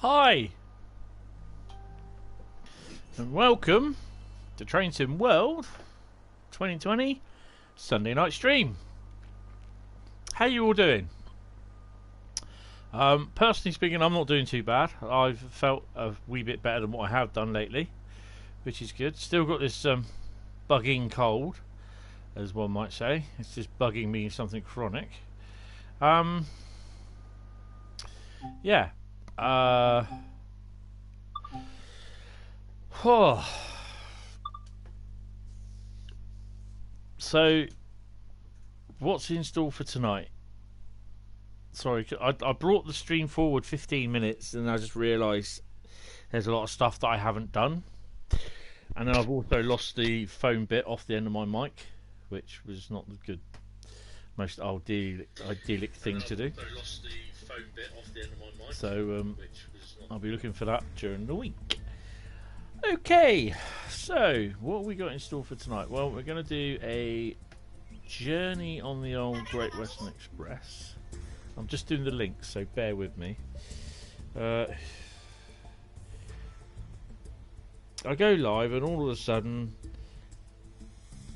Hi, and welcome to Train Sim World 2020 Sunday night stream. How you all doing? Personally speaking, I'm not doing too bad. I've felt a wee bit better than what I have done lately, which is good. Still got this bugging cold, as one might say. It's just bugging me something chronic. Yeah. So, what's in store for tonight? Sorry, I brought the stream forward 15 minutes and I just realised there's a lot of stuff that I haven't done. And then I've also lost the phone bit off the end of my mic, which was not the good, most idyllic thing to do. So I'll be looking for that during the week. Okay, so what have we got in store for tonight? Well, we're going to do a journey on the old Great Western Express. I'm just doing the links, so bear with me. I go live and all of a sudden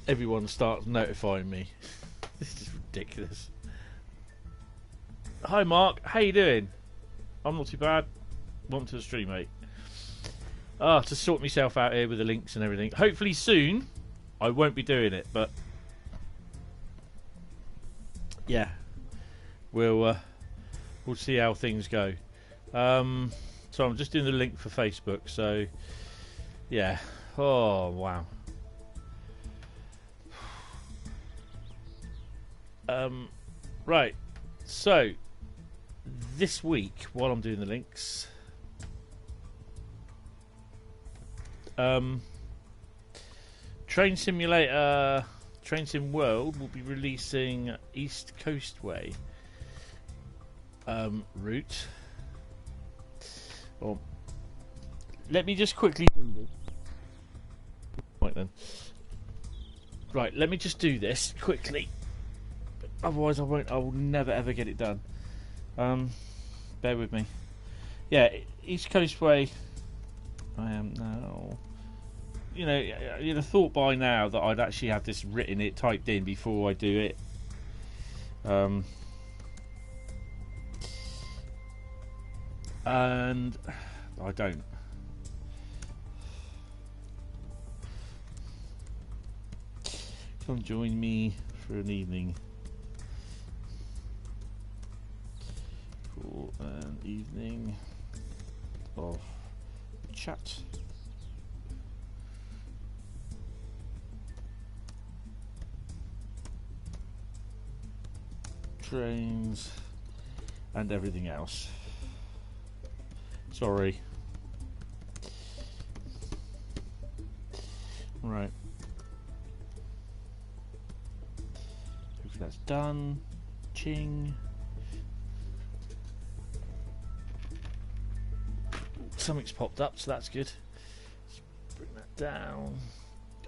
everyone starts notifying me. This is ridiculous. Hi Mark, how you doing? I'm not too bad. Welcome to the stream, mate. To sort myself out here with the links and everything. Hopefully soon I won't be doing it, but yeah, we'll see how things go. So I'm just doing the link for Facebook, so yeah. Oh wow. Right, so this week while I'm doing the links, Train Simulator, Train Sim World will be releasing East Coast Way route. Well, let me just quickly do this. Right then. Right, let me just do this quickly. Otherwise, I will never ever get it done. Bear with me. Yeah, East Coast Way. I am now. You know, you'd have thought by now that I'd actually have this written, typed in before I do it. And I don't. Come join me for an evening. For an evening of chat. Trains and everything else. Sorry. Right. Hopefully that's done. Ching. Something's popped up, so that's good. Let's bring that down.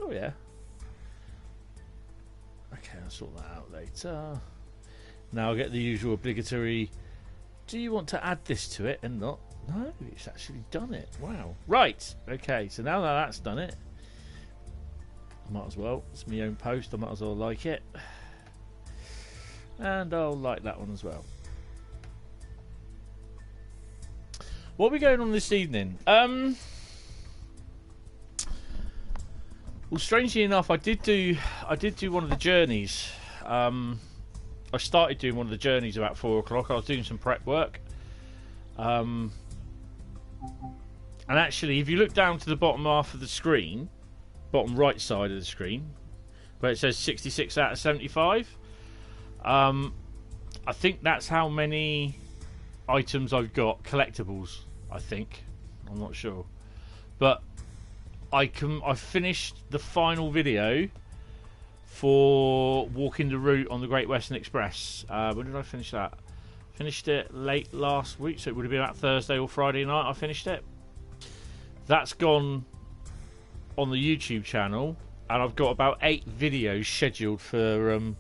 Oh yeah. Okay, I'll sort that out later. Now I'll get the usual obligatory. Do you want to add this to it? And not. No, it's actually done it. Wow. Right. Okay, so now that that's done it, I might as well. It's my own post. I might as well like it. And I'll like that one as well. What are we going on this evening? Well, strangely enough, I did do one of the journeys. I started doing one of the journeys about 4 o'clock. I was doing some prep work. And actually, if you look down to the bottom half of the screen, bottom right side of the screen, where it says 66 out of 75, I think that's how many items I've got, collectibles, I think. I'm not sure. But I finished the final video for walking the route on the Great Western Express. When did I finish that? Finished it late last week, so it would have been about Thursday or Friday night I finished it. That's gone on the YouTube channel, and I've got about 8 videos scheduled for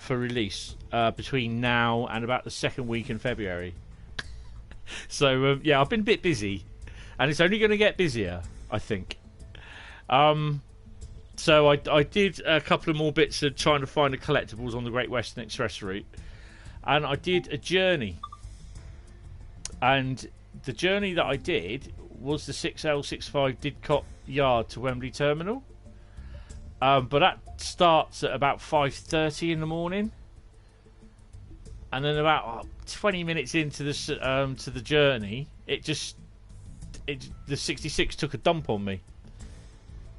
release between now and about the second week in February. So yeah, I've been a bit busy, and it's only going to get busier, I think. So I did a couple of more bits of trying to find the collectibles on the Great Western Express route, and I did a journey. And the journey that I did was the 6L65 Didcot Yard to Wembley Terminal. But that starts at about 5:30 in the morning, and then about 20 minutes into the journey, the 66 took a dump on me.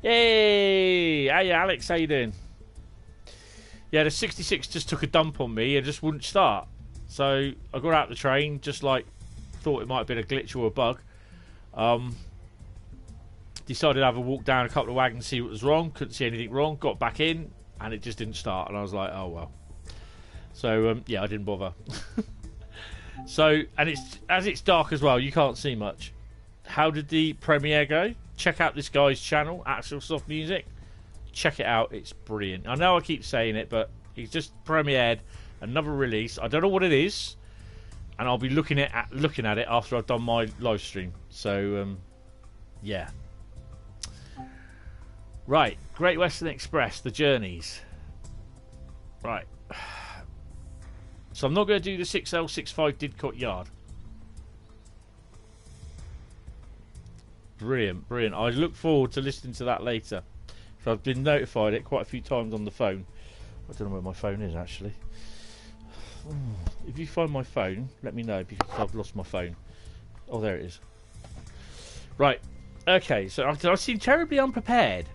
Yay! Hey Alex, how you doing? Yeah, the 66 just took a dump on me and just wouldn't start. So I got out the train, just like thought it might have been a glitch or a bug. Decided to have a walk down a couple of wagons, see what was wrong. Couldn't see anything wrong. Got back in, and it just didn't start. And I was like, oh well. So yeah, I didn't bother. So, and it's dark as well. You can't see much. How did the premiere go? Check out this guy's channel, Actual Soft Music. Check it out. It's brilliant. I know I keep saying it, but he's just premiered another release. I don't know what it is, and I'll be looking at it after I've done my live stream. So yeah. Right, Great Western Express, the journeys. Right. So I'm not going to do the 6L65 Didcot Yard. Brilliant, brilliant. I look forward to listening to that later. So I've been notified it quite a few times on the phone. I don't know where my phone is, actually. If you find my phone, let me know, because I've lost my phone. Oh, there it is. Right. Okay, so I seem terribly unprepared,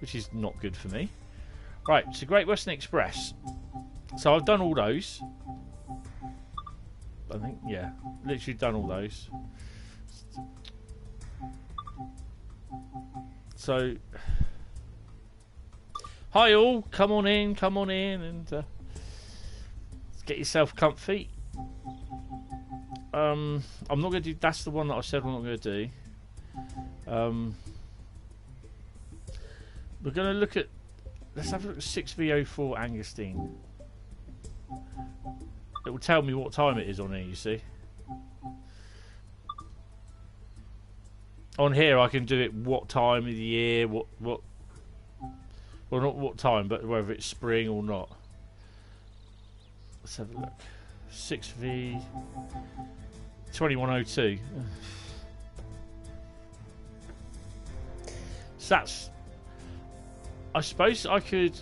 which is not good for me. Right, so Great Western Express. So I've done all those. I think, yeah, literally done all those. So, hi all, come on in, and get yourself comfy. I'm not going to do, that's the one that I said I'm not going to do. We're going to look at, let's have a look at 6V04 Angusteen. It will tell me what time it is on here, you see. On here I can do it what time of the year, well not what time, but whether it's spring or not. Let's have a look. 6V 2102. So that's, I suppose I could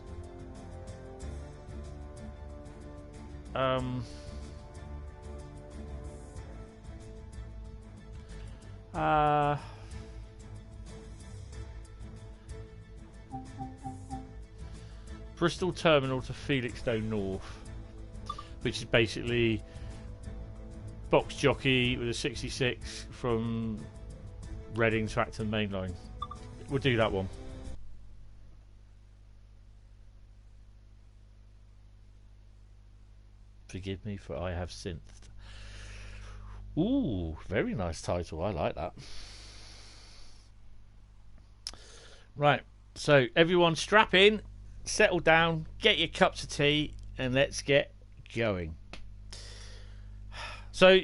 Bristol Terminal to Felixstowe North, which is basically box jockey with a 66 from Reading to Acton Main Line. We'll do that one. Forgive me, for I have synthed. Ooh, very nice title. I like that. Right, so everyone strap in, settle down, get your cups of tea, and let's get going. So,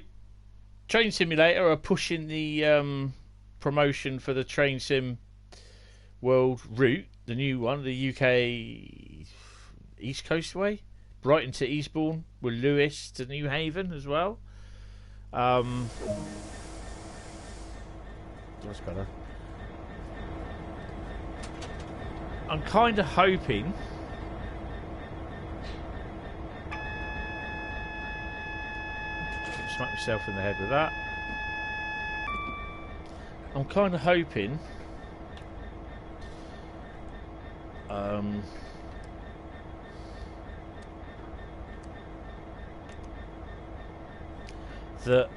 Train Simulator are pushing the promotion for the Train Sim World route, the new one, the UK East Coast way, Brighton to Eastbourne, with Lewis to New Haven as well. That's better. I'm kind of hoping smack myself in the head with that. I'm kind of hoping that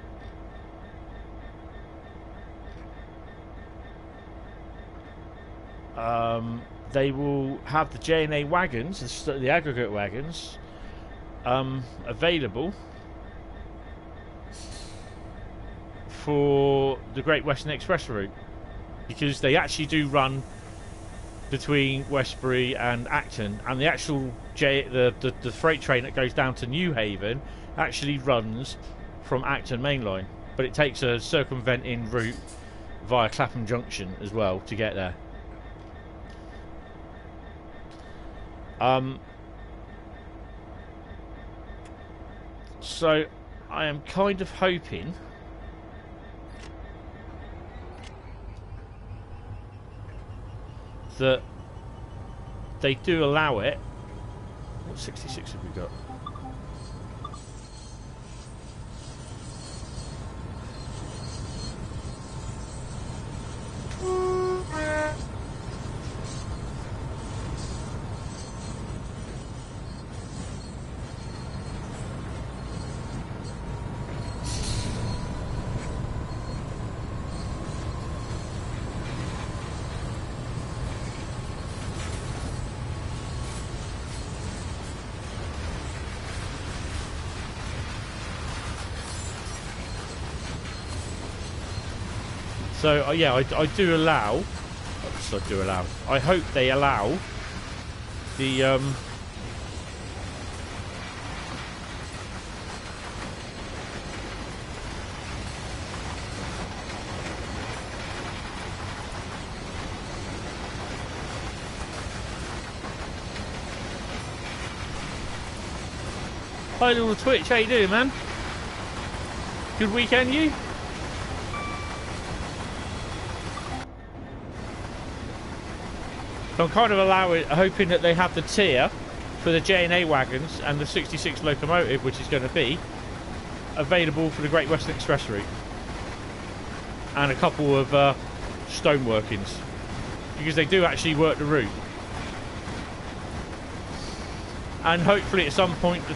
they will have the J&A wagons, the aggregate wagons, available for the Great Western Express route, because they actually do run between Westbury and Acton, and the actual the freight train that goes down to New Haven actually runs from Acton Main Line. but it takes a circumventing route via Clapham Junction as well to get there. So I am kind of hoping that they do allow it. What 66 have we got? So yeah, I do allow. I hope they allow the Hi little Twitch, how you doing, man? Good weekend, you? So I'm kind of hoping that they have the tier for the J&A wagons and the 66 locomotive, which is going to be available for the Great Western Express route, and a couple of stone workings, because they do actually work the route. And hopefully at some point the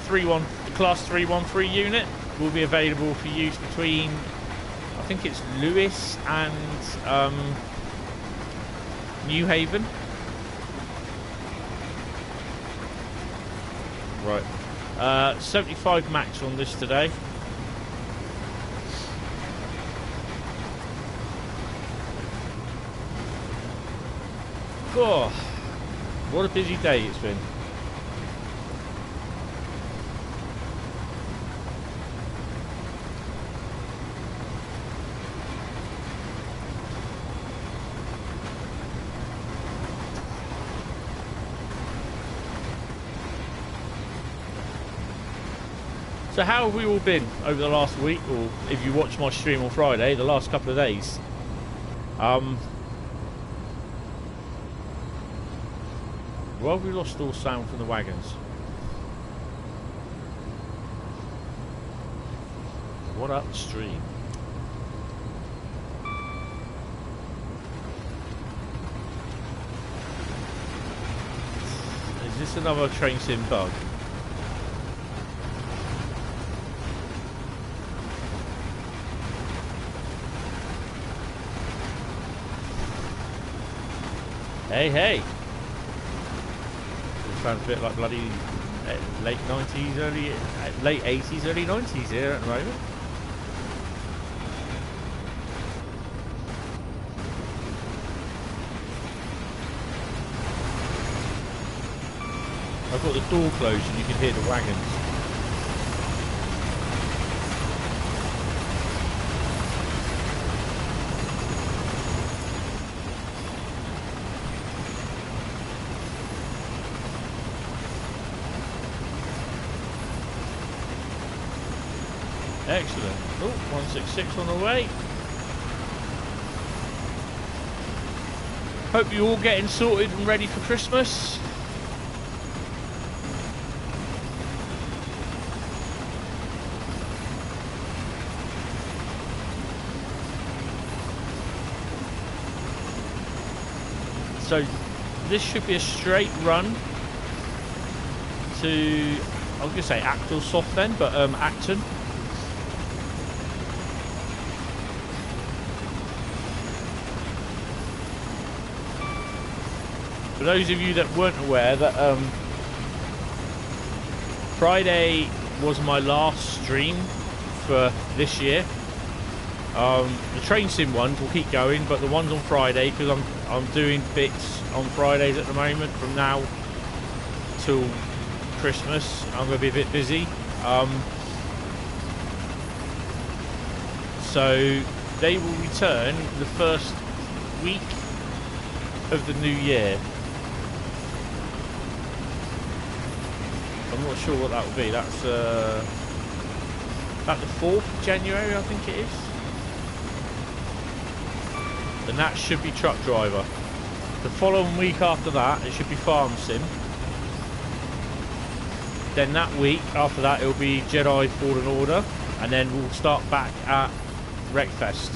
Class 313 unit will be available for use between, I think it's Lewis and New Haven. Right, 75 max on this today. Oh, what a busy day it's been. So how have we all been over the last week, or if you watch my stream on Friday, the last couple of days? Well, we lost all sound from the wagons. What upstream? Is this another train sim bug? Hey, hey! It sounds a bit like bloody late 90s, late 80s, early 90s here at the moment. I've got the door closed and you can hear the wagons. Excellent. Oh, 166 on the way. Hope you're all getting sorted and ready for Christmas. So this should be a straight run to, I was going to say Acton Soft then, but Acton. For those of you that weren't aware, that Friday was my last stream for this year. The train sim ones will keep going, but the ones on Friday, because I'm doing bits on Fridays at the moment from now till Christmas, I'm going to be a bit busy. So they will return the first week of the new year. I'm not sure what that will be. That's about the 4th of January, I think it is. And that should be truck driver. The following week after that, it should be farm sim. Then that week after that, it'll be Jedi Fallen Order, and then we'll start back at Wreckfest.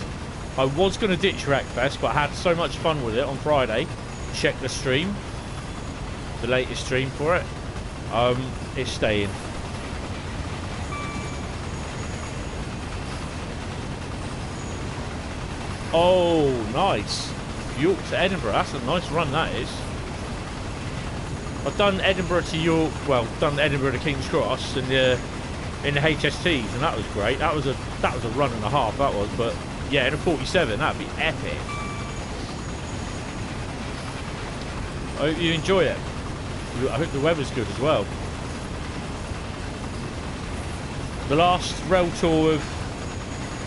I was going to ditch Wreckfest, but I had so much fun with it on Friday. Check the stream, the latest stream for it. It's staying. Oh, nice. York to Edinburgh. That's a nice run, that is. I've done Edinburgh to York. Well, done Edinburgh to King's Cross in the HSTs, and that was great. That was a run and a half. That was, but yeah, in a 47, that'd be epic. I hope you enjoy it. I hope the weather's good as well. The last rail tour of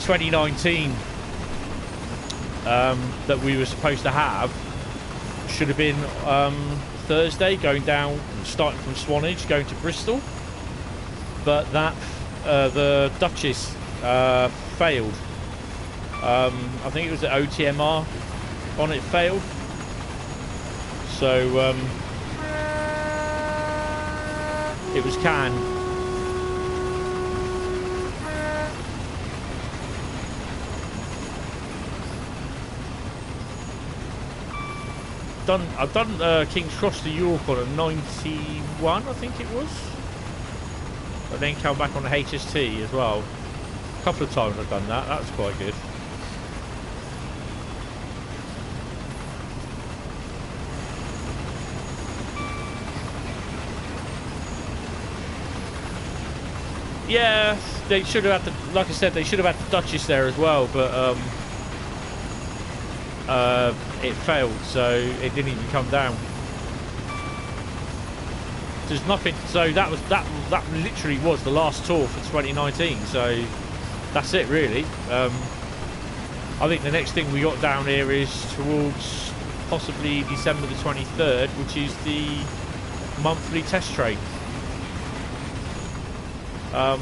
2019 that we were supposed to have should have been Thursday, going down, starting from Swanage, going to Bristol, but that the Duchess failed. I think it was the OTMR on it failed, so it was canned. I've done King's Cross to York on a 91, I think it was. But then come back on the HST as well. A couple of times I've done that. That's quite good. Yeah, they should have had the, like I said, they should have had the Duchess there as well, but it failed, so it didn't even come down. There's nothing. So that literally was the last tour for 2019. So that's it, really. I think the next thing we got down here is towards possibly December the 23rd, which is the monthly test train. Oh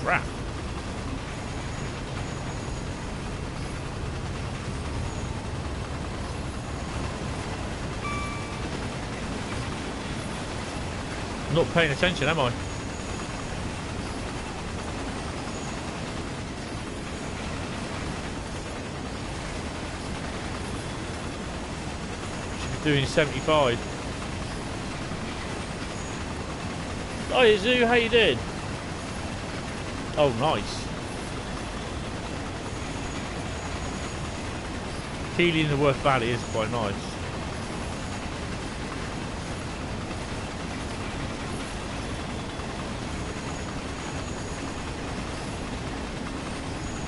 crap. I'm not paying attention, am I? Should be doing 75. Hi Zoo, how you doing? Oh, nice. Keely in the Worth Valley is quite nice.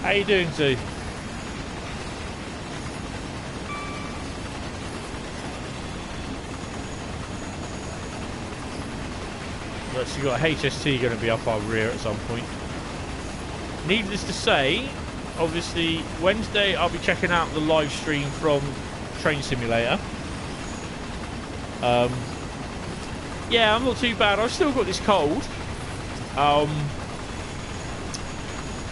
How you doing, Zoo? Let's see, got HST going to be up our rear at some point. Needless to say, obviously Wednesday I'll be checking out the live stream from Train Simulator. Yeah, I'm not too bad. I've still got this cold.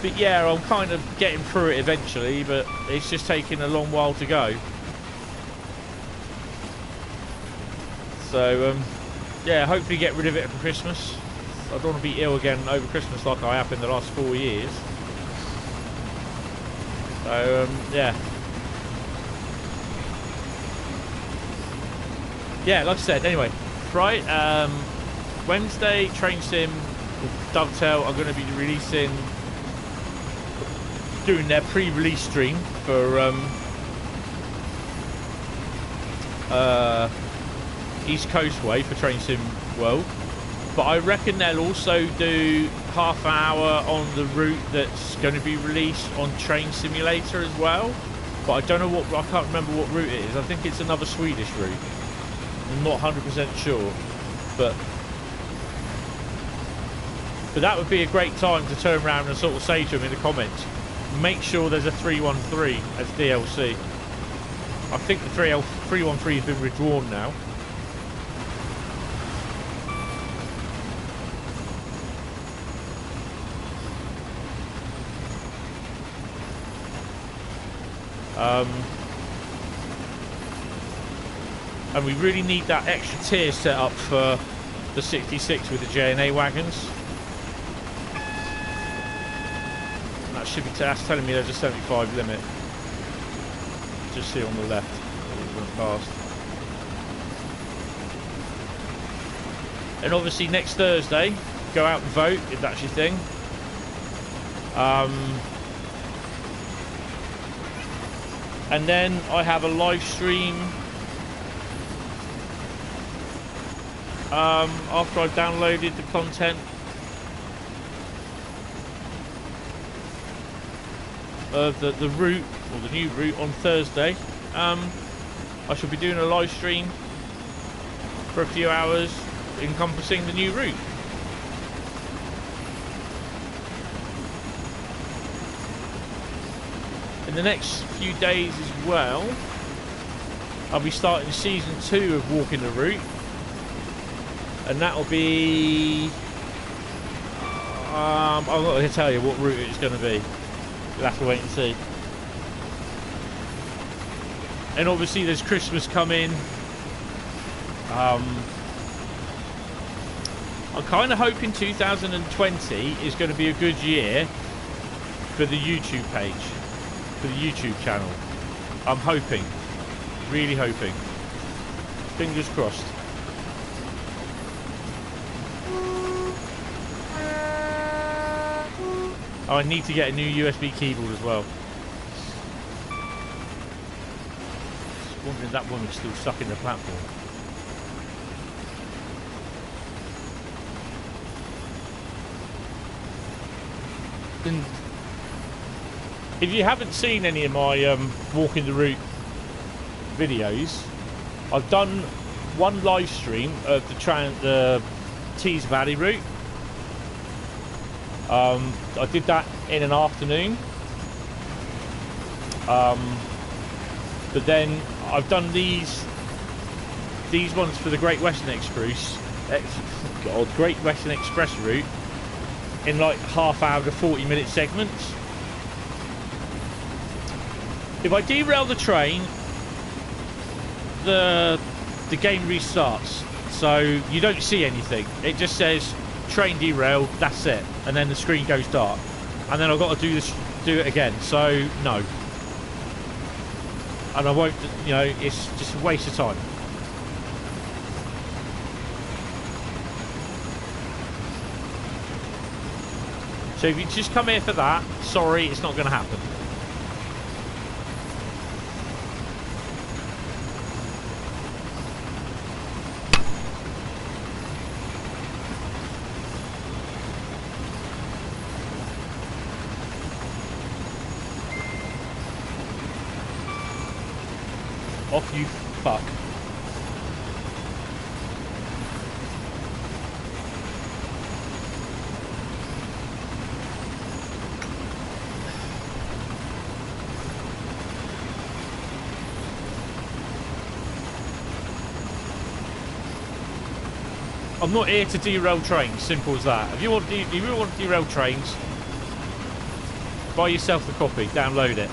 But yeah, I'm kind of getting through it eventually, but it's just taking a long while to go. So, yeah, hopefully get rid of it for Christmas. I don't want to be ill again over Christmas like I have in the last 4 years. So, yeah. Yeah, like I said, anyway. Right, Wednesday, Train Sim, Dovetail are going to be releasing, doing their pre-release stream for East Coast Way for Train Sim World, but I reckon they'll also do half an hour on the route that's going to be released on Train Simulator as well, but I don't know what, I can't remember what route it is. I think it's another Swedish route. I'm not 100% sure, but But that would be a great time to turn around and sort of say to them in the comments, make sure there's a 313 as DLC. I think the 313 has been withdrawn now. And we really need that extra tier set up for the 66 with the J&A wagons. And that should be that's telling me there's a 75 limit. Just see on the left. It went past. And obviously next Thursday, go out and vote if that's your thing. And then I have a live stream after I've downloaded the content of the route, or the new route, on Thursday. I shall be doing a live stream for a few hours encompassing the new route. In the next few days as well, I'll be starting season 2 of Walking the Route, and that'll be I'm not going to tell you what route it's going to be. You'll have to wait and see. And obviously there's Christmas coming. I'm kind of hoping 2020 is going to be a good year for the YouTube page, for the YouTube channel. I'm hoping, really hoping. Fingers crossed. Oh, I need to get a new USB keyboard as well. Just wondering if that woman's still stuck in the platform. And if you haven't seen any of my Walking the Route videos, I've done one live stream of the Tees Valley route. I did that in an afternoon, but then I've done these ones for the Great Western Express, Great Western Express route, in like half-hour to 40-minute segments. If I derail the train, the game restarts, so you don't see anything. It just says train derailed, that's it, and then the screen goes dark, and then I've got to do it again. So no, and I won't, you know, it's just a waste of time. So if you just come here for that, sorry, it's not going to happen. Off you fuck. I'm not here to derail trains, simple as that. If you really want to derail trains, buy yourself the copy, download it.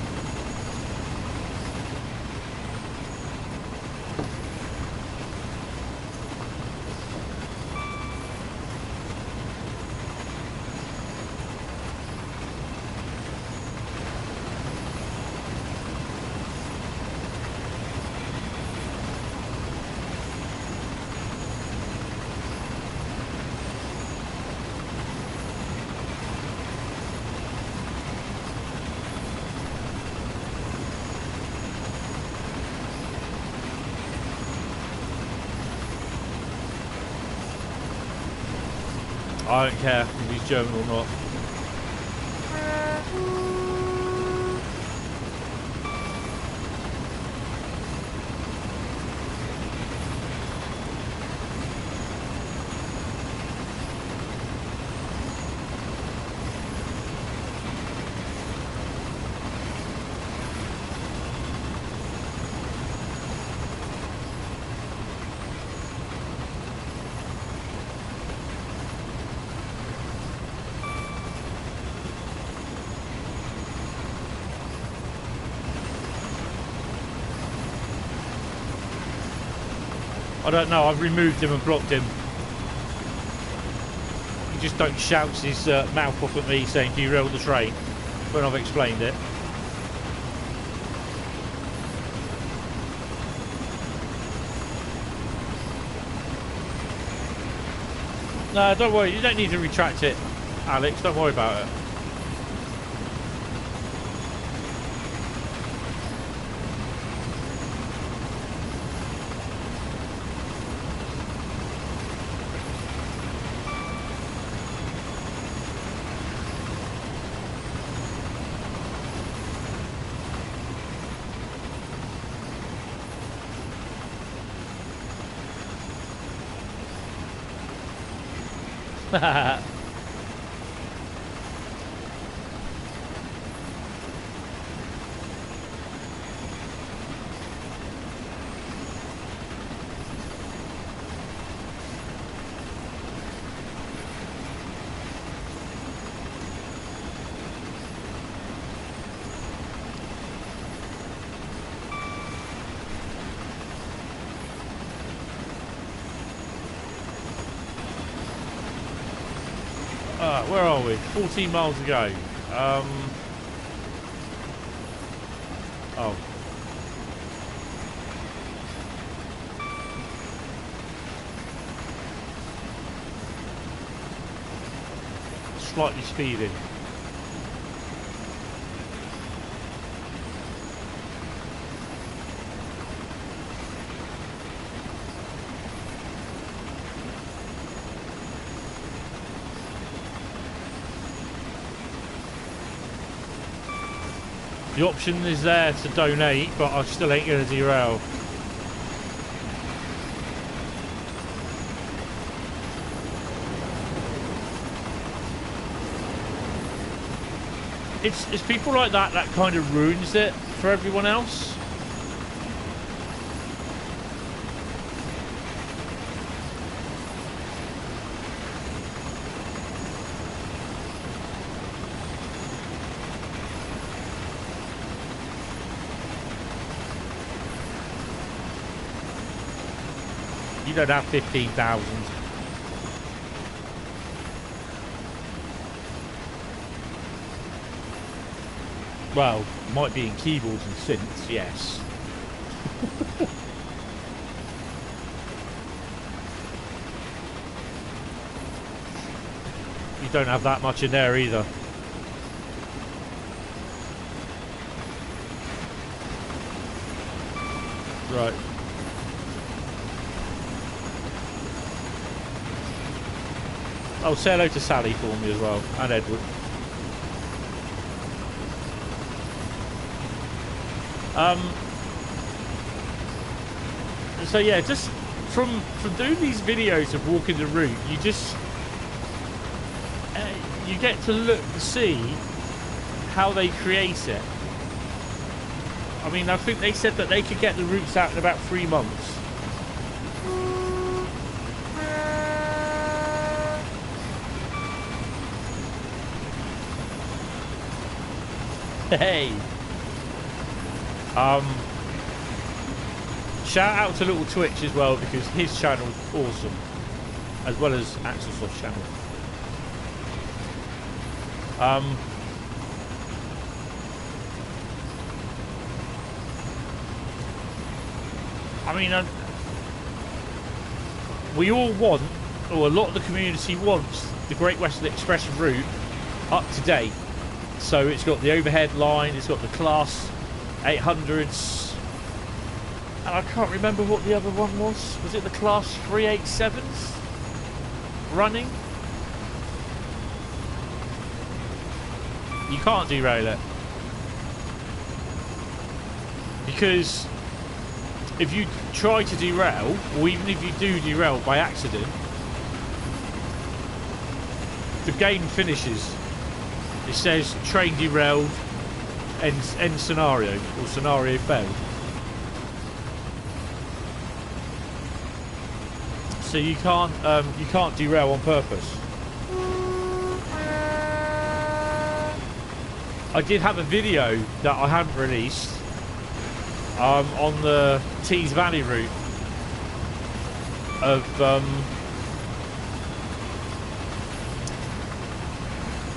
I don't care if he's German or not. I don't know. I've removed him and blocked him. He just don't shout his mouth off at me saying derail the train when I've explained it. No, don't worry. You don't need to retract it, Alex. Don't worry about it. Where are we? 14 miles to go. Oh. Slightly speeding. The option is there to donate, but I still ain't going to derail. It's people like that that kind of ruins it for everyone else. You don't have 15,000. Well, might be in keyboards and synths, yes. You don't have that much in there either. Right. Oh, say hello to Sally for me as well, and Edward. So yeah, just from doing these videos of walking the route, you just you get to look to see how they create it. I mean, I think they said that they could get the routes out in about 3 months. Hey. Shout out to Little Twitch as well, because his channel's awesome, as well as Axelsoft's channel. I mean, we all want, or a lot of the community wants, the Great Western Express route up to date. So it's got the overhead line, it's got the Class 800s, and I can't remember what the other one was. Was it the Class 387s running? You can't derail it, because if you try to derail, or even if you do derail by accident, the game finishes. It says train derailed, end scenario, or scenario failed. So you can't derail on purpose. I did have a video that I hadn't released on the Tees Valley route, of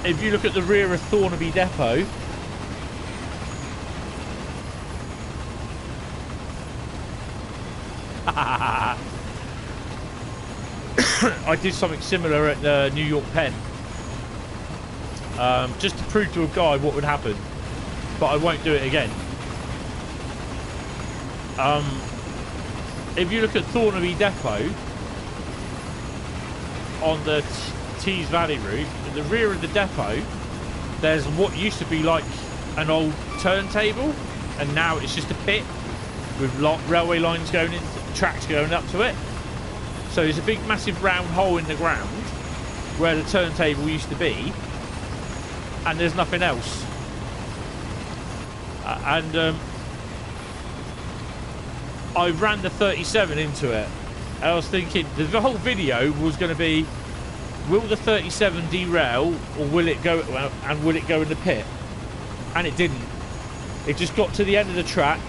if you look at the rear of Thornaby Depot, I did something similar at the New York Pen, just to prove to a guy what would happen, but I won't do it again. If you look at Thornaby Depot on the Tees Valley route, in the rear of the depot there's what used to be like an old turntable, and now it's just a pit with railway lines going in, tracks going up to it. So there's a big massive round hole in the ground where the turntable used to be, and there's nothing else. I ran the 37 into it, and I was thinking the whole video was going to be, will the 37 derail, or will it go, and will it go in the pit? And it didn't. It just got to the end of the track,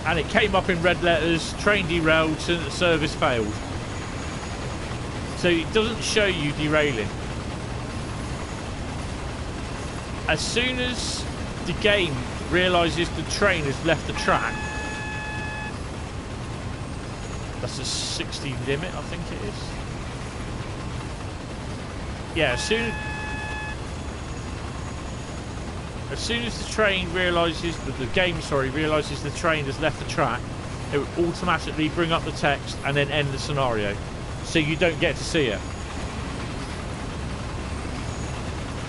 and it came up in red letters, train derailed, service failed. So it doesn't show you derailing. As soon as the game realises the train has left the track, that's a 60 limit, I think it is. Yeah, as soon as the train realises that the game, realises the train has left the track, it will automatically bring up the text and then end the scenario, so you don't get to see it.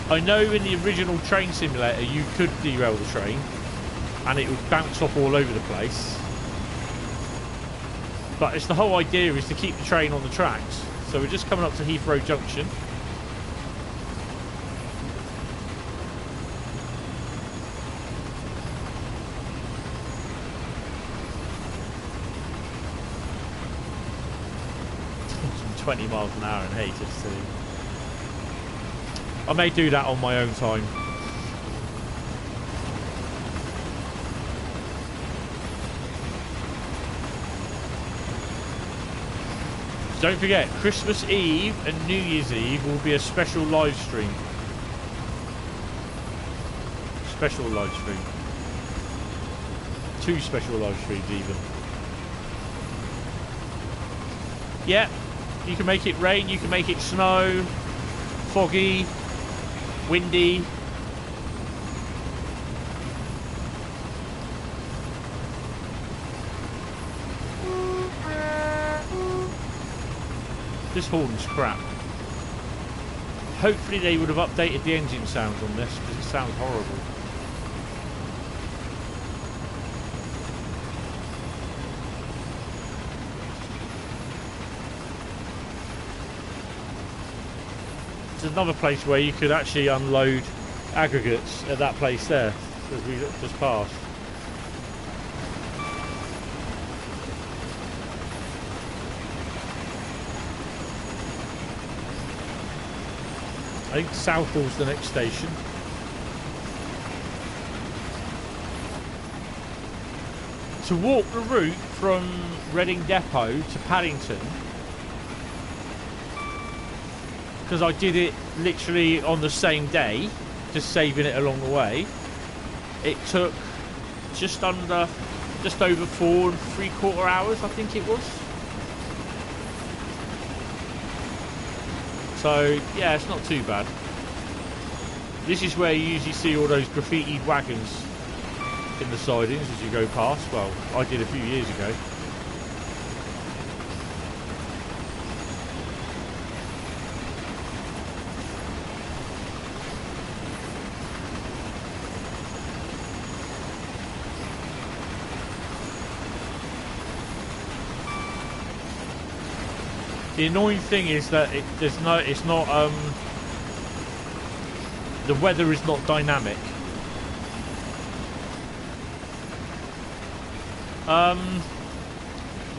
I know in the original train simulator you could derail the train and it would bounce off all over the place, but it's the whole idea is to keep the train on the tracks. So we're just coming up to Heathrow Junction. Some 20 miles an hour in Hentis too. I may do that on my own time. Don't forget, Christmas Eve and New Year's Eve will be a special live stream. Special live stream. 2 special live streams even. Yeah, you can make it rain, you can make it snow, foggy, windy. This horn's crap. Hopefully they would have updated the engine sounds on this, because it sounds horrible. There's another place where you could actually unload aggregates at that place there, as we just passed. I think Southall's the next station. To walk the route from Reading Depot to Paddington, because I did it literally on the same day, just saving it along the way, it took just over 4 3/4 hours, I think it was. So yeah, it's not too bad. This is where you usually see all those graffitied wagons in the sidings as you go past. Well, I did a few years ago. The annoying thing is that the weather is not dynamic.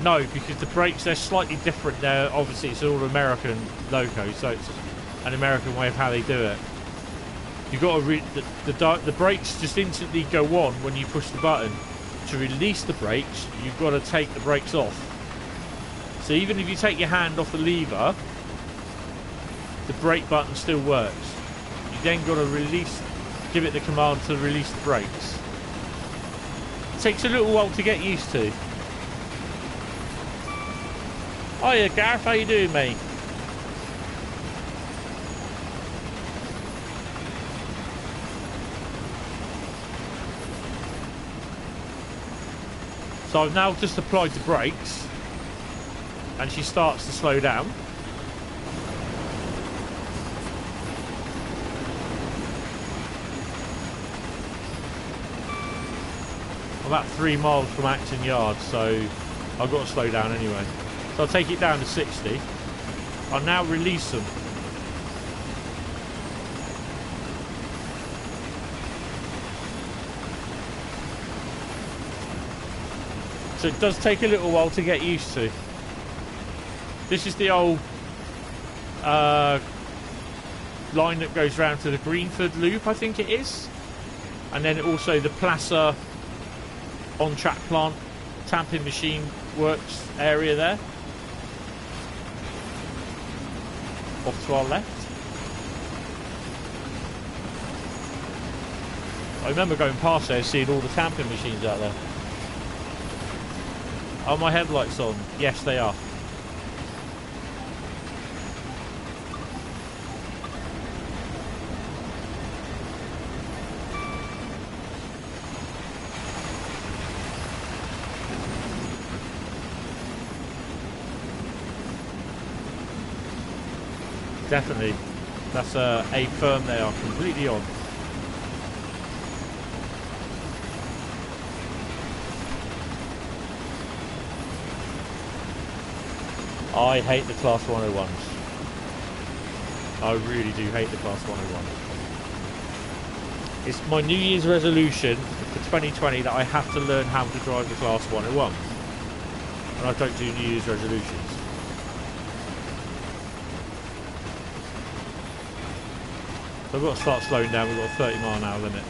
No, because the brakes, they're slightly different there. Obviously it's all American loco, so it's an American way of how they do it. You've got to the brakes just instantly go on when you push the button, to release the brakes, you've got to take the brakes off. So even if you take your hand off the lever, the brake button still works. You then got to release, give it the command to release the brakes. It takes a little while to get used to. Hiya Gareth, how you doing, mate? So I've now just applied the brakes and she starts to slow down. I'm about 3 miles from Acton Yard, so I've got to slow down anyway. So I'll take it down to 60. I'll now release them. So it does take a little while to get used to. This is the old line that goes round to the Greenford Loop, I think it is. And then also the Placer on-track plant tamping machine works area there. Off to our left. I remember going past there seeing all the tamping machines out there. Are my headlights on? Yes, they are. Definitely. That's a firm they are completely on. I hate the Class 101s. I really do hate the Class 101. It's my New Year's resolution for 2020 that I have to learn how to drive the Class 101. And I don't do New Year's resolutions. So I've got to start slowing down. We've got a 30-mile-an-hour limit.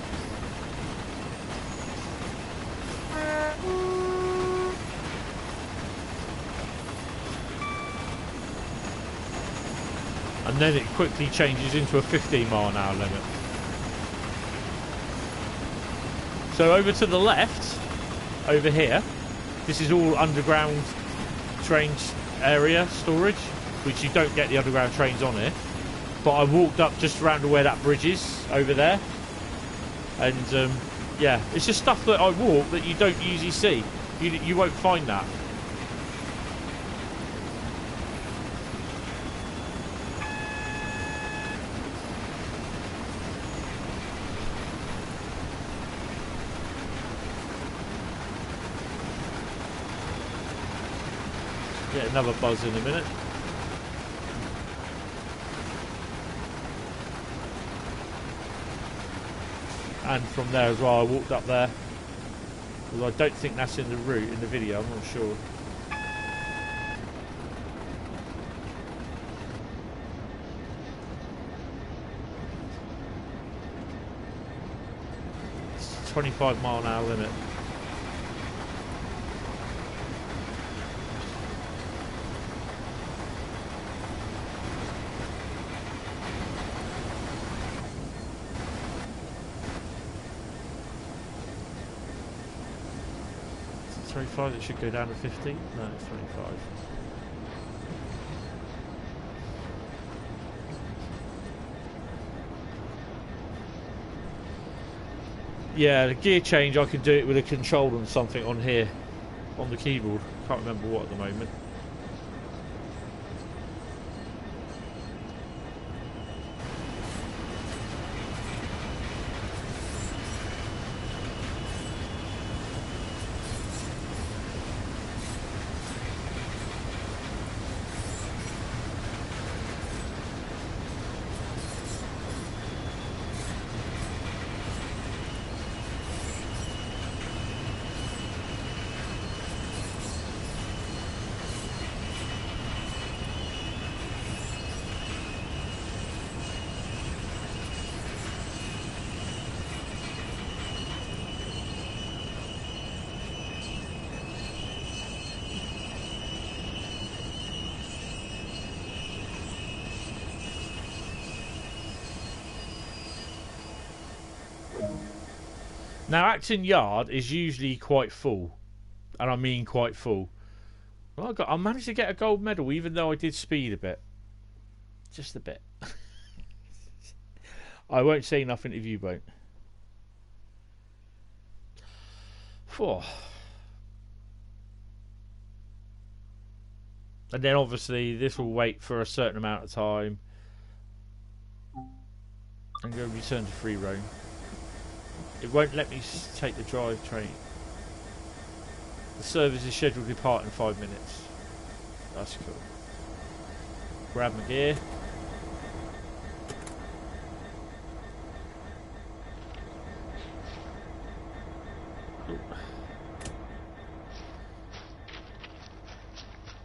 And then it quickly changes into a 15-mile-an-hour limit. So over to the left, over here, this is all underground trains area storage, which you don't get the underground trains on here. But I walked up just around to where that bridge is, over there. And yeah, it's just stuff that I walk that you don't usually see. You won't find that. Get another buzz in a minute. And from there as well, I walked up there. Although I don't think that's in the route in the video, I'm not sure. It's a 25-mile-an-hour limit. Is it 25? It should go down to 50. No, it's 25. Yeah, the gear change, I can do it with a control and something on here, on the keyboard. Can't remember what at the moment. Now, Acton Yard is usually quite full, and I mean quite full. Well, I managed to get a gold medal, even though I did speed a bit, just a bit. I won't say nothing if you won't. Four. And then obviously this will wait for a certain amount of time and go return to free roam. It won't let me take the drive train. The service is scheduled to depart in 5 minutes. That's cool. Grab my gear.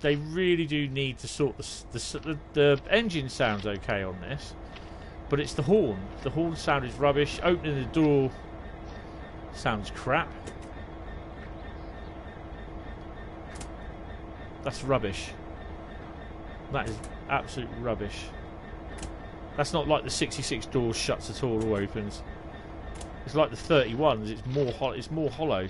They really do need to sort the engine sounds okay on this, but it's the horn. The horn sound is rubbish. Opening the door sounds crap. That's rubbish. That is absolute rubbish. That's not like the 66 door shuts at all or opens. It's like the 31s. It's more it's more hollow.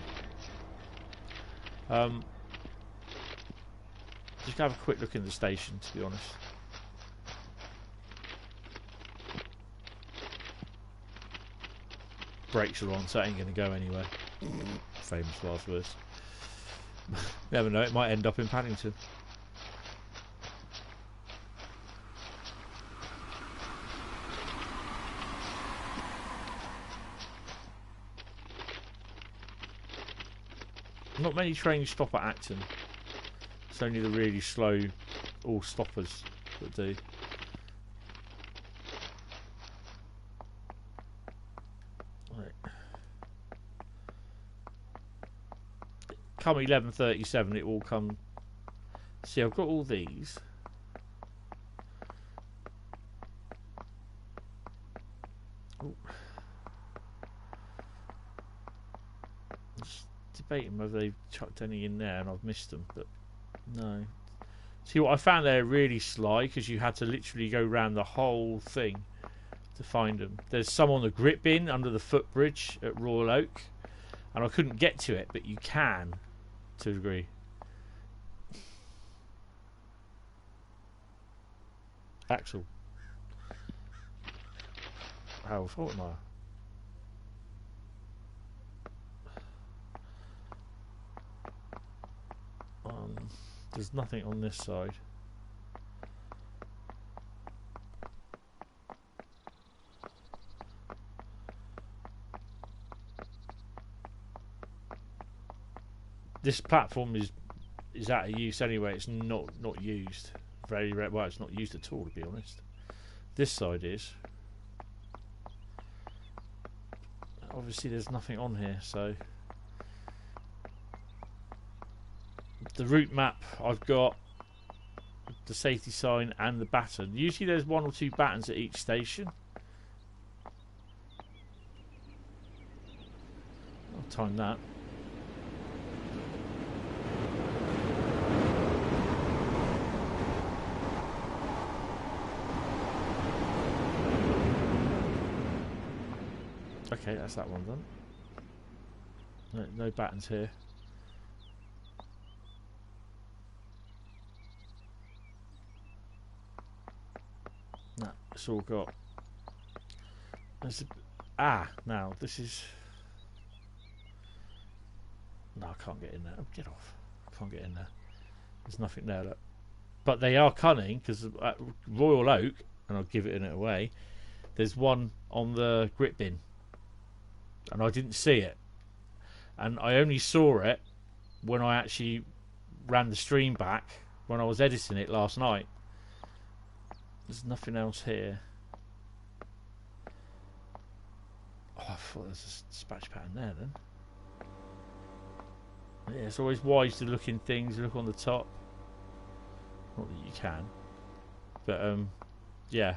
Just have a quick look in the station, to be honest. Brakes are on, so it ain't going to go anywhere. Famous last words. Never know, it might end up in Paddington. Not many trains stop at Acton. It's only the really slow all stoppers that do. Right. Come 11:37, it will come. See, I've got all these. Ooh. Just debating whether they've chucked any in there and I've missed them, but. No. See, what I found there really sly, because you had to literally go around the whole thing to find them. There's some on the grip bin under the footbridge at Royal Oak, and I couldn't get to it, but you can to a degree. Axel. How fault am I? There's nothing on this side. This platform is out of use anyway. It's not used. Very rare. Well, it's not used at all, to be honest. This side is. Obviously, there's nothing on here, so. The route map I've got, the safety sign and the baton. Usually there's 1 or 2 batons at each station. I'll time that. Okay, that's that one done. No batons here. No, it's all got. Now this is. No, I can't get in there. Oh, get off! I can't get in there. There's nothing there. Look. But they are cunning, because at Royal Oak, and I'll give it away. There's one on the grip bin, and I didn't see it, and I only saw it when I actually ran the stream back when I was editing it last night. There's nothing else here. Oh, I thought there was a dispatch pattern there then. Yeah, it's always wise to look in things, look on the top. Not that you can. But, yeah.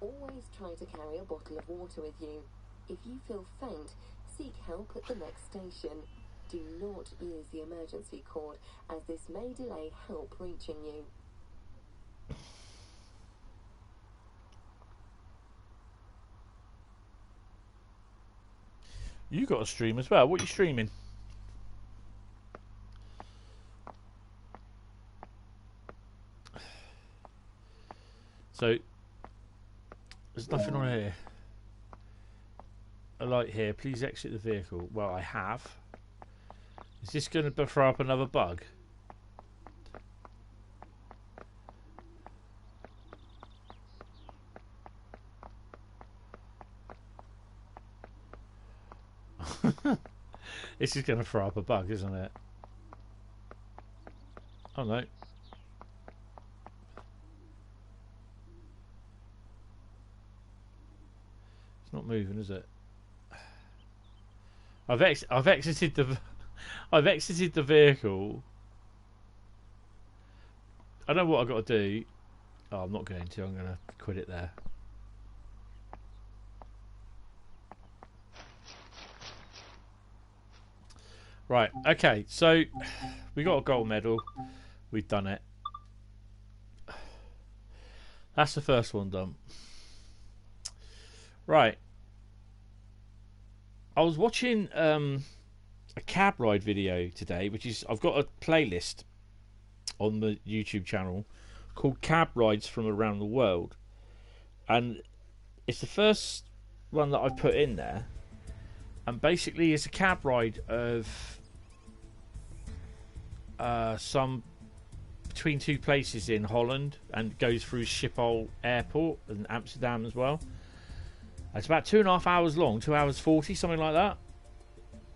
Always try to carry a bottle of water with you. If you feel faint, seek help at the next station. Do not use the emergency cord, as this may delay help reaching you. You got a stream as well. What are you streaming? So there's nothing on here. A light here. Please exit the vehicle. Well, I have. Is this going to throw up another bug? This is going to throw up a bug, isn't it? Oh no. It's not moving, is it? I've exited the vehicle. I know what I've got to do. Oh, I'm not going to. I'm going to quit it there. Right, okay, so we got a gold medal. We've done it. That's the first one done. Right. I was watching a cab ride video today, which is, I've got a playlist on the YouTube channel called Cab Rides from Around the World. And it's the first one that I've put in there. And basically it's a cab ride of some between two places in Holland, and goes through Schiphol Airport and Amsterdam as well. It's about 2.5 hours long, 2 hours 40, something like that.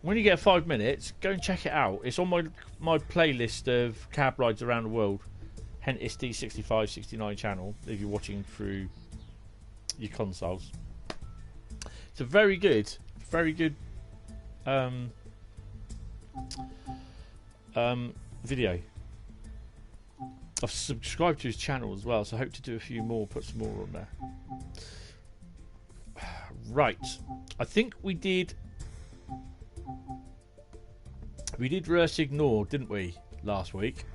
When you get 5 minutes, go and check it out. It's on my playlist of cab rides around the world, Hentis D6569 channel, if you're watching through your consoles. It's a very good video. I've subscribed to his channel as well, so I hope to do a few more, put some more on there. Right, I think we did Ignore, didn't we, last week?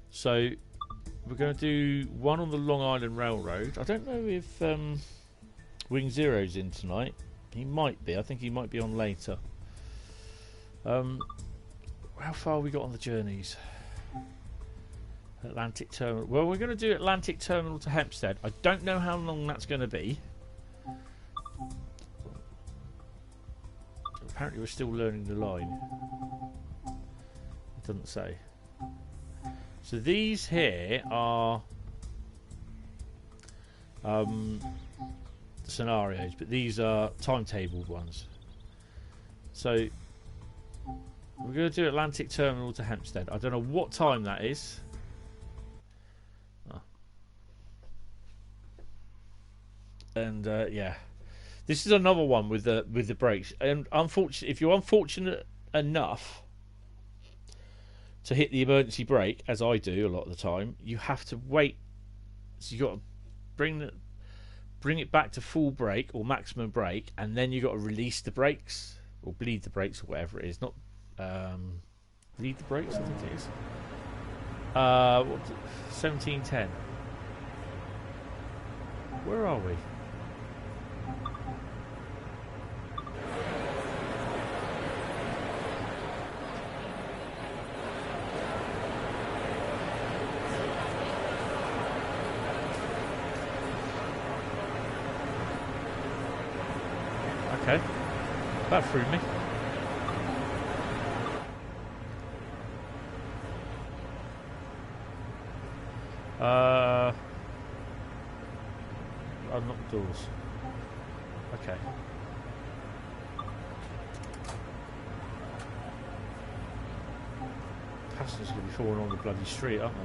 So we're going to do one on the Long Island Railroad. I don't know if Wing Zero's in tonight. He might be. I think he might be on later. How far we got on the journeys? Atlantic Terminal. Well, we're going to do Atlantic Terminal to Hempstead. I don't know how long that's going to be. Apparently we're still learning the line. It doesn't say. So these here are scenarios, but these are timetabled ones. So we're going to do Atlantic Terminal to Hempstead. I don't know what time that is. Oh. And yeah, this is another one with the brakes. And unfortunately, if you're unfortunate enough to hit the emergency brake, as I do a lot of the time, you have to wait. So you got to bring it back to full brake or maximum brake, and then you got to release the brakes or bleed the brakes or whatever it is. Not bleed the brakes, I think it is. 1710. Where are we? Okay, that threw me. Unlock doors. Okay. Passengers going to be falling on the bloody street, aren't they?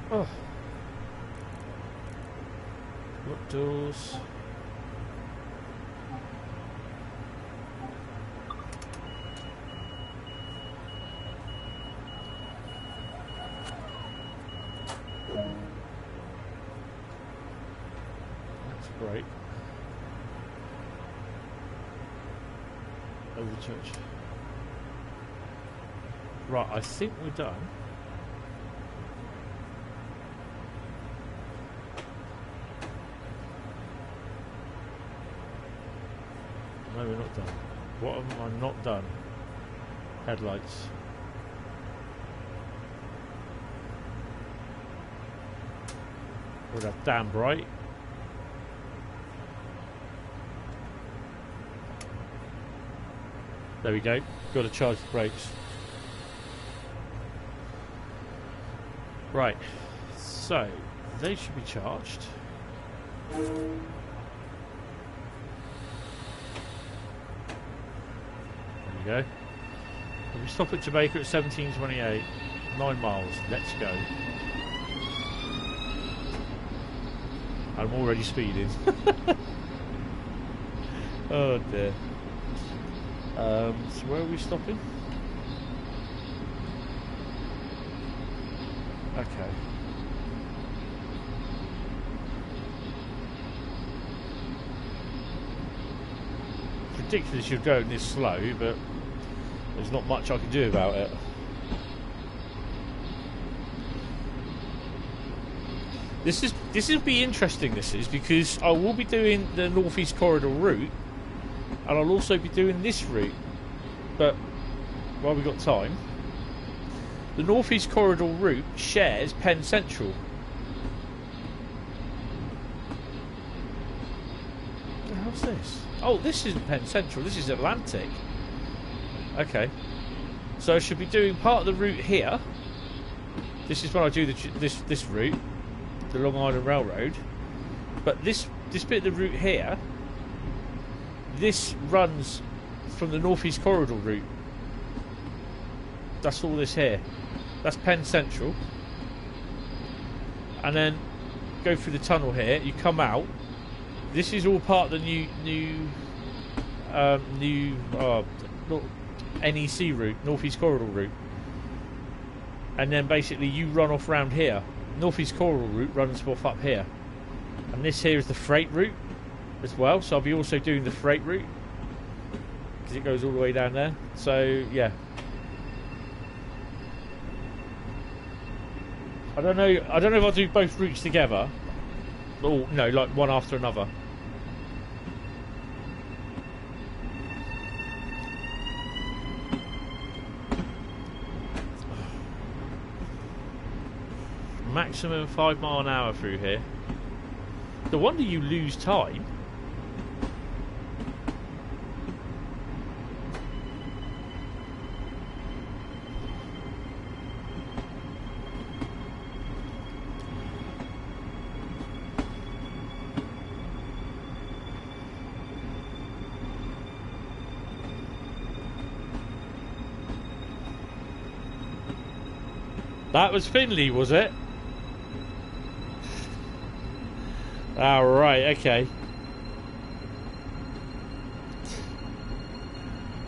Oh. What doors? That's great. Over church. Right, I think we're done. No, we're not done. What am I not done? Headlights. Oh, that's damn bright. There we go. Got to charge the brakes. Right. So, they should be charged. There we go. If we stop at Jamaica at 17:28, 9 miles. Let's go. I'm already speeding. Oh dear. So where are we stopping? Okay. It's ridiculous you're going this slow, but there's not much I can do about it. This will be interesting, this is, because I will be doing the North East Corridor route, and I'll also be doing this route. But while we've got time, the North East Corridor route shares Penn Central. What the hell's this? Oh, this isn't Penn Central, this is Atlantic. Okay. So I should be doing part of the route here. This is when I do this route, the Long Island Railroad. But this bit of the route here, this runs from the North East Corridor route. That's all this here. That's Penn Central. And then go through the tunnel here. You come out. This is all part of the new NEC route, North East Corridor route. And then basically you run off round here. North East Corridor route runs off up here. And this here is the freight route as well. So I'll be also doing the freight route, because it goes all the way down there. So yeah, I don't know if I'll do both routes together, or no, like one after another. Maximum 5 mile an hour through here. No wonder you lose time. That was Finley, was it? All right, okay.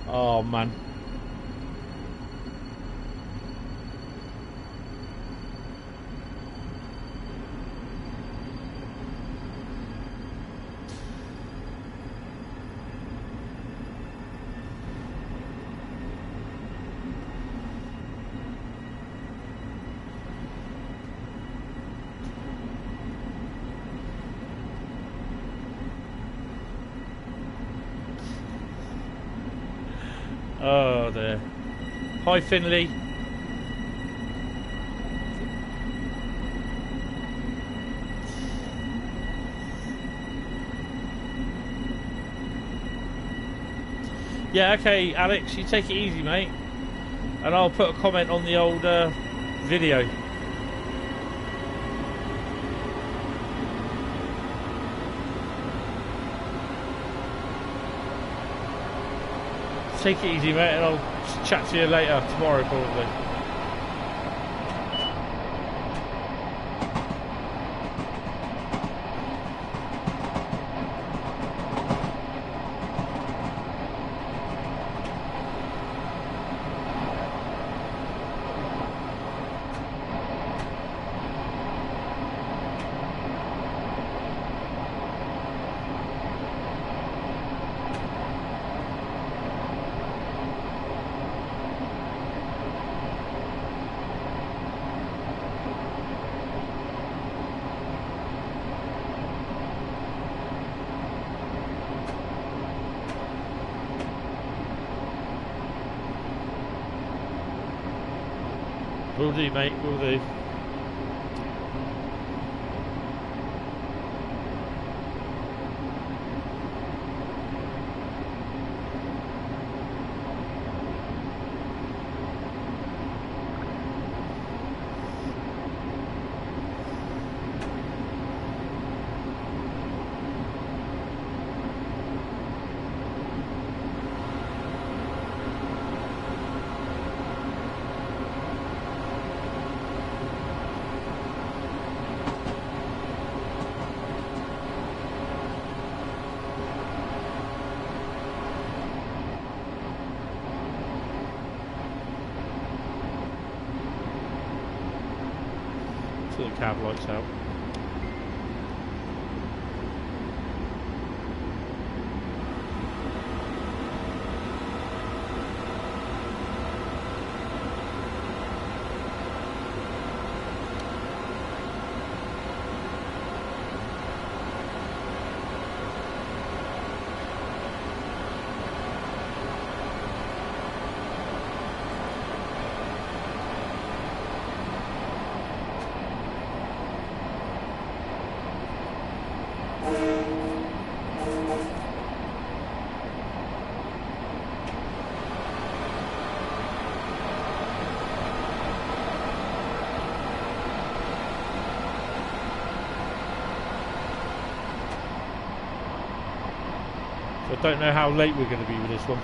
Oh man. Oh dear. Hi Finley. Yeah, okay, Alex, you take it easy, mate. And I'll put a comment on the old video. Take it easy, mate, and I'll chat to you later, tomorrow probably. Will do, mate, will do. The cab lights out. I don't know how late we're going to be with this one.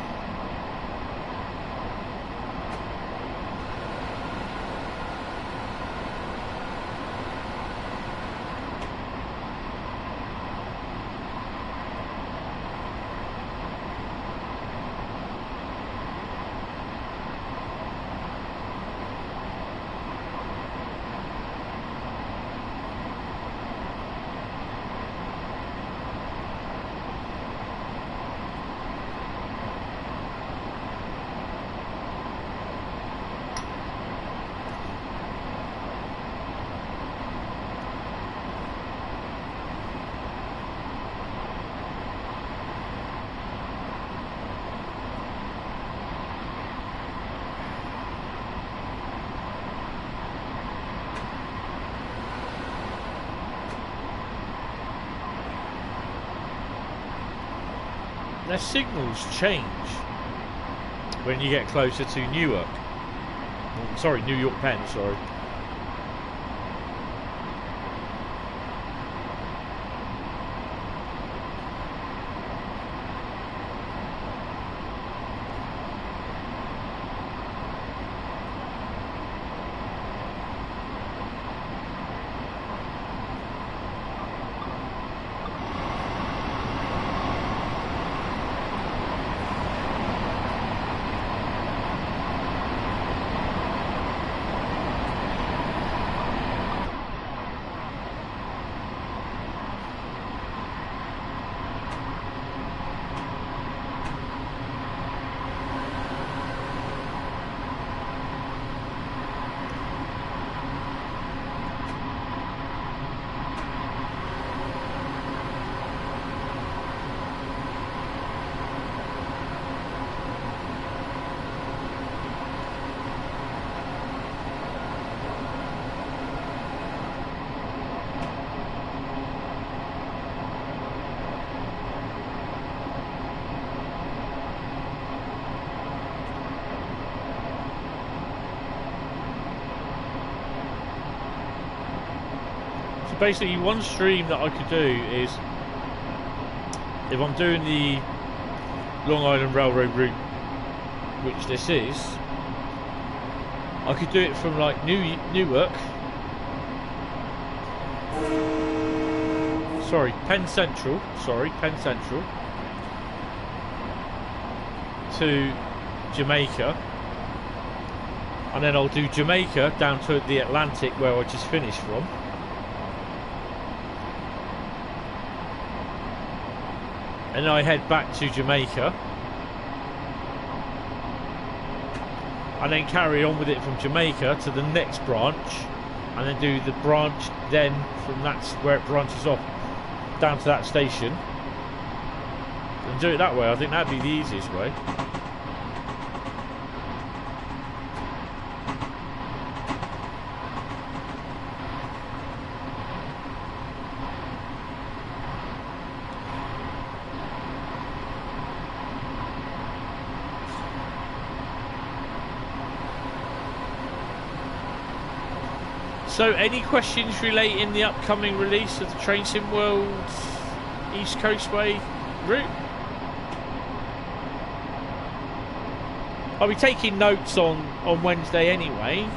Their signals change when you get closer to Newark. Sorry, New York Penn, sorry. So basically one stream that I could do is, if I'm doing the Long Island Railroad route, which this is, I could do it from like Newark, Penn Central to Jamaica, and then I'll do Jamaica down to the Atlantic where I just finished from, and then I head back to Jamaica and then carry on with it from Jamaica to the next branch, and then do the branch then from that's where it branches off down to that station, and do it that way. I think that'd be the easiest way. So, any questions relating the upcoming release of the Train Sim World East Coastway route? I'll be taking notes on Wednesday anyway,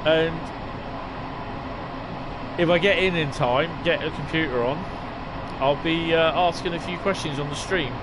and if I get in time, get a computer on, I'll be asking a few questions on the stream.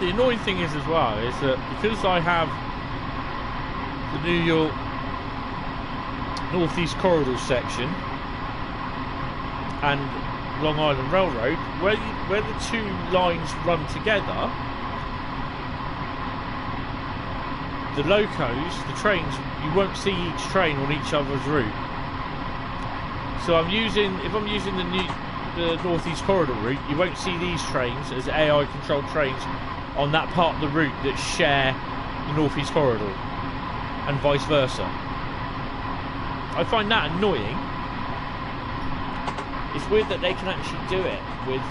The annoying thing is as well is that because I have the New York Northeast Corridor section and Long Island Railroad, where the two lines run together, the locos, the trains, you won't see each train on each other's route. So if I'm using the Northeast Corridor route, you won't see these trains as AI controlled trains on that part of the route that share the Northeast Corridor, and vice versa. I find that annoying. It's weird that they can actually do it with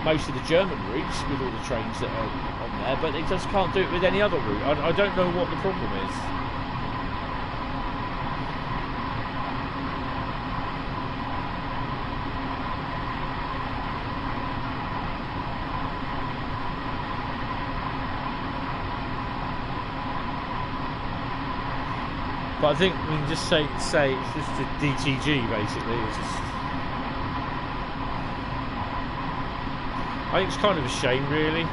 most of the German routes, with all the trains that are on there, but they just can't do it with any other route. I don't know what the problem is. But I think we can just say it's just a DTG basically. It's just, I think it's kind of a shame, really.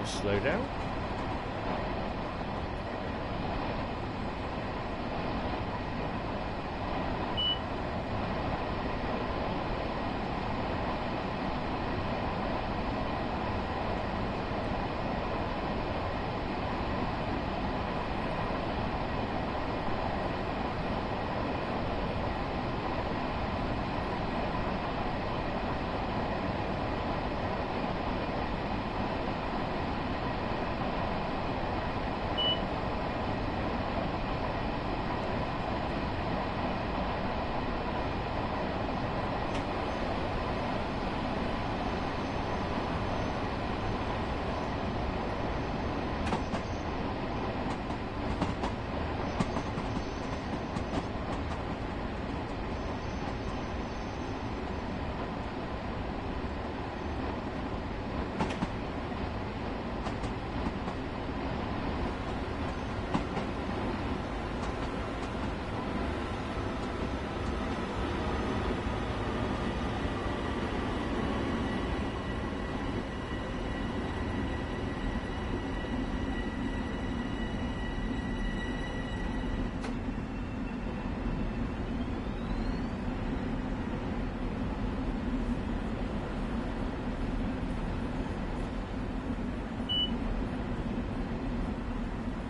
Slow down.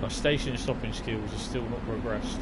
But station and stopping skills are still not progressed.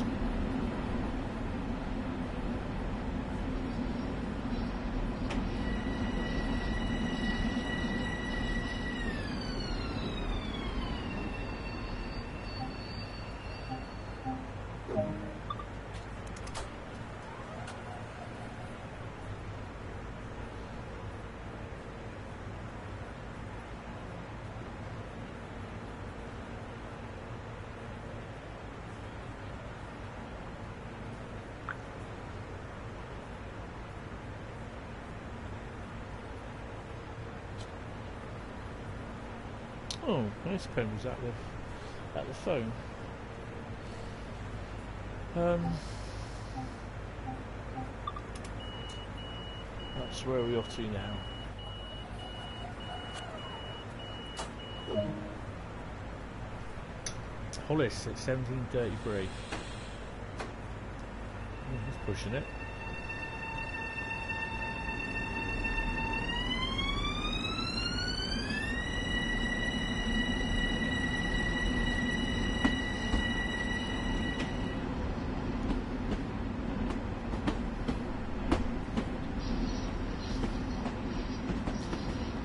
Oh, this pen was at the phone. That's where we're off to now. Hollis at 1733. He's pushing it.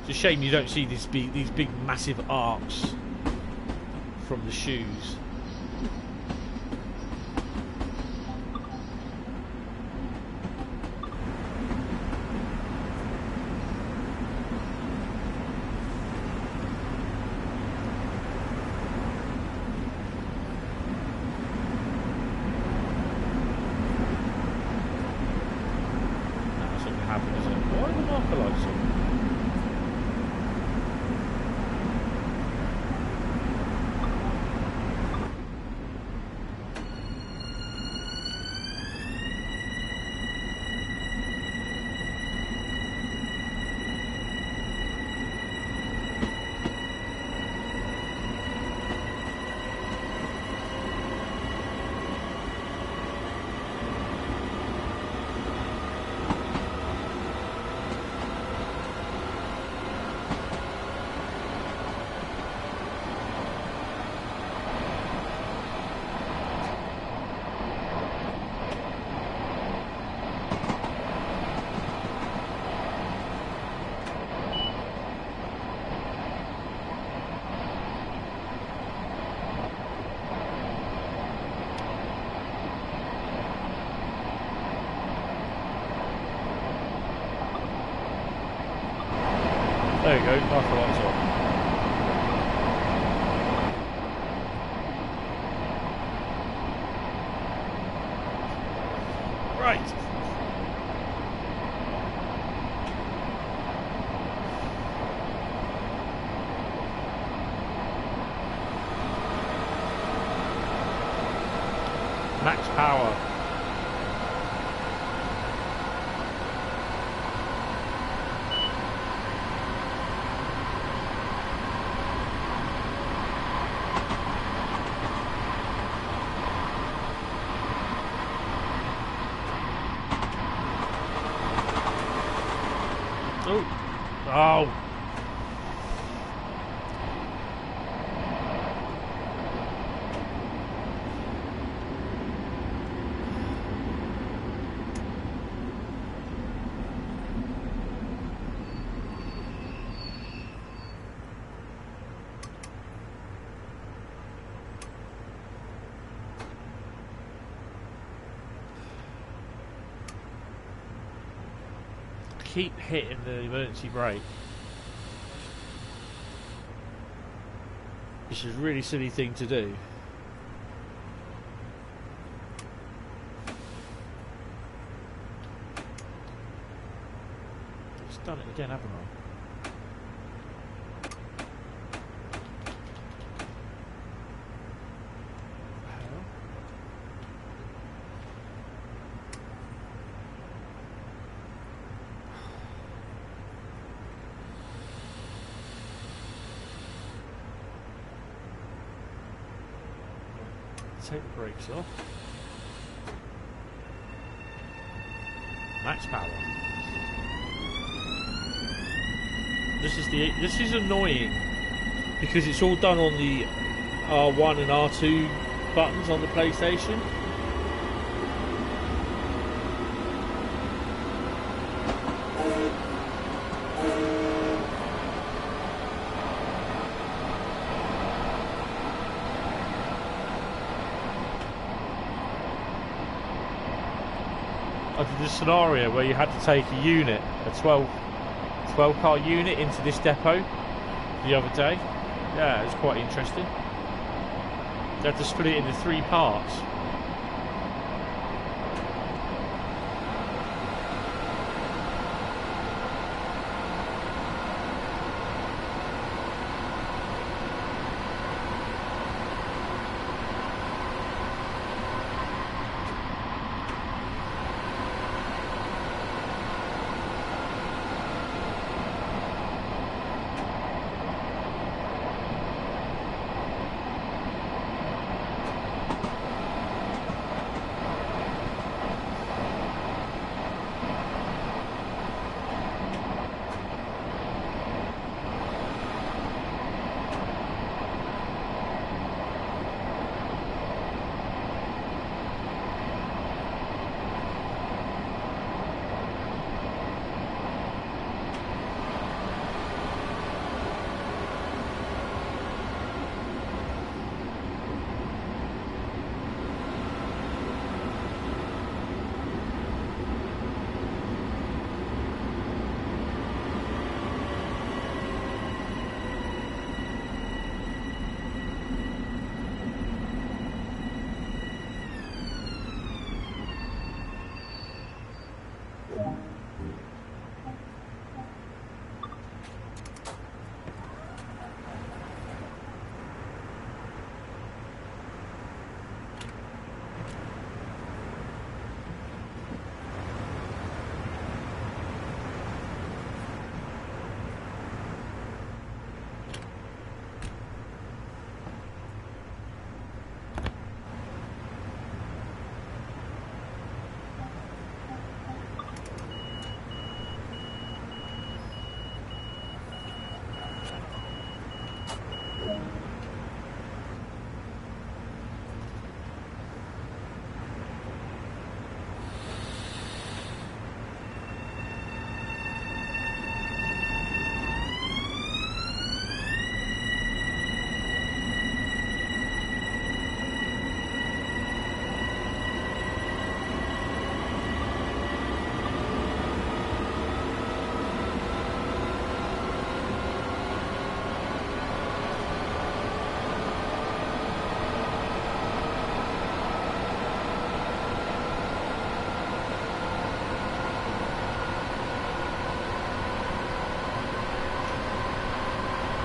It's a shame you don't see these big massive arcs from the shoes. That's not going to happen, is it? Why are the marker lights on? There you go, marker lights on. Right. Max power. Oh. Keep hitting the emergency brake. Which is a really silly thing to do. Just done it again, haven't I? Take the brakes off. Max power. This is annoying because it's all done on the R1 and R2 buttons on the PlayStation. I did a scenario where you had to take a unit, a 12 car unit into this depot the other day. Yeah, it was quite interesting. They had to split it into 3 parts.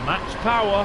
Max power.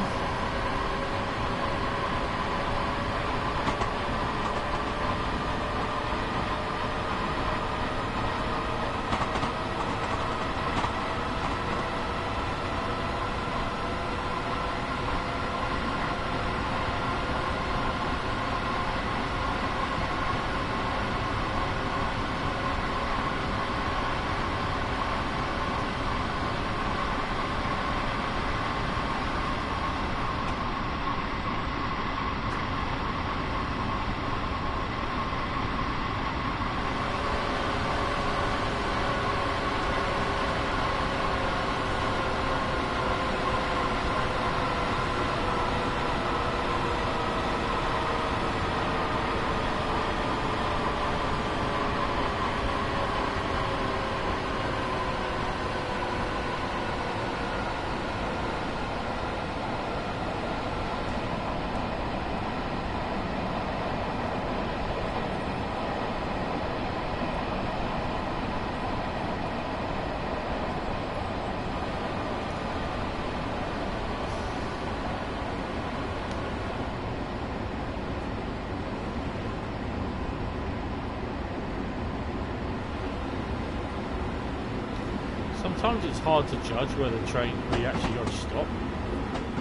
Sometimes it's hard to judge whether the train we actually got to stop,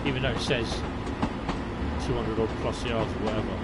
even though it says 200 odd plus yards or whatever.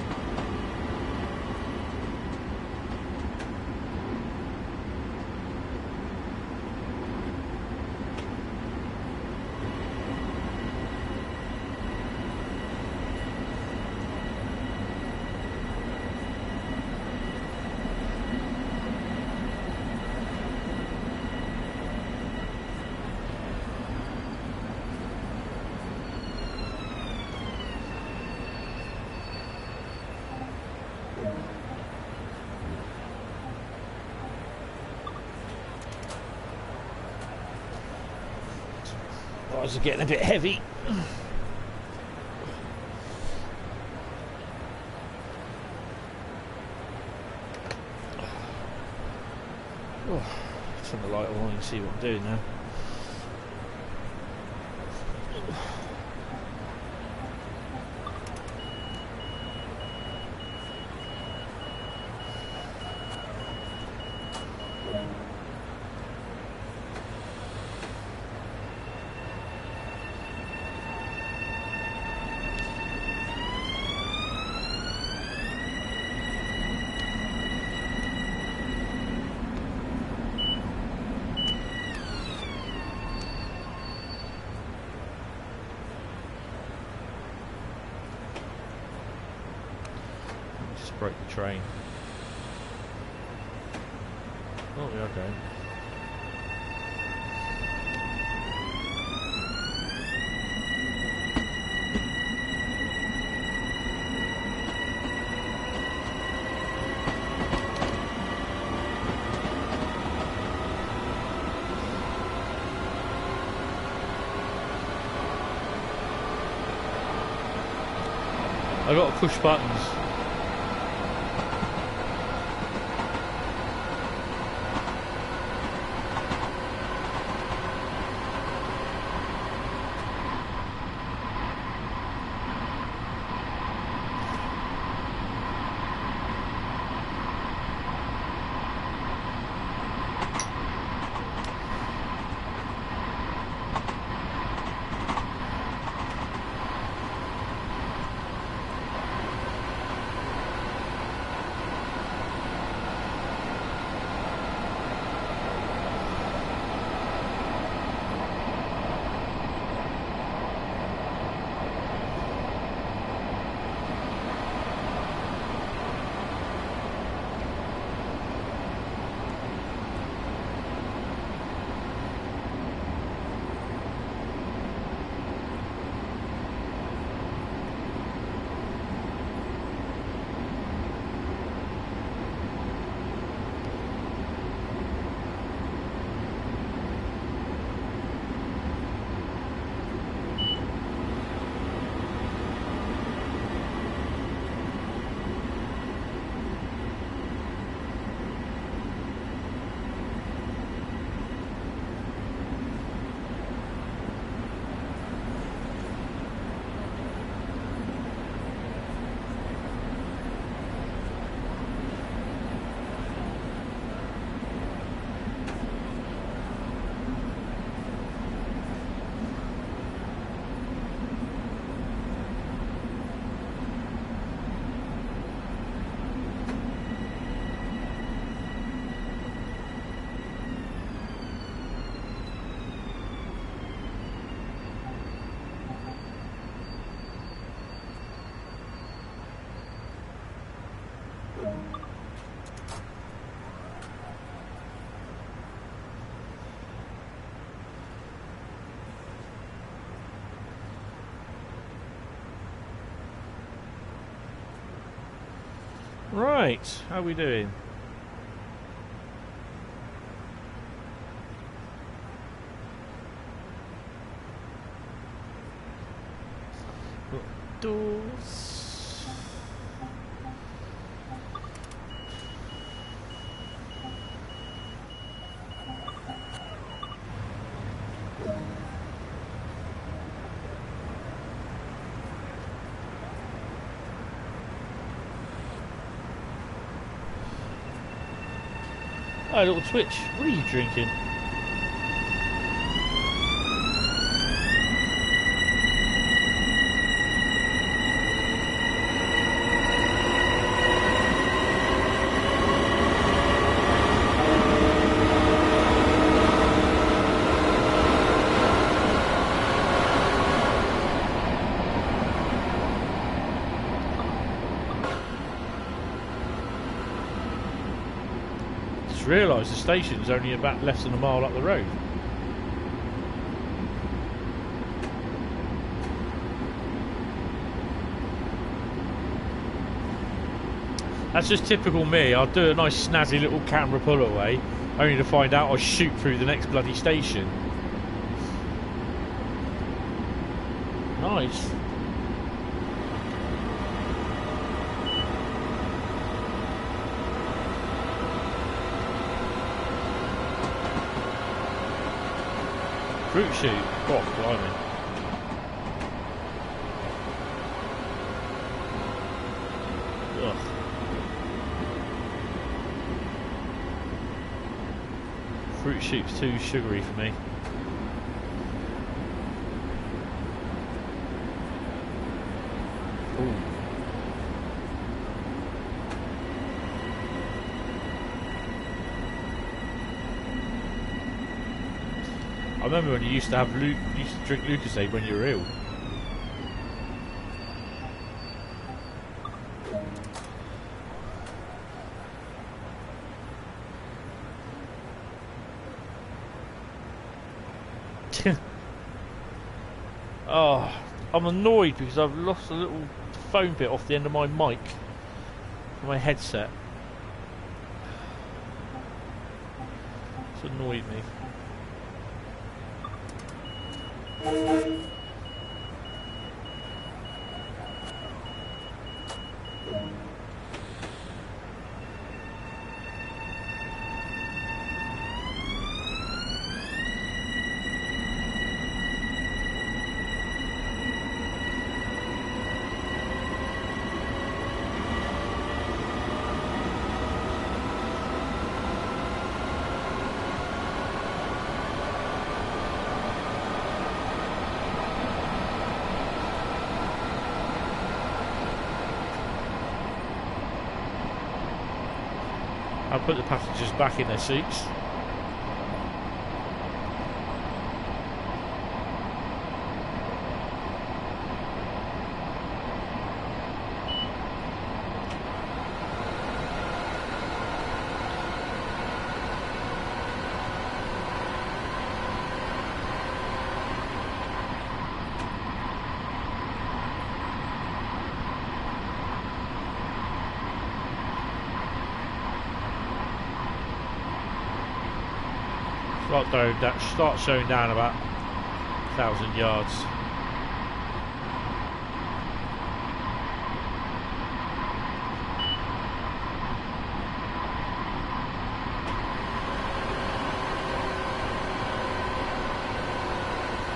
Tyres are getting a bit heavy. Oh, turn the light on and see what I'm doing now. Broke the train. Oh, we are going. I got to push buttons. Right, how are we doing? Doors. Hi, little Twitch. What are you drinking? Realise the station's only about less than a mile up the road. That's just typical me. I'll do a nice snazzy little camera pull away, only to find out I shoot through the next bloody station. Nice. Fruit shoot. Oh, blimey. Ugh. Fruit shoot's too sugary for me. Ooh. I remember when you used to drink Lucozade when you were ill. Oh, I'm annoyed because I've lost a little foam bit off the end of my mic for my headset. It's annoyed me. I'll put the passengers back in their seats. Start showing down about 1,000 yards.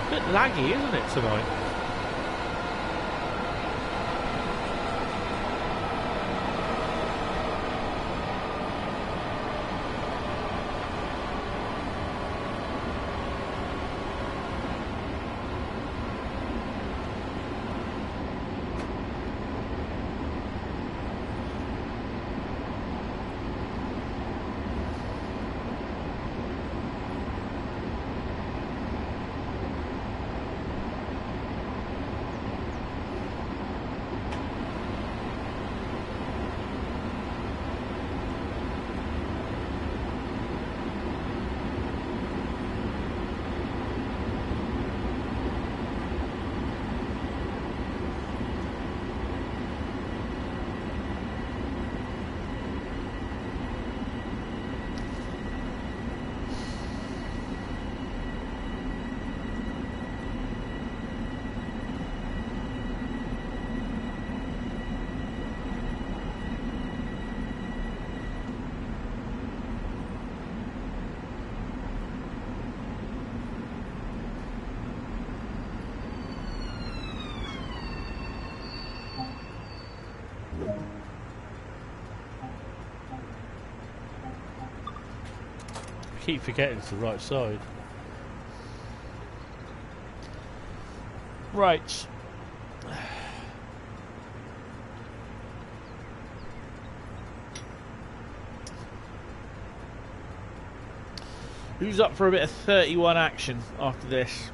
A bit laggy, isn't it, tonight? Keep forgetting it's the right side. Right. Who's up for a bit of 31 action after this?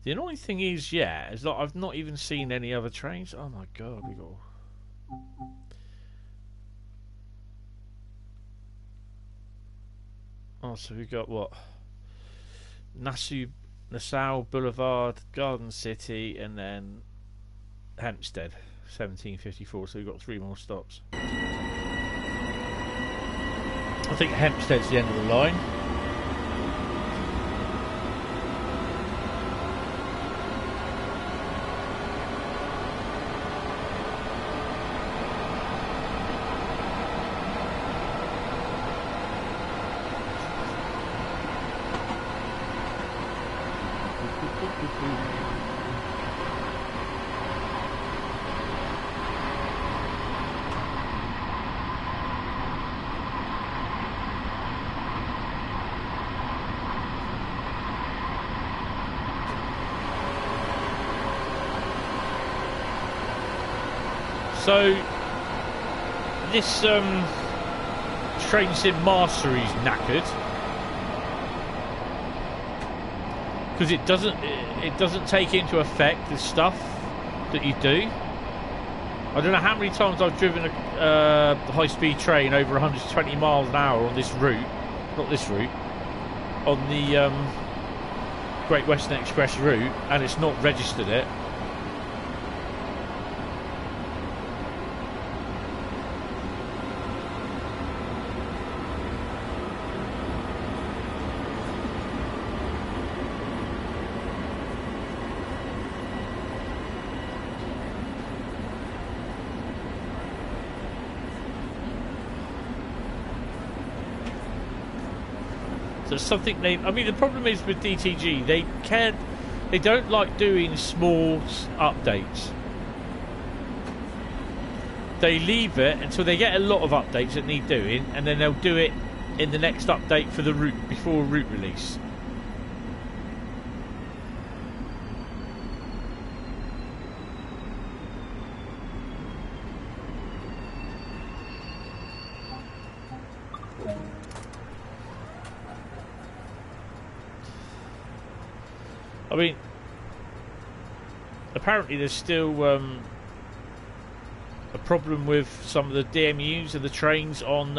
The annoying thing is, yeah, is that I've not even seen any other trains. Oh my god, we got Oh, so we got what? Nassau Boulevard, Garden City, and then Hempstead, 1754. So we've got 3 more stops. I think Hempstead's the end of the line. So this train sim mastery's knackered because it doesn't take into effect the stuff that you do. I don't know how many times I've driven a high-speed train over 120 miles an hour on this route, not this route, on the Great Western Express route, and it's not registered it. Something the problem is with DTG, they don't like doing small updates. They leave it until they get a lot of updates that need doing, and then they'll do it in the next update for the route before route release. I mean, apparently there's still a problem with some of the DMUs of the trains on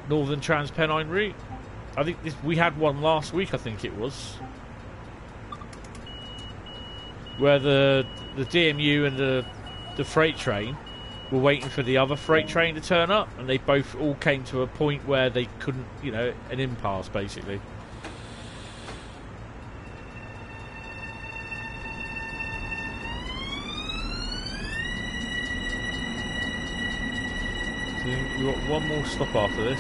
Northern Transpennine route. I think we had one last week, I think it was, where the DMU and the freight train were waiting for the other freight train to turn up, and they both all came to a point where they couldn't, an impasse basically. We've got one more stop after this.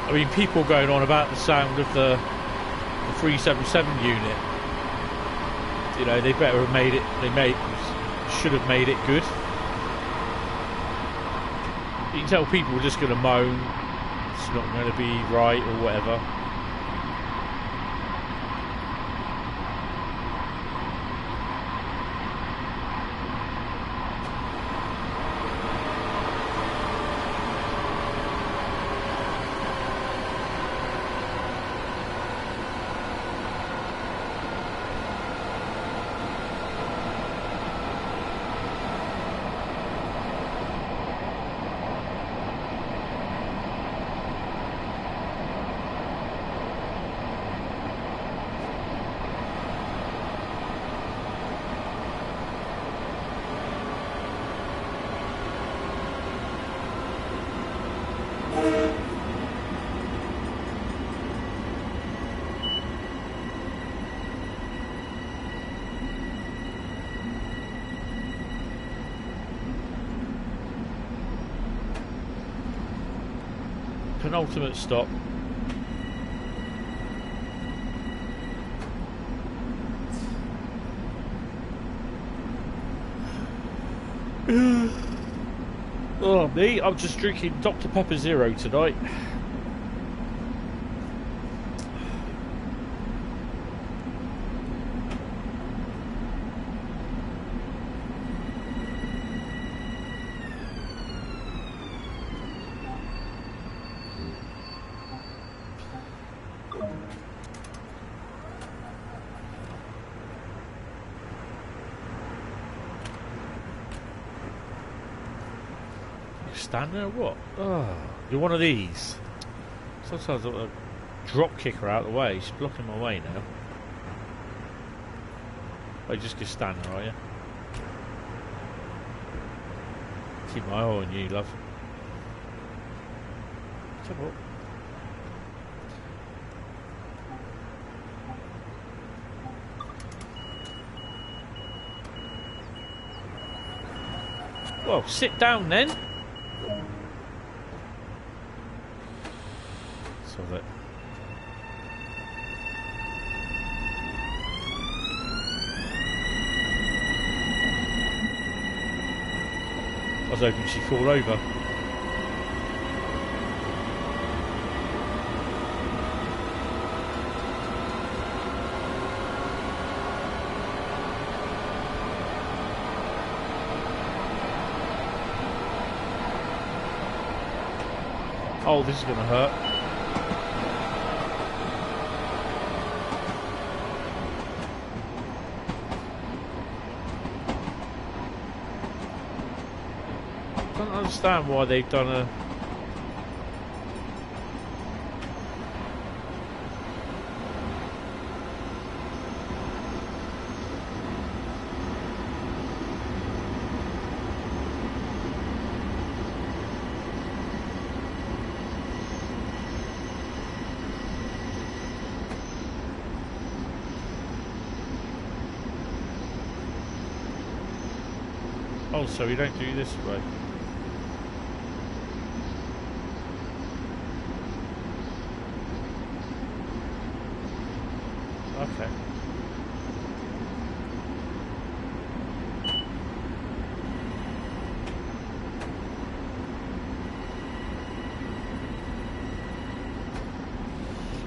I mean, people going on about the sound of the 377 unit. They better have made it. Should have made it good. You can tell people are just going to moan. It's not going to be right or whatever. Penultimate stop. Oh, me? I'm just drinking Dr. Pepper Zero tonight. stand there or what? Oh, you're one of these. Sometimes I want to drop kick her out of the way. She's blocking my way now. Oh, you just gonna stand there, are you? Keep my eye on you, love. Come on. Well, sit down then. So that. I was hoping she'd fall over. Oh, this is going to hurt. I don't understand why they've done a... Oh, so we don't do this way. Okay.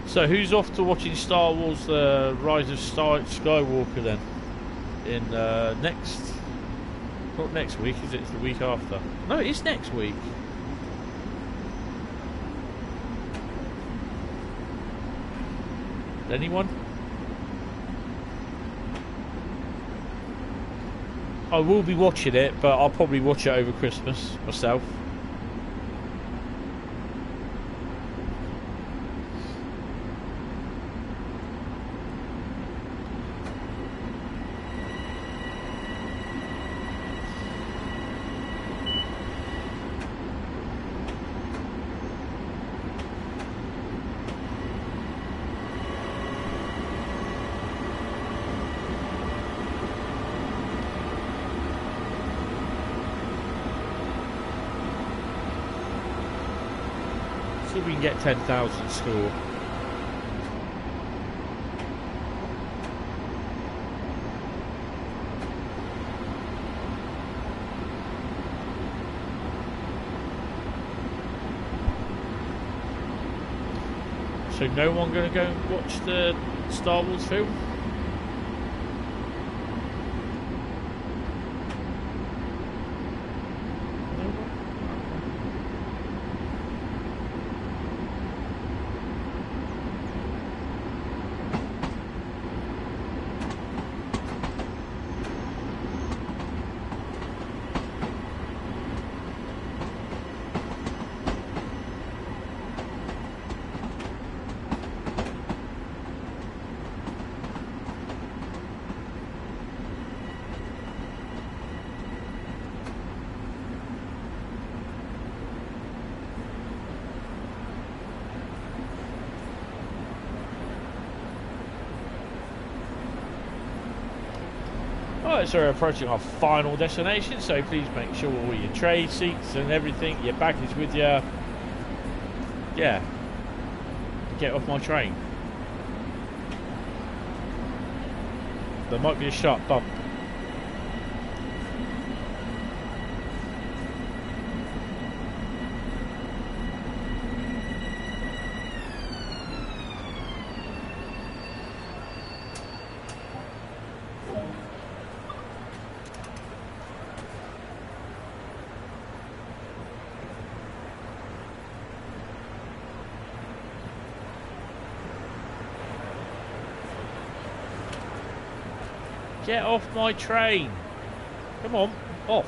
So who's off to watching Star Wars Rise of Skywalker then? In next... Not next week, is it? It's the week after. No, it is next week. Anyone? I will be watching it, but I'll probably watch it over Christmas myself. See if we can get 10,000 score. So no one going to go and watch the Star Wars film? Alright, so we're approaching our final destination, so please make sure all your tray seats and everything, your baggage with you. Yeah. Get off my train. There might be a sharp bump. Get off my train. Come on, off.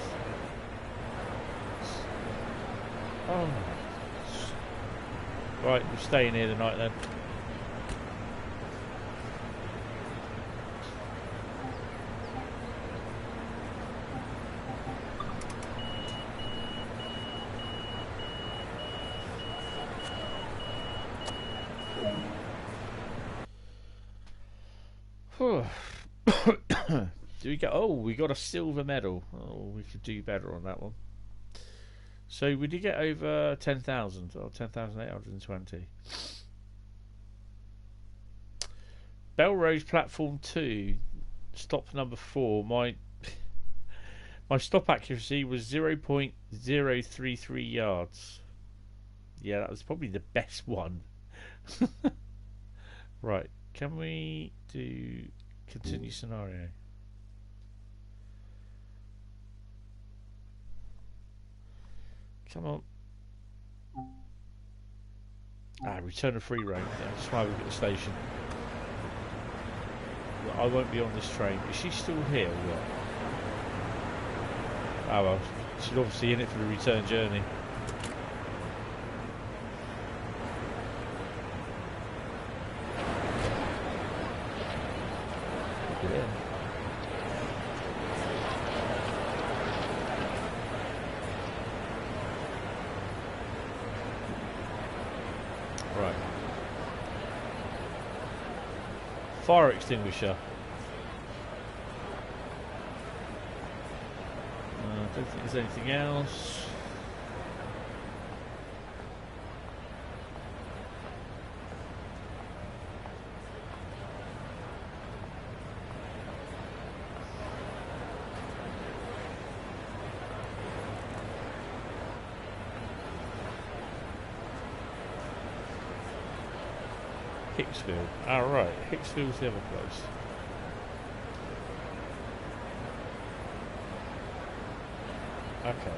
Oh. Right, we're staying here tonight then. Do we get? Oh, we got a silver medal. Oh, we could do better on that one. So we did get over 10,000 or 10,820. Belrose platform 2, stop number 4. My stop accuracy was 0.033 yards. Yeah, that was probably the best one. Right, can we do continue scenario? Come on. Return a free roam. That's why we've got the station. I won't be on this train. Is she still here or what? Oh well, she's obviously in it for the return journey. Yeah. Right. Fire extinguisher. I don't think there's anything else. Hicksville. Oh, right. Hicksville's the other place. Okay.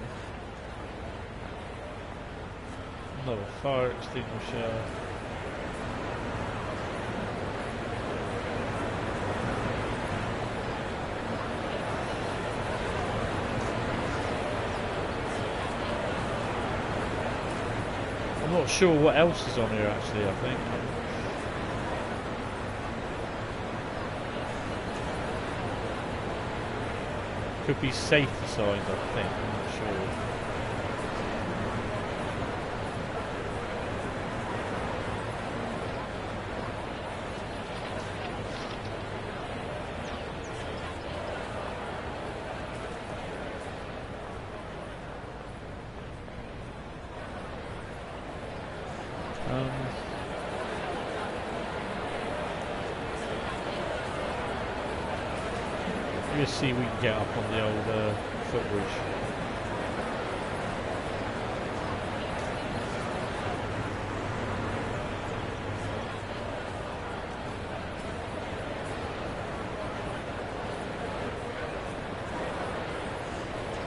Another fire extinguisher. I'm not sure what else is on here actually, I think. Could be safety signs, I think. I'm not sure. Let's see if we can get up on the old footbridge.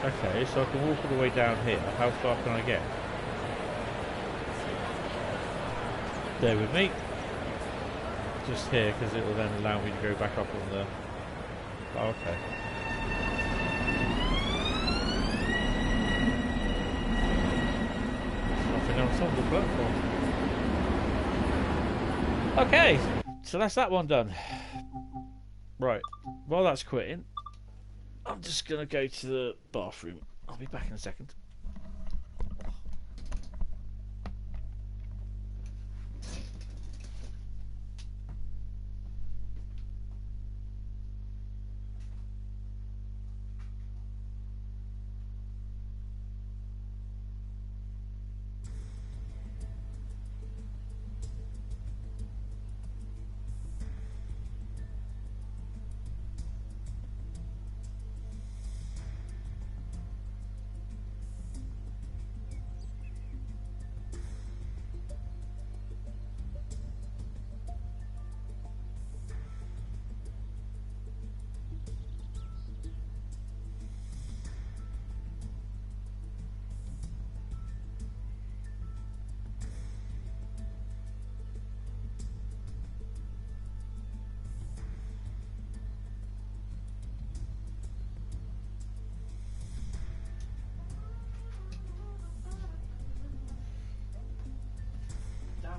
Okay, so I can walk all the way down here. How far can I get? There with me. Just here, because it will then allow me to go back up on the... Oh, okay. Nothing else on the platform. Okay, so that's that one done. Right, while that's quitting, I'm just going to go to the bathroom. I'll be back in a second.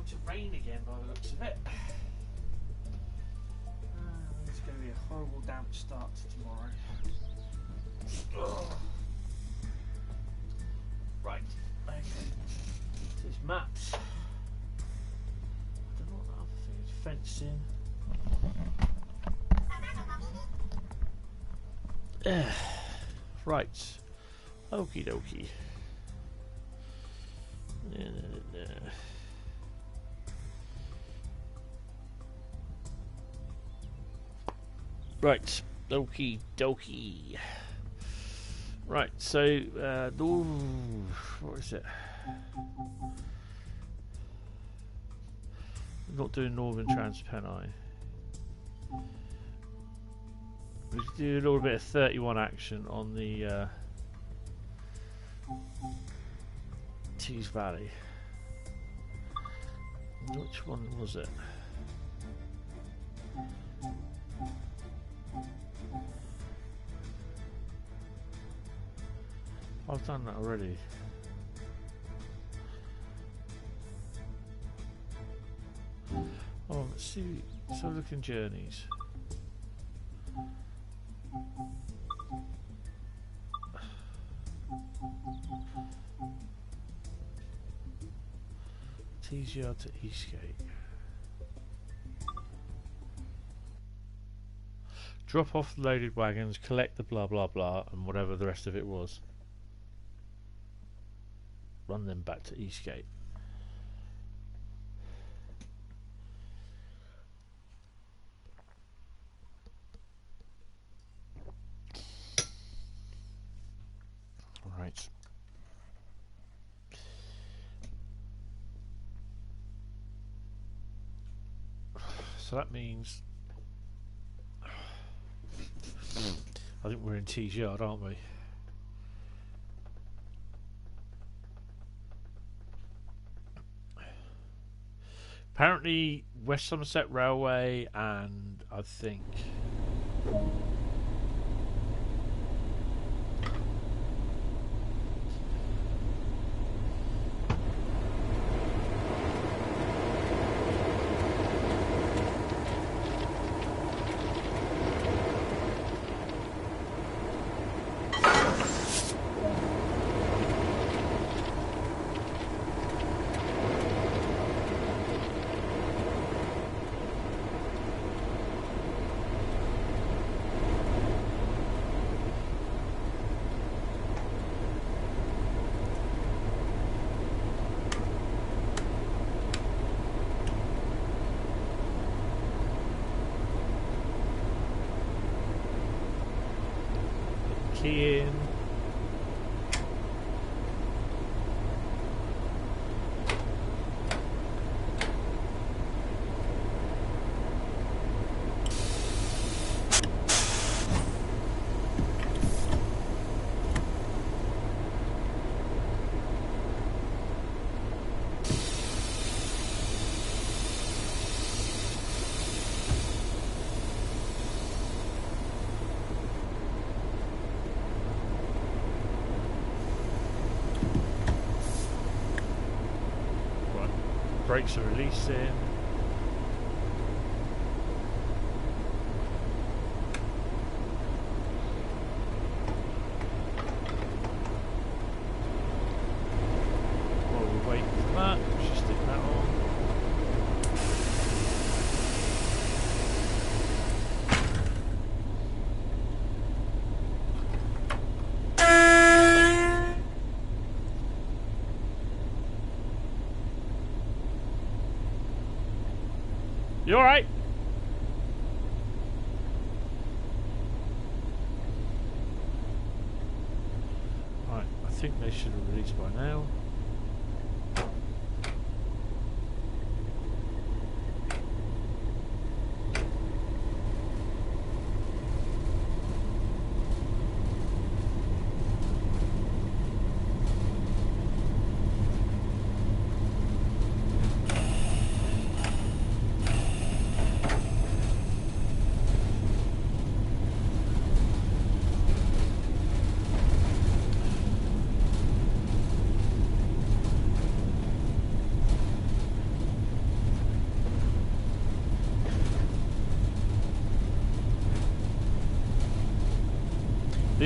to rain again by the looks of it. It's going to be a horrible damp start to tomorrow. Ugh. Right, okay. This is maps. I don't know what the other thing is. Fencing. Right. Okie dokie. Right. Okie dokie. Right, so, what is it? I'm not doing Northern Transpennine. We could do a little bit of 31 action on the Tees Valley. Which one was it? I've done that already. Oh, let's see. So look in journeys. Tees Yard to Eastgate. Drop off the loaded wagons, collect the blah blah blah, and whatever the rest of it was. Run them back to Eastgate. Alright. So that means I think we're in Tees Yard, aren't we? Apparently West Somerset Railway and I think key in. Brakes are releasing. While we're waiting for that, let's just stick that on. You alright? Right, I think they should have released by now.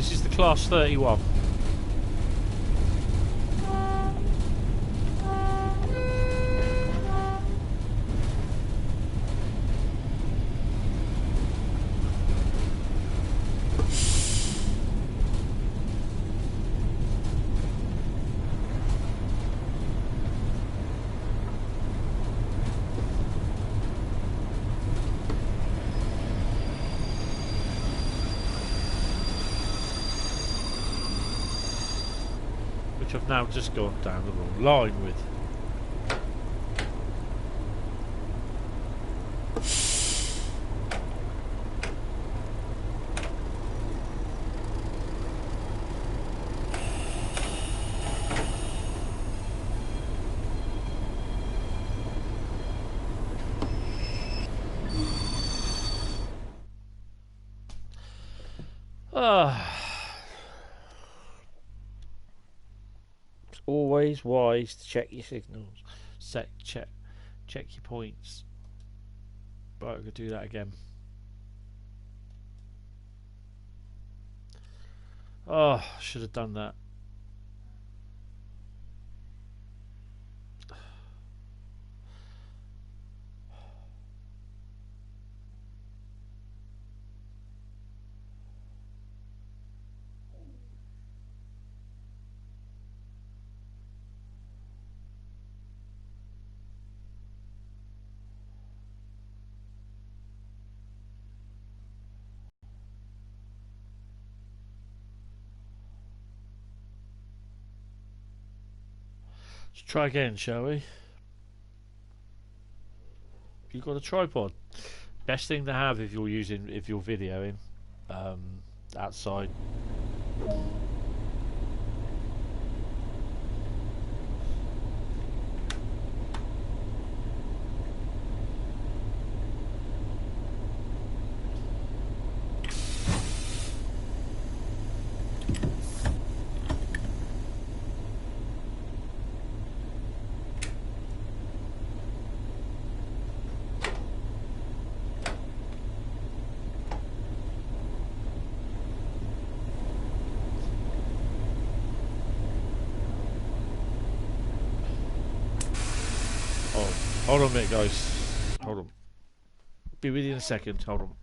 This is the Class 31. I've now just gone down the wrong line with. Always wise to check your signals. Check your points. Right, we could do that again. Oh, should have done that. Let's try again, shall we? You got a tripod. Best thing to have if you're videoing outside. Hold on a minute, guys. Hold on. Be with you in a second. Hold on.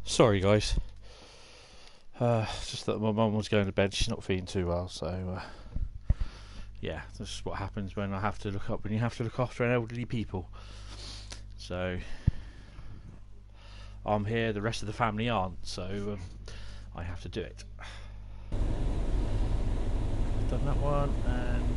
Sorry, guys. Just that my mum was going to bed. She's not feeling too well, so yeah, this is what happens when I have to look up. When you have to look after an elderly people. So I'm here. The rest of the family aren't. So I have to do it. Done that one and.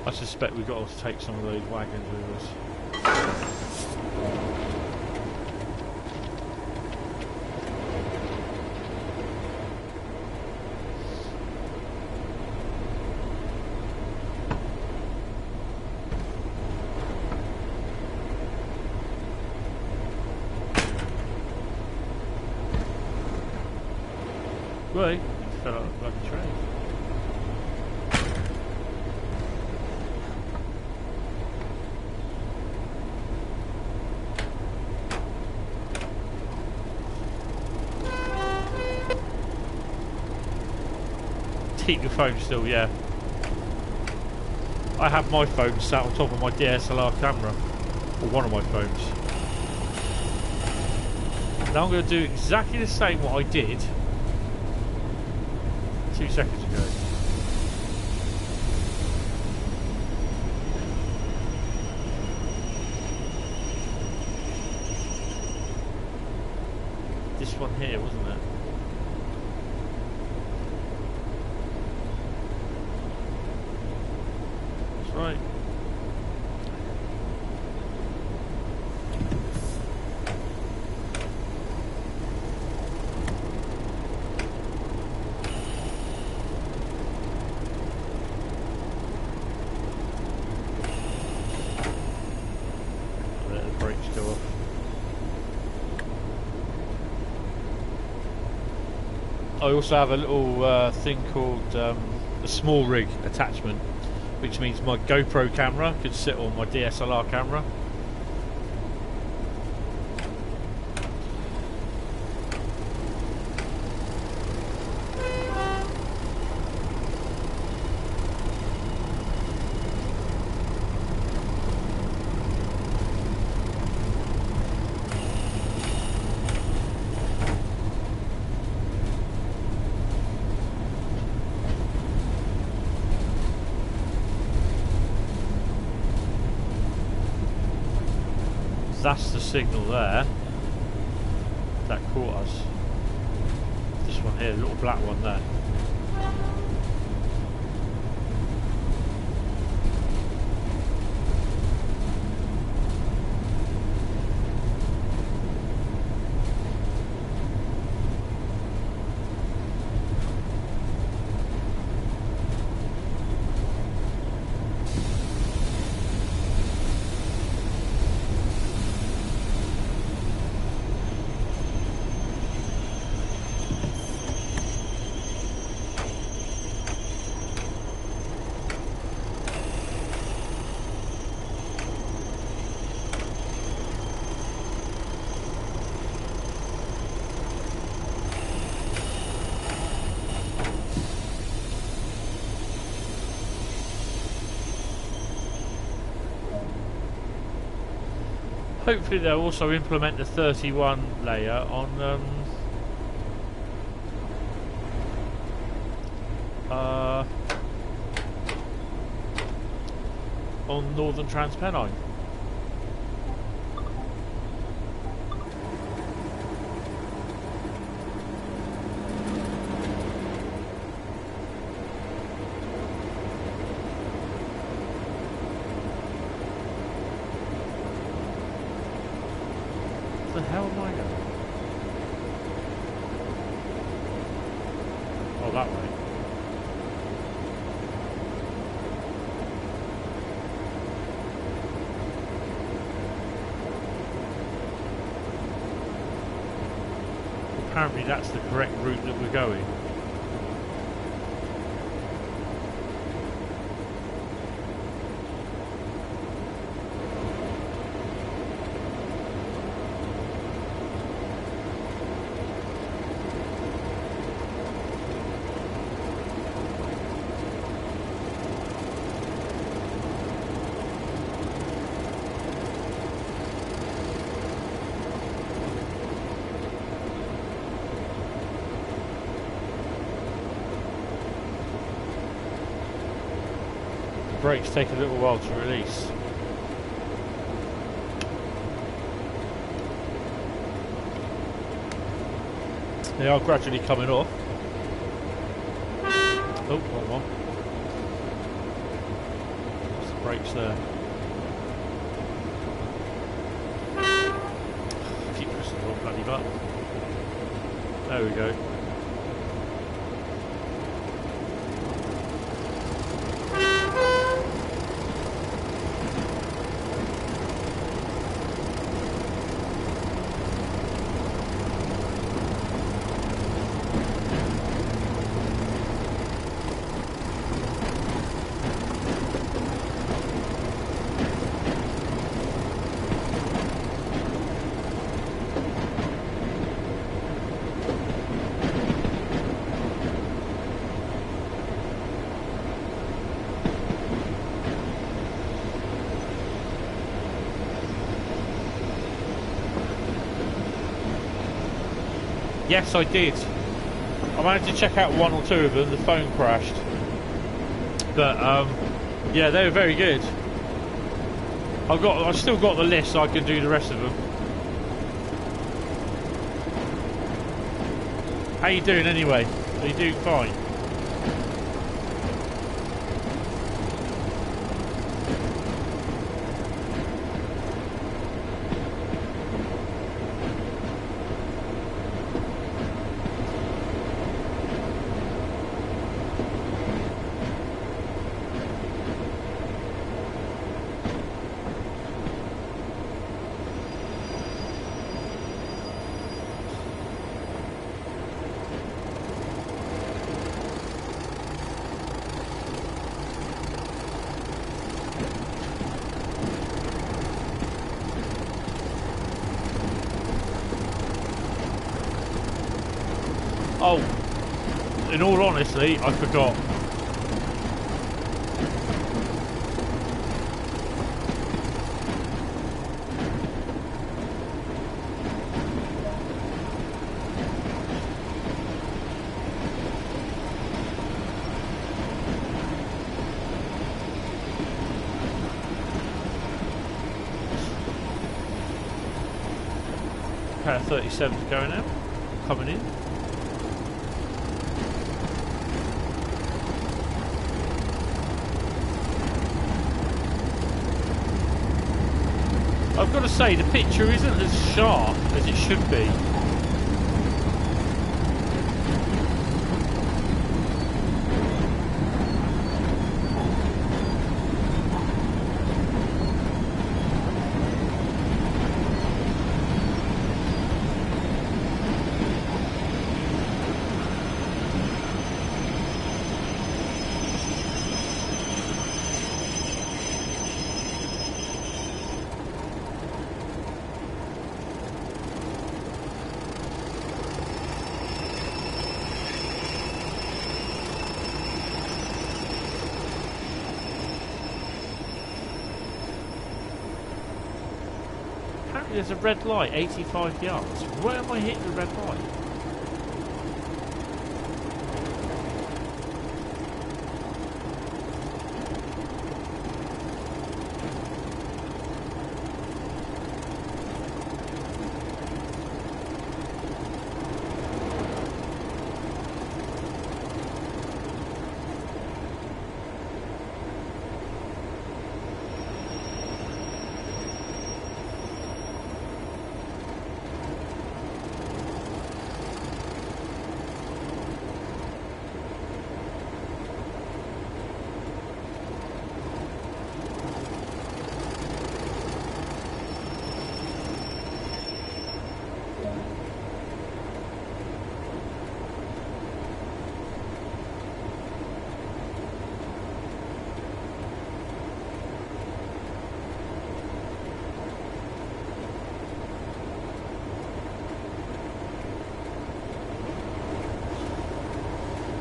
I suspect we've got to take some of those wagons with us. Well, he fell out of the bloody train. Keep your phone still, yeah. I have my phone sat on top of my DSLR camera, or one of my phones. Now I'm going to do exactly the same what I did 2 seconds ago. This one here, wasn't it? That's right. I also have a little thing called a small rig attachment, which means my GoPro camera could sit on my DSLR camera. That's the signal there that caught us. This one here, the little black one there. Hopefully they'll also implement the 31 layer on Northern Transpennine. Where the hell am I going? Oh, that way. Apparently that's the correct route that we're going. Brakes take a little while to release. They are gradually coming off. Oh, wrong one. brakes there. Keep pressing the wrong bloody button. There we go. Yes, I did. I managed to check out one or two of them. The phone crashed, but yeah, they were very good. I've still got the list, so I can do the rest of them. How you doing anyway? Are you doing fine? Oh, in all honesty, I forgot. Pair of 37s going out, coming in. I've got to say, the picture isn't as sharp as it should be. There's a red light, 85 yards. Where am I hitting the red light?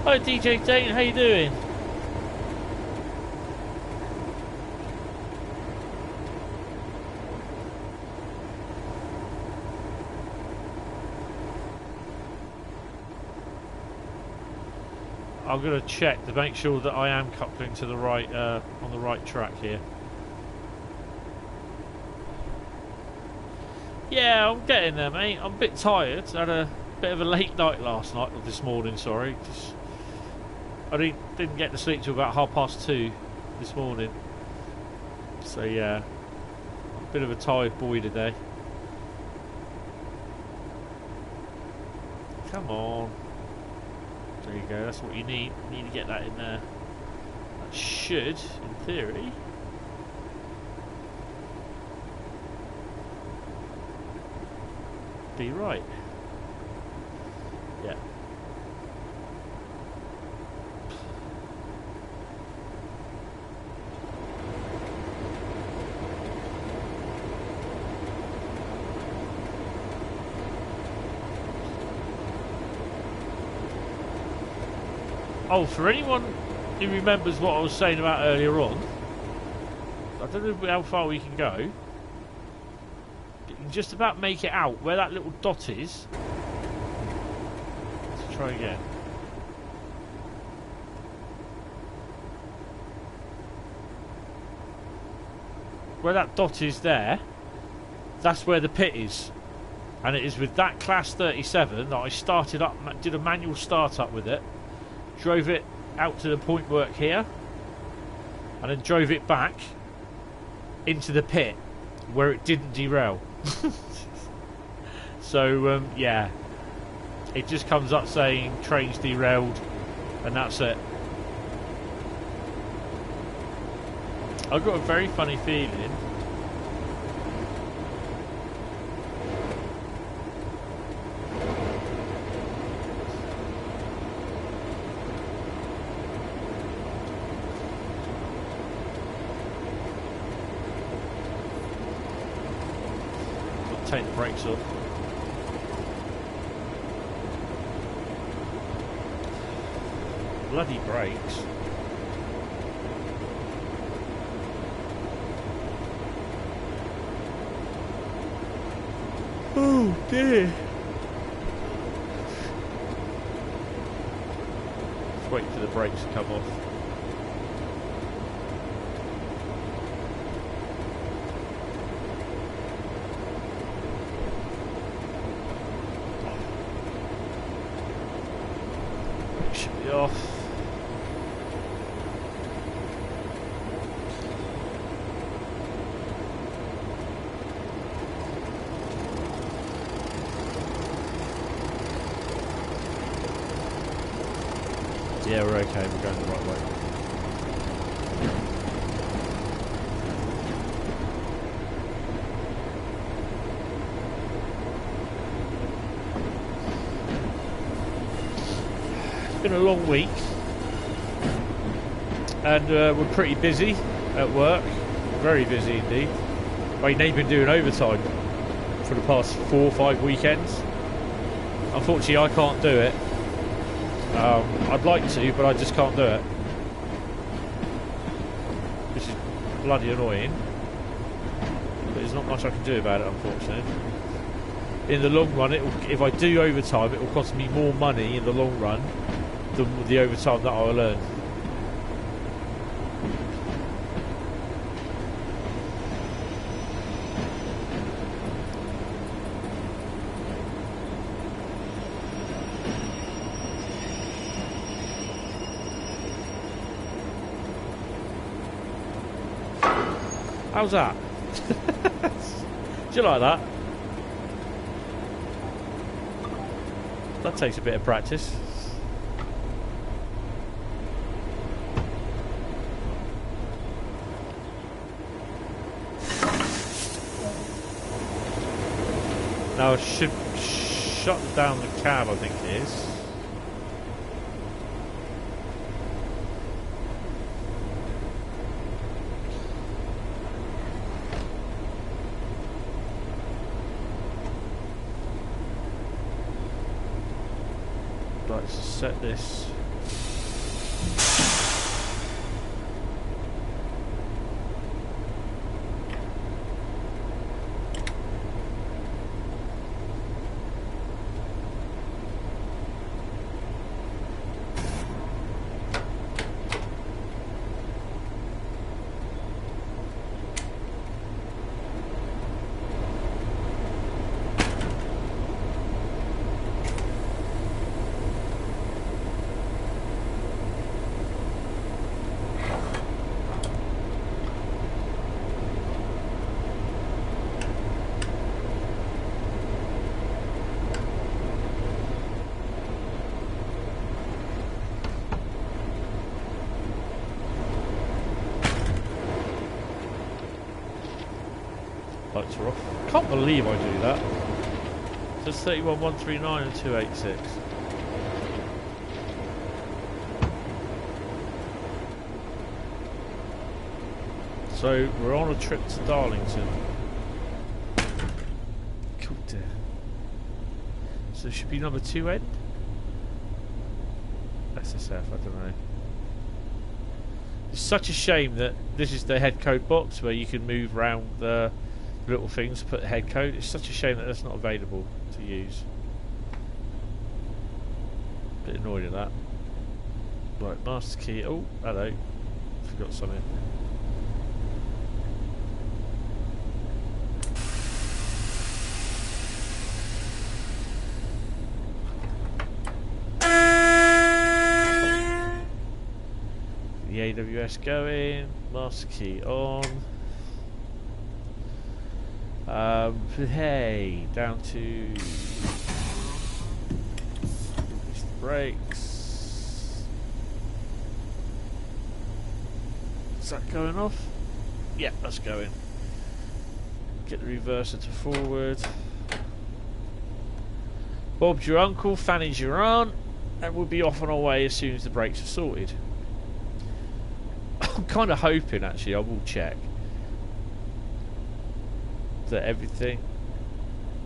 Hi DJ Dayton, how you doing? I'm going to check to make sure that I am coupling to the right, on the right track here. Yeah, I'm getting there, mate. I'm a bit tired. I had a bit of a late night last night, or this morning, sorry. I didn't get to sleep till about 2:30 this morning. So yeah, bit of a tired boy today. Come on. There you go, that's what you need. You need to get that in there. That should, in theory, be right. Yeah. Oh, for anyone who remembers what I was saying about earlier on, I don't know how far we can go. You can just about make it out where that little dot is. Let's try again. Where that dot is there, that's where the pit is. And it is with that Class 37 that I started up, did a manual start up with it. Drove it out to the point work here, and then drove it back into the pit where it didn't derail. So yeah, it just comes up saying train's derailed, and that's it. I've got a very funny feeling take the brakes off. Bloody brakes. Oh dear. Just waiting for the brakes to come off. Off. Yeah, we're okay, we're going the right way. Been a long week, and we're pretty busy at work, very busy indeed. They've been doing overtime for the past 4 or 5 weekends. Unfortunately I can't do it. I'd like to, but I just can't do it, which is bloody annoying, but there's not much I can do about it, unfortunately. In the long run, if I do overtime, it will cost me more money in the long run than the overtime that I will earn. How's that? Do you like that? That takes a bit of practice. Now I should shut down the cab, I think it is. Let's set this. Lights are off. Can't believe I do that. So it's 31, 139 and 286. So we're on a trip to Darlington. Cool dear. So it should be number 2 end? SSF, I don't know. It's such a shame that this is the head code box where you can move around the little things to put the head code. It's such a shame that that's not available to use. Bit annoyed at that. Right, master key. Oh, hello. Forgot something. The AWS going, master key on. Hey, down to release the brakes. Is that going off? Yeah, that's going. Get the reverser to forward. Bob's your uncle, Fanny's your aunt, and we'll be off on our way as soon as the brakes are sorted. I'm kind of hoping, actually, I will check that everything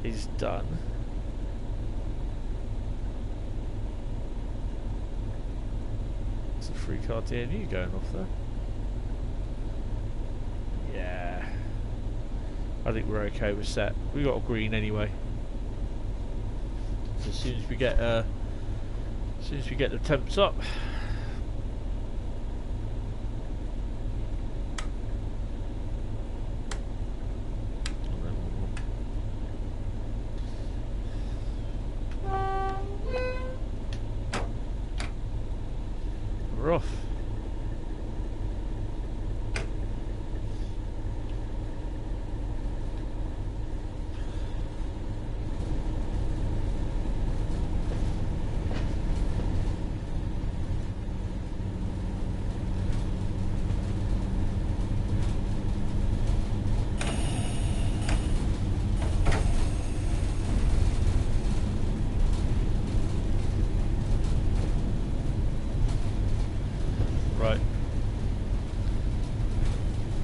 is done. It's a free car DNU going off there. Yeah, I think we're okay. We're set. We got a green anyway. So as soon as we get the temps up. We're off.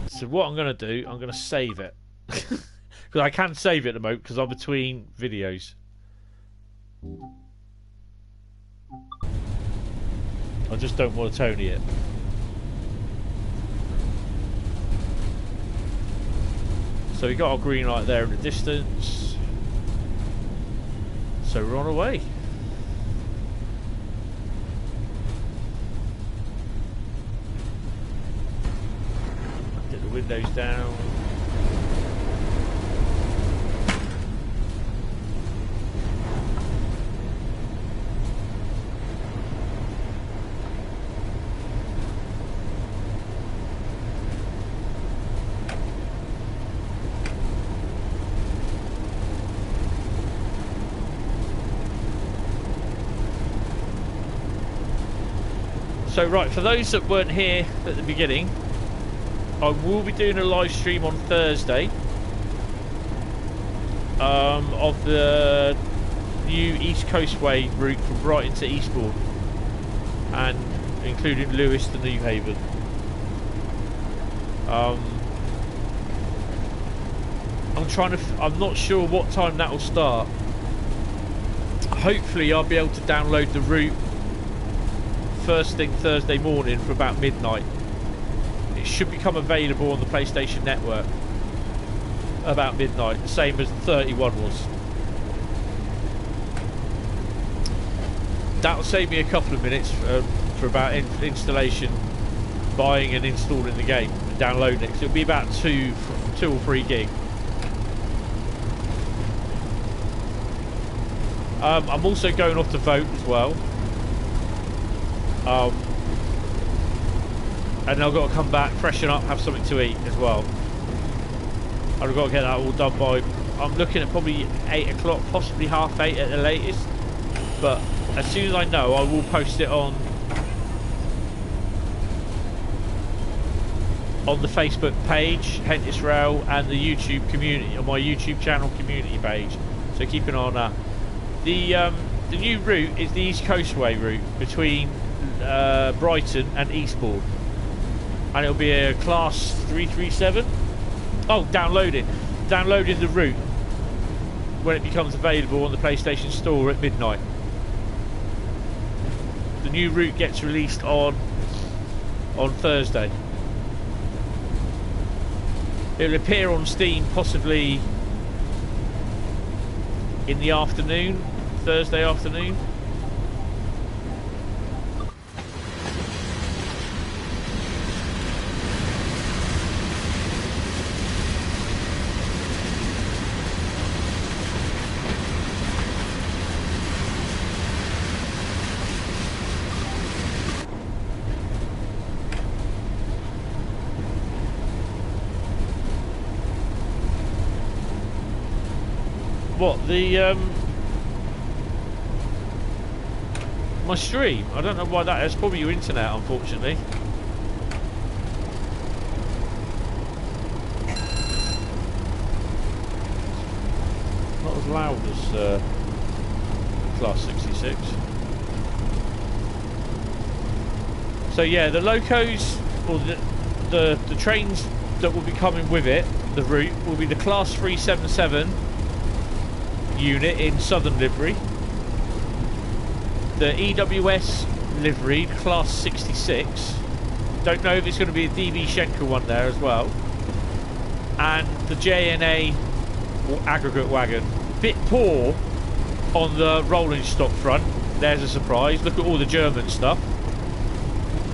So what I'm going to do, I'm going to save it. Because I can save it at the moment because I'm between videos. I just don't want to Tony it. So we got our green light there in the distance. So we're on our way. Windows down. So right, for those that weren't here at the beginning, I will be doing a live stream on Thursday of the new East Coastway route from Brighton to Eastbourne, and including Lewis to New Haven. I'm not sure what time that will start. Hopefully I'll be able to download the route first thing Thursday morning for about midnight. Should become available on the PlayStation Network about midnight, the same as the 31 was. That'll save me a couple of minutes for about installation, buying and installing the game and downloading it. So it'll be about 2 or 3 gig. I'm also going off to vote as well. And I've got to come back, freshen up, have something to eat as well. I've got to get that all done by, I'm looking at probably 8 o'clock, possibly half 8 at the latest. But as soon as I know, I will post it on on the Facebook page, Hentis Rail, and the YouTube community, on my YouTube channel community page. So keep an eye on that. The new route is the East Coastway route between Brighton and Eastbourne, and it'll be a class 337. Oh, downloading the route when it becomes available on the PlayStation Store at midnight. The new route gets released on Thursday. It'll appear on Steam possibly in the afternoon, Thursday afternoon. What, my stream? I don't know why that is. Probably your internet, unfortunately. Not as loud as Class 66. So yeah, the locos, or the trains that will be coming with it, the route, will be the Class 377 unit in Southern livery, the EWS liveried Class 66. Don't know if it's going to be a DB Schenker one there as well, and the JNA aggregate wagon. Bit poor on the rolling stock front. There's a surprise. Look at all the German stuff.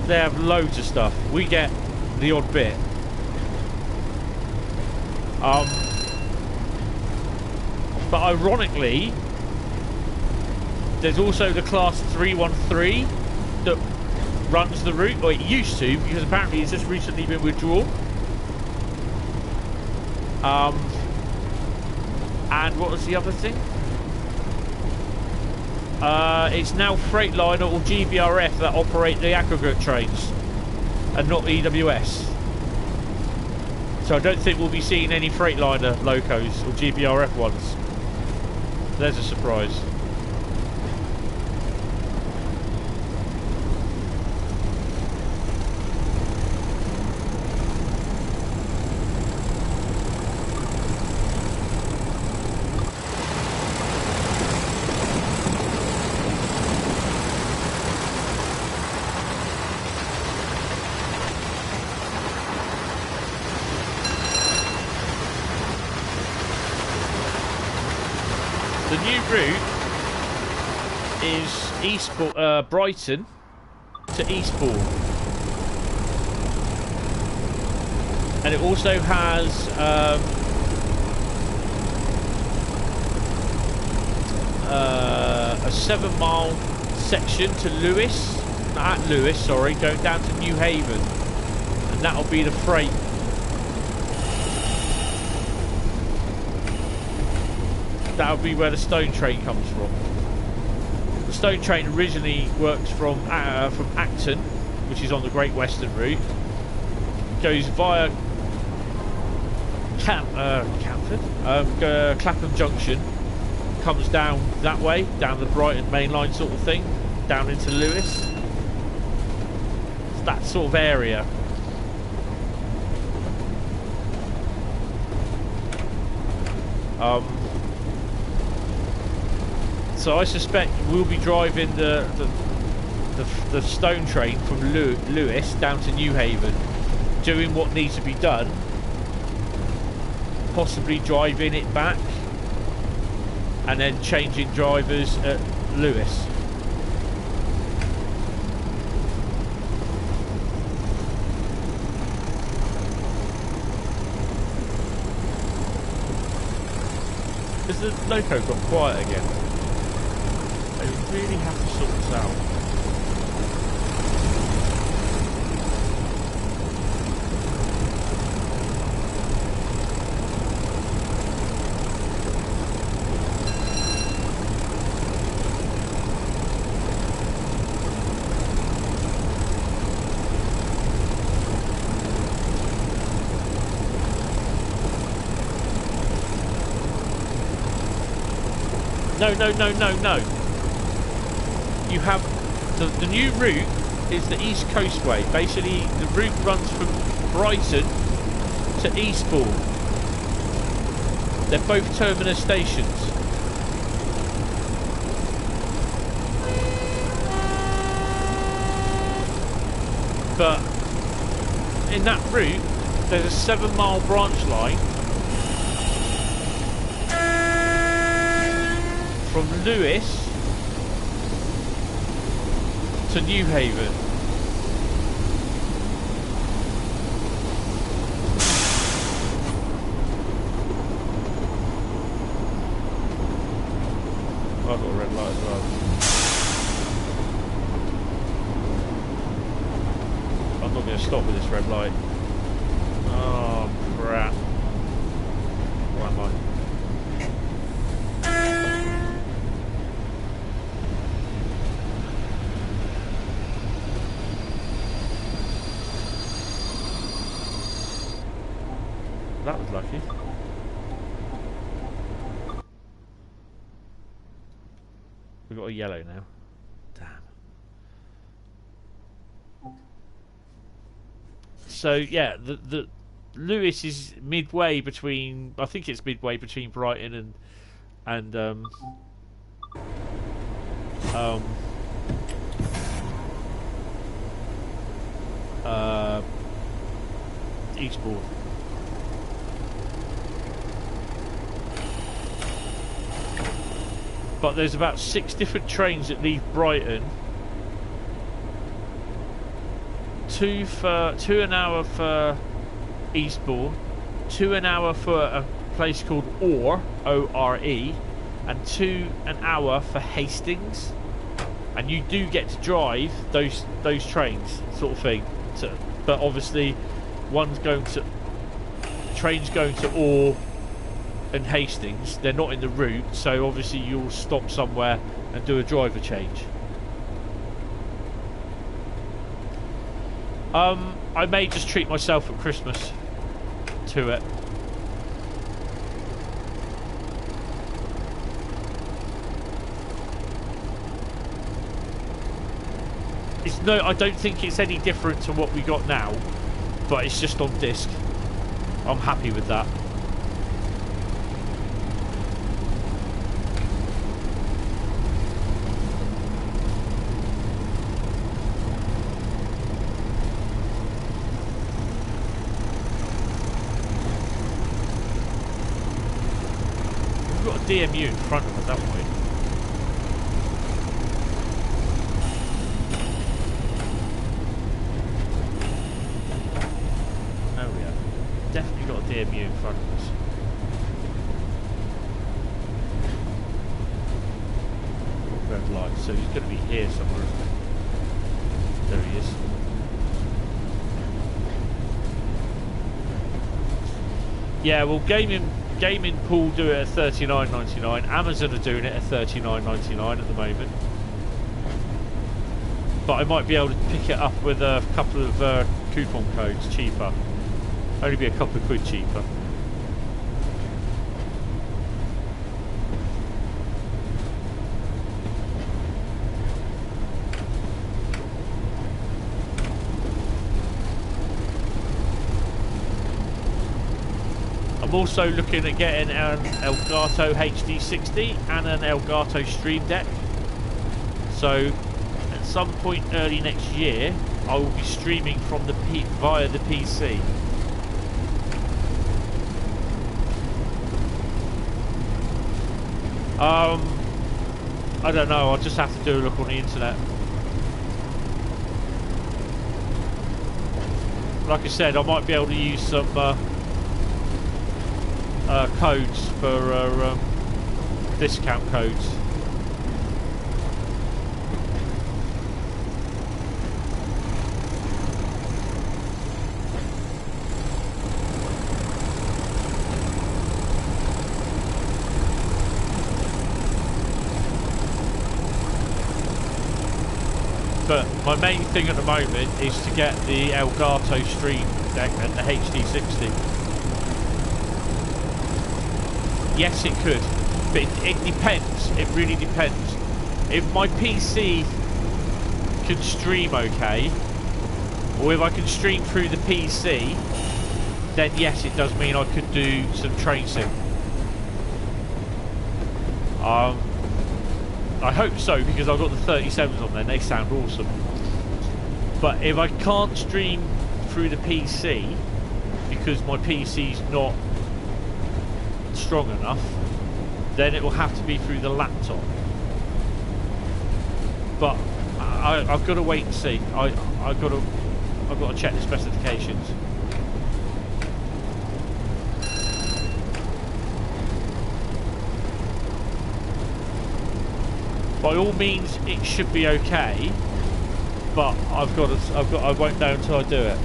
They have loads of stuff. We get the odd bit. But ironically, there's also the Class 313 that runs the route, or it used to, because apparently it's just recently been withdrawn. And what was the other thing? It's now Freightliner or GBRF that operate the aggregate trains, and not EWS. So I don't think we'll be seeing any Freightliner locos or GBRF ones. There's a surprise. The new route is Brighton to Eastbourne, and it also has a 7-mile section to Lewis, not at Lewis, sorry, going down to New Haven, and that'll be the freight. That'll be where the Stone Train comes from. The Stone Train originally worked from Acton, which is on the Great Western Route. Goes via Clapham Junction, comes down that way, down the Brighton main line sort of thing, down into Lewis. It's that sort of area. So I suspect we'll be driving the Stone Train from Lewis down to New Haven, doing what needs to be done, possibly driving it back, and then changing drivers at Lewis. Has the loco got quiet again? They really have to sort this out. No. You have the new route is the East Coastway. Basically, the route runs from Brighton to Eastbourne. They're both terminus stations. But in that route, there's a 7-mile branch line from Lewis to Newhaven. I've got a red light as well. I'm not going to stop with this red light. Oh crap. Where am I? That was lucky. We've got a yellow now. Damn. So yeah, the Lewis is midway between. I think it's midway between Brighton and Eastbourne. But there's about 6 different trains that leave Brighton. 2 an hour for Eastbourne, 2 an hour for a place called Ore, O-R-E, and 2 an hour for Hastings. And you do get to drive those trains, sort of thing. But obviously, trains going to Ore and Hastings, they're not in the route, so obviously you'll stop somewhere and do a driver change. I may just treat myself at Christmas to it. I don't think it's any different to what we got now, but it's just on disc. I'm happy with that. DMU in front of us, haven't we? No, we have. Definitely got a DMU in front of us. Red light, so he's going to be here somewhere. There he is. Yeah, well, gaming pool do it at $39.99. Amazon are doing it at $39.99 at the moment. But I might be able to pick it up with a couple of coupon codes cheaper. Only be a couple of quid cheaper. I'm also looking at getting an Elgato HD60 and an Elgato Stream Deck. So at some point early next year, I will be streaming from via the PC. I don't know. I'll just have to do a look on the internet. Like I said, I might be able to use some codes for discount codes. But my main thing at the moment is to get the Elgato Stream Deck and the HD60. Yes, it could. But it depends. It really depends. If my PC can stream okay, or if I can stream through the PC, then yes, it does mean I could do some train sim. I hope so, because I've got the 37s on there and they sound awesome. But if I can't stream through the PC because my PC's not strong enough, then it will have to be through the laptop. But I've got to wait and see. I've got to check the specifications. By all means, it should be okay, but I won't know until I do it.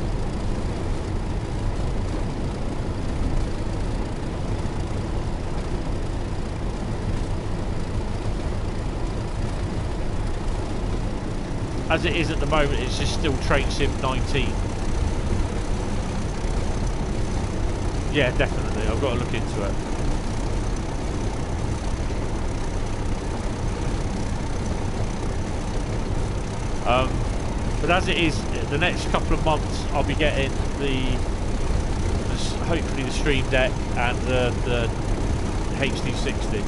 As it is at the moment, it's just still Train Sim 19. Yeah, definitely. I've got to look into it. But as it is, the next couple of months I'll be getting hopefully the Stream Deck and the HD60.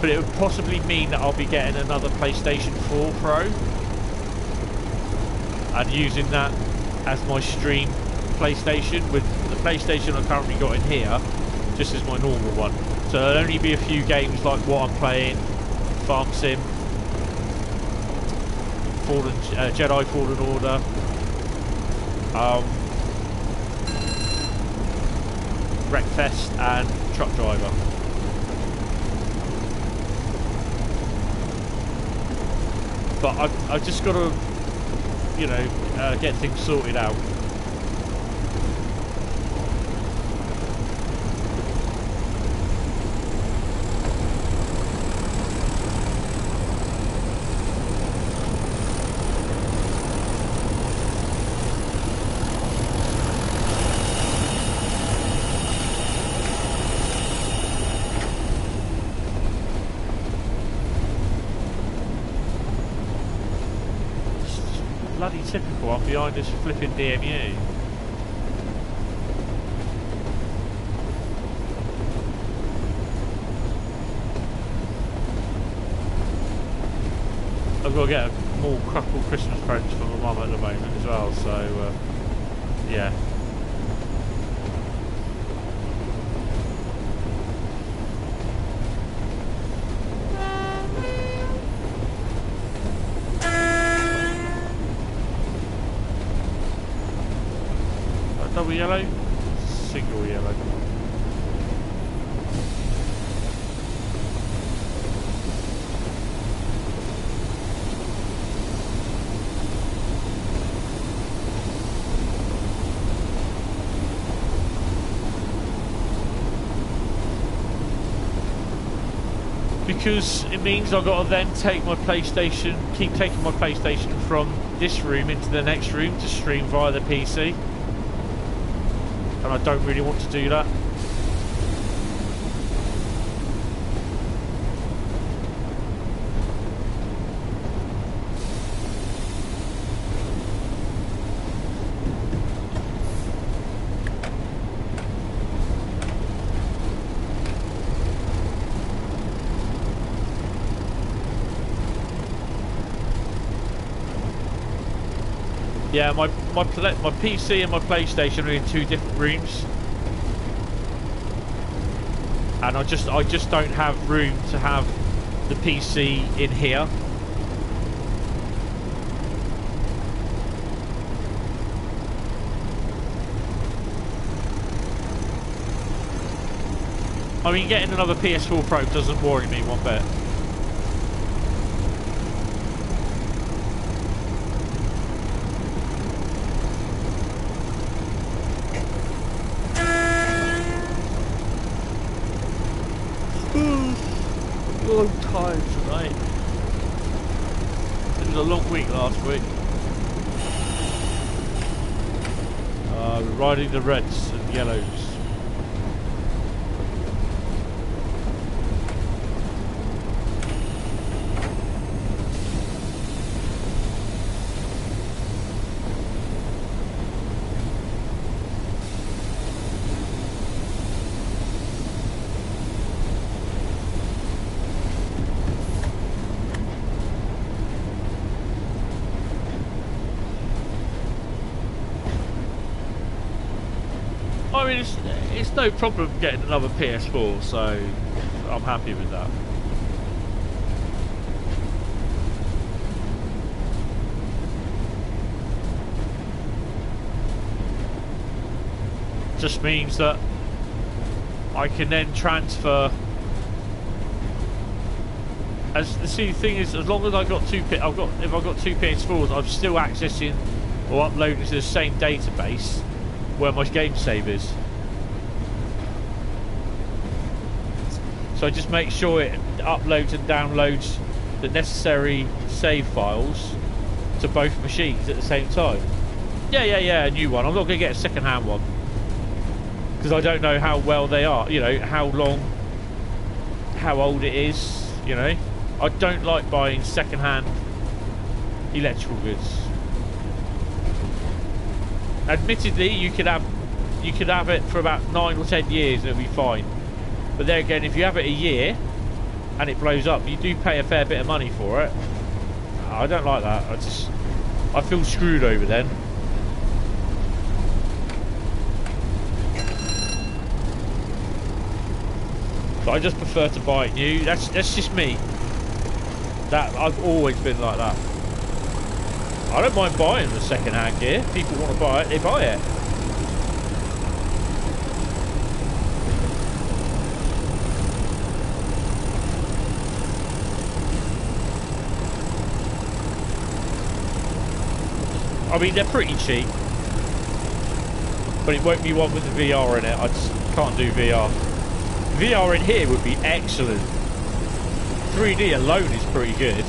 But it would possibly mean that I'll be getting another PlayStation 4 Pro and using that as my stream PlayStation, with the PlayStation I've currently got in here just as my normal one. So there'll only be a few games like what I'm playing, Farm Sim, Jedi Fallen Order, Wreckfest and Truck Driver. But I've just got to, you know, get things sorted out. Bloody typical, I'm behind this flipping DMU. I've got to get more couple Christmas presents for my mum at the moment as well, so yeah. Double yellow, single yellow. Because it means I've got to then take my PlayStation, keep taking my PlayStation from this room into the next room to stream via the PC. And I don't really want to do that. Yeah, my PC and my PlayStation are in two different rooms, and I just don't have room to have the PC in here. I mean, getting another PS4 Pro doesn't worry me one bit. I'm tired tonight. It was a long week last week. Riding the reds and yellows. I mean, it's no problem getting another PS4, so I'm happy with that. Just means that I can then transfer. The thing is, as long as I've got if I've got two PS4s, I'm still accessing or uploading to the same database where my game save is. So I just make sure it uploads and downloads the necessary save files to both machines at the same time. Yeah, a new one. I'm not going to get a second-hand one because I don't know how well they are. You know, how old it is. You know, I don't like buying second-hand electrical goods. Admittedly, you could have it for about 9 or 10 years and it'll be fine. But there again, if you have it a year and it blows up, you do pay a fair bit of money for it. I don't like that. I feel screwed over then. But I just prefer to buy it new. That's just me. I've always been like that. I don't mind buying the second-hand gear. If people want to buy it, they buy it. I mean, they're pretty cheap, but it won't be one with the VR in it. I just can't do VR. VR in here would be excellent. 3D alone is pretty good.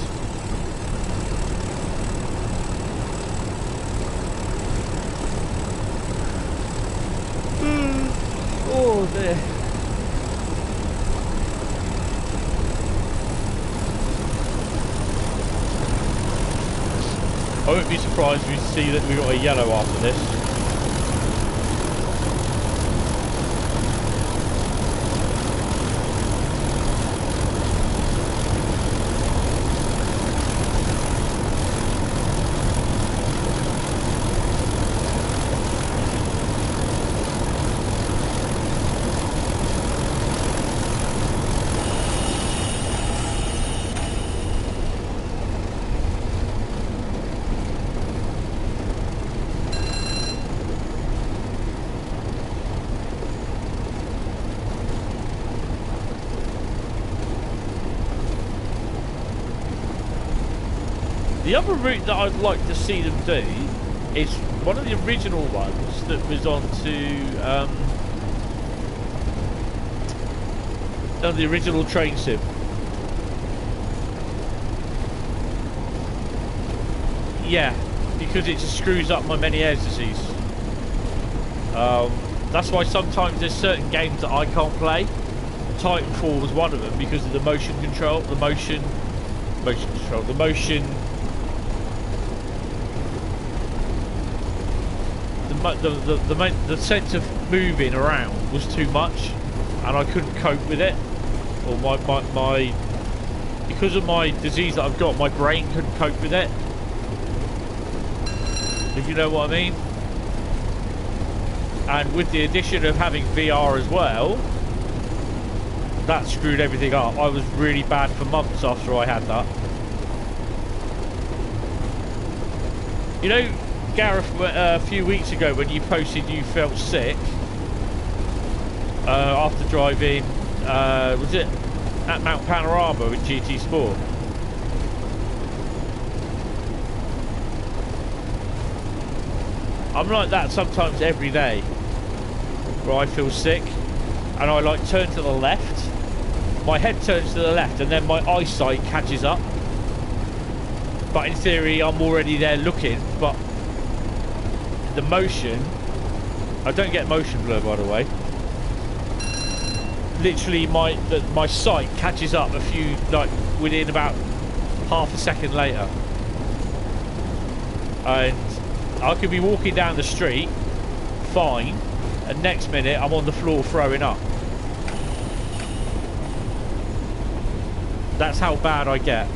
Oh dear. I wouldn't be surprised if we see that we got a yellow after this. The other route that I'd like to see them do is one of the original ones that was on the original train sim. Yeah, because it just screws up my many air disease. That's why sometimes there's certain games that I can't play. Titanfall was one of them because of the motion control, the sense of moving around was too much, and I couldn't cope with it. Or my because of my disease that I've got, my brain couldn't cope with it. If you know what I mean. And with the addition of having VR as well, that screwed everything up. I was really bad for months after I had that. You know, Gareth, a few weeks ago when you posted you felt sick after driving, was it at Mount Panorama with GT Sport? I'm like that sometimes every day, where I feel sick and I like turn to the left, my head turns to the left and then my eyesight catches up, but in theory I'm already there looking, but the motion, I don't get motion blur by the way, literally my sight catches up a few, like within about half a second later, and I could be walking down the street fine and next minute I'm on the floor throwing up. That's how bad I get.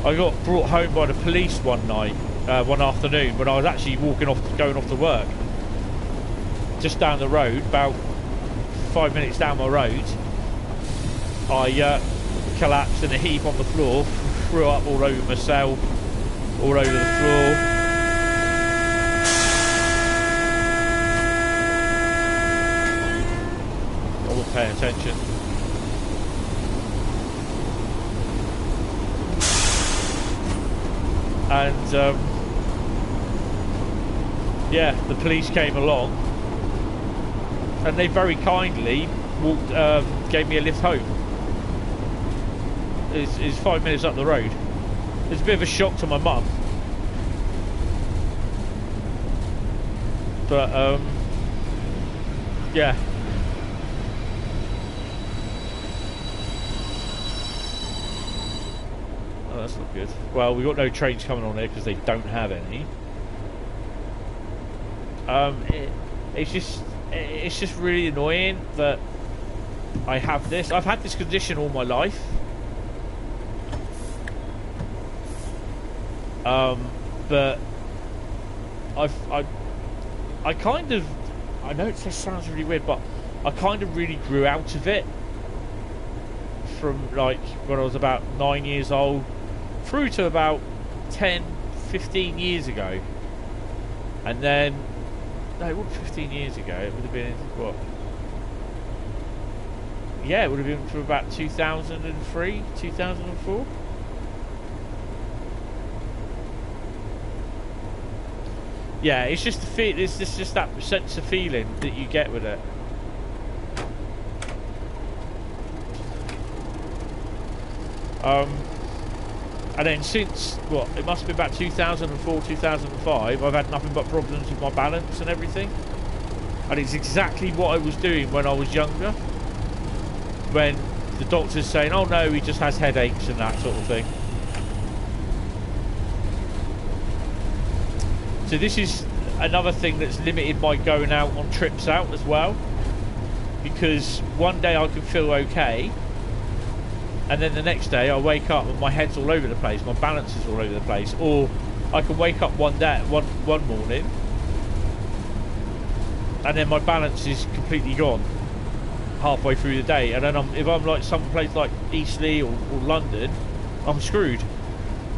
I got brought home by the police one night, one afternoon when I was actually going off to work, just down the road, about 5 minutes down my road, I collapsed in a heap on the floor, threw up all over myself, all over the floor. I wasn't paying attention. And yeah, the police came along, and they very kindly gave me a lift home. It's 5 minutes up the road. It's a bit of a shock to my mum, but yeah. Oh, that's not good. Well, we got no trains coming on there because they don't have any. It's just really annoying that I have this. I've had this condition all my life. But I kind of, I know it sounds really weird, but I kind of really grew out of it from like when I was about 9 years old through to about 10, 15 years ago. And then, no, it wasn't 15 years ago, it would have been, what? Yeah, it would have been from about 2003, 2004. Yeah, it's just the feel. It's just that sense of feeling that you get with it. And then since what, it must have been about 2004, 2005, I've had nothing but problems with my balance and everything. And it's exactly what I was doing when I was younger, when the doctor's saying, "Oh no, he just has headaches" and that sort of thing. So this is another thing that's limited my going out on trips out as well, because one day I can feel okay, and then the next day I wake up and my head's all over the place, my balance is all over the place. Or I can wake up one morning and then my balance is completely gone halfway through the day, and then if I'm like some place like Eastleigh or London, I'm screwed,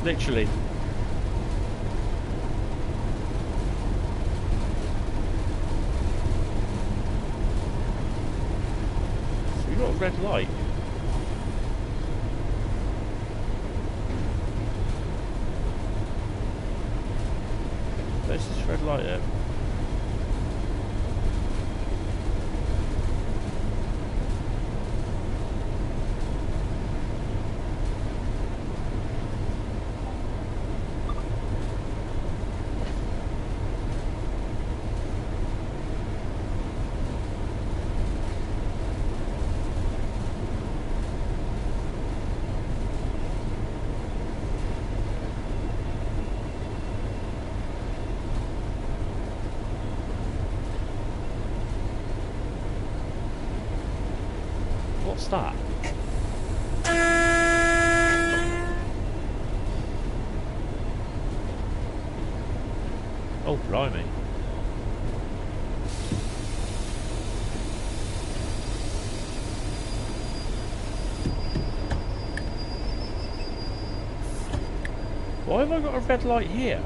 literally. Got a red light. There's this red light there. What's that? Oh, blimey. Why have I got a red light here?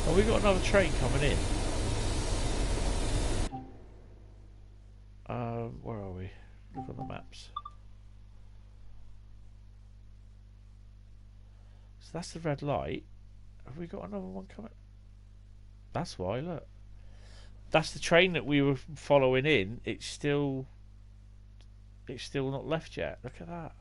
Oh, we got another train coming in. Where are we? Look on the maps. So that's the red light. Have we got another one coming? That's why, look. That's the train that we were following in. It's still not left yet. Look at that.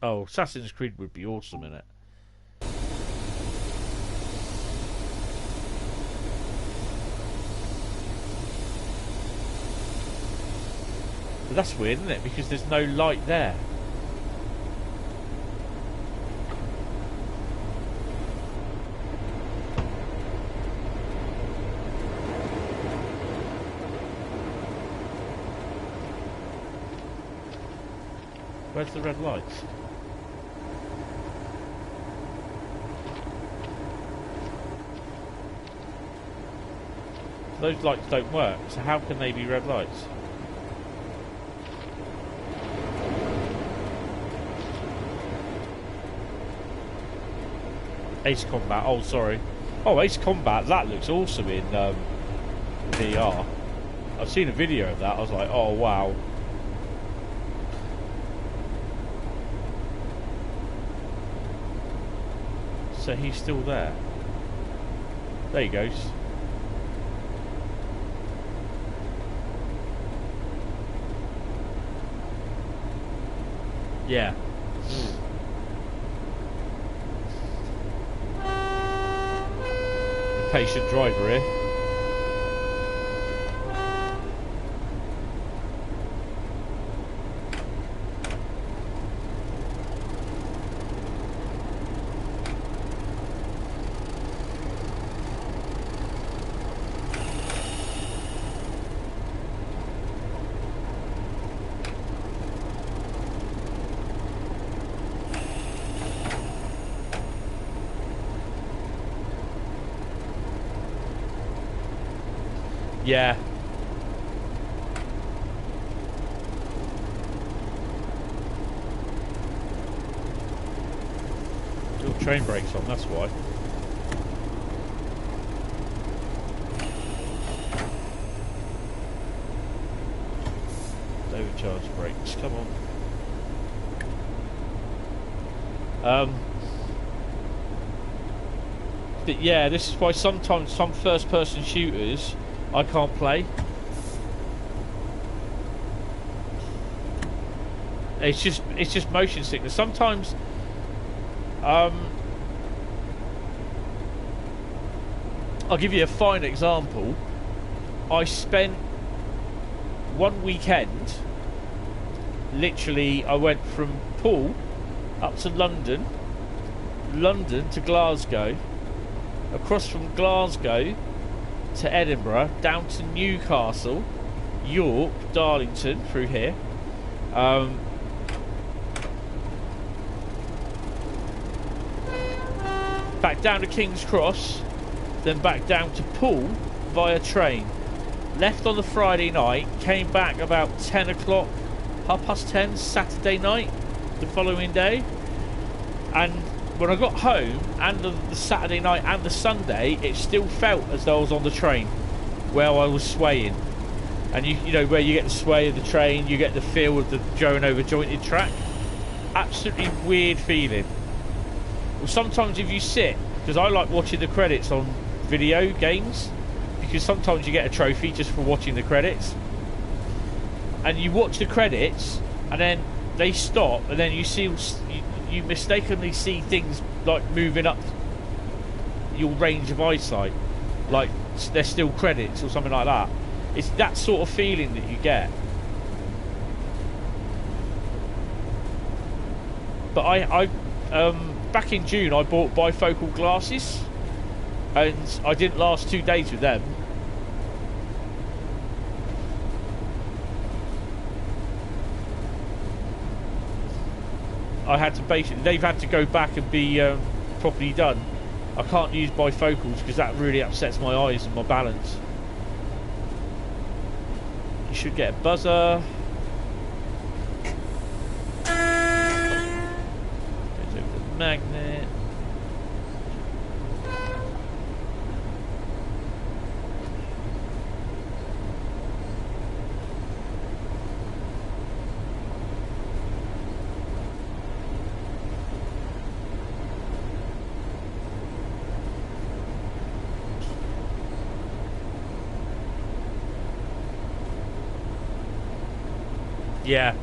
Oh, Assassin's Creed would be awesome in it. But that's weird, isn't it? Because there's no light there. Where's the red lights? Those lights don't work, so how can they be red lights? Ace Combat, oh sorry. Oh, Ace Combat, that looks awesome in VR. I've seen a video of that, I was like, oh wow. So he's still there. There he goes. Yeah. Patient driver here. Yeah. Your train brakes on, that's why. Overcharged brakes, come on. But yeah, this is why sometimes some first-person shooters I can't play. It's just motion sickness. Sometimes, I'll give you a fine example. I spent one weekend. Literally, I went from Poole up to London, London to Glasgow, across from Glasgow to Edinburgh, down to Newcastle, York, Darlington, through here. Back down to King's Cross, then back down to Poole via train. Left on the Friday night, came back about 10 o'clock, 10:30 Saturday night, the following day. And when I got home, and the Saturday night and the Sunday, it still felt as though I was on the train, where I was swaying. And you know, where you get the sway of the train, you get the feel of the going over jointed track. Absolutely weird feeling. Well, sometimes if you sit, because I like watching the credits on video games, because sometimes you get a trophy just for watching the credits. And you watch the credits, and then they stop, and then you see... You mistakenly see things like moving up your range of eyesight, like they're still credits or something like that. It's that sort of feeling that you get. But I back in June I bought bifocal glasses, and I didn't last 2 days with them. I had to basically, they've had to go back and be properly done. I can't use bifocals because that really upsets my eyes and my balance. You should get a buzzer. Goes over the magnet. Yeah,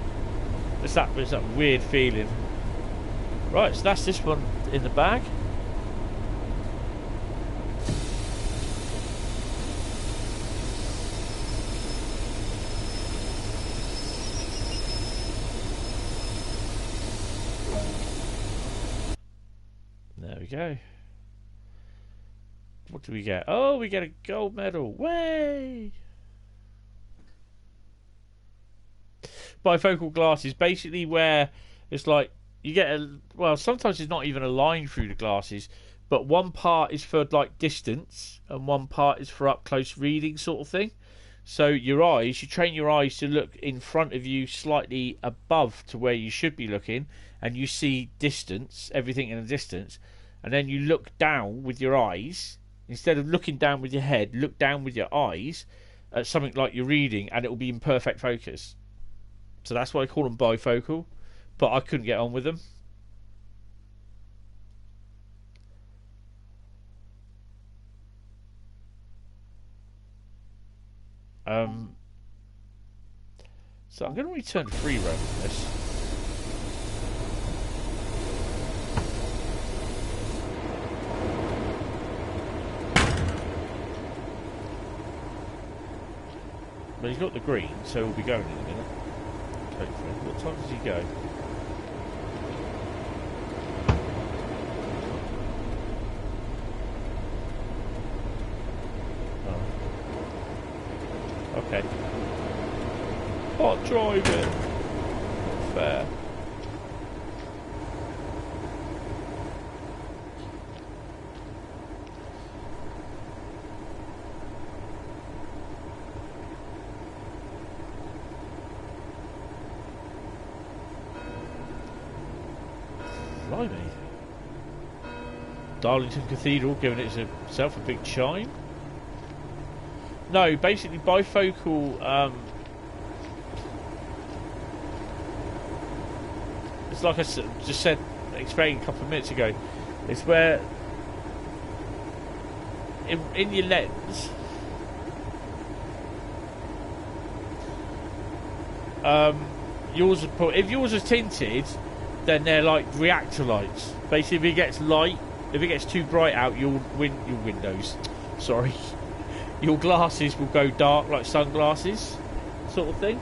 it's that weird feeling. Right, so that's this one in the bag. There we go. What do we get? Oh, we get a gold medal. Way! bifocal glasses, basically where it's like you get sometimes it's not even a line through the glasses, but one part is for like distance and one part is for up close reading sort of thing. So your eyes, you train your eyes to look in front of you slightly above to where you should be looking, and you see distance, everything in a distance, and then you look down with your eyes. Instead of looking down with your head, look down with your eyes at something like you're reading, and it will be in perfect focus. So that's why I call them bifocal, but I couldn't get on with them. So I'm going to return to free roam on this. But he's got the green, so he'll be going in a minute. Hopefully. What time does he go? Oh. Okay. Hot driving. Fair. Blimey. Darlington Cathedral giving itself a big chime. No, basically bifocal. It's like I just said, explained a couple of minutes ago. It's where in your lens, yours are if yours is tinted, then they're like reactor lights. Basically, if it gets light, if it gets too bright out, your windows, sorry, your glasses will go dark like sunglasses, sort of thing.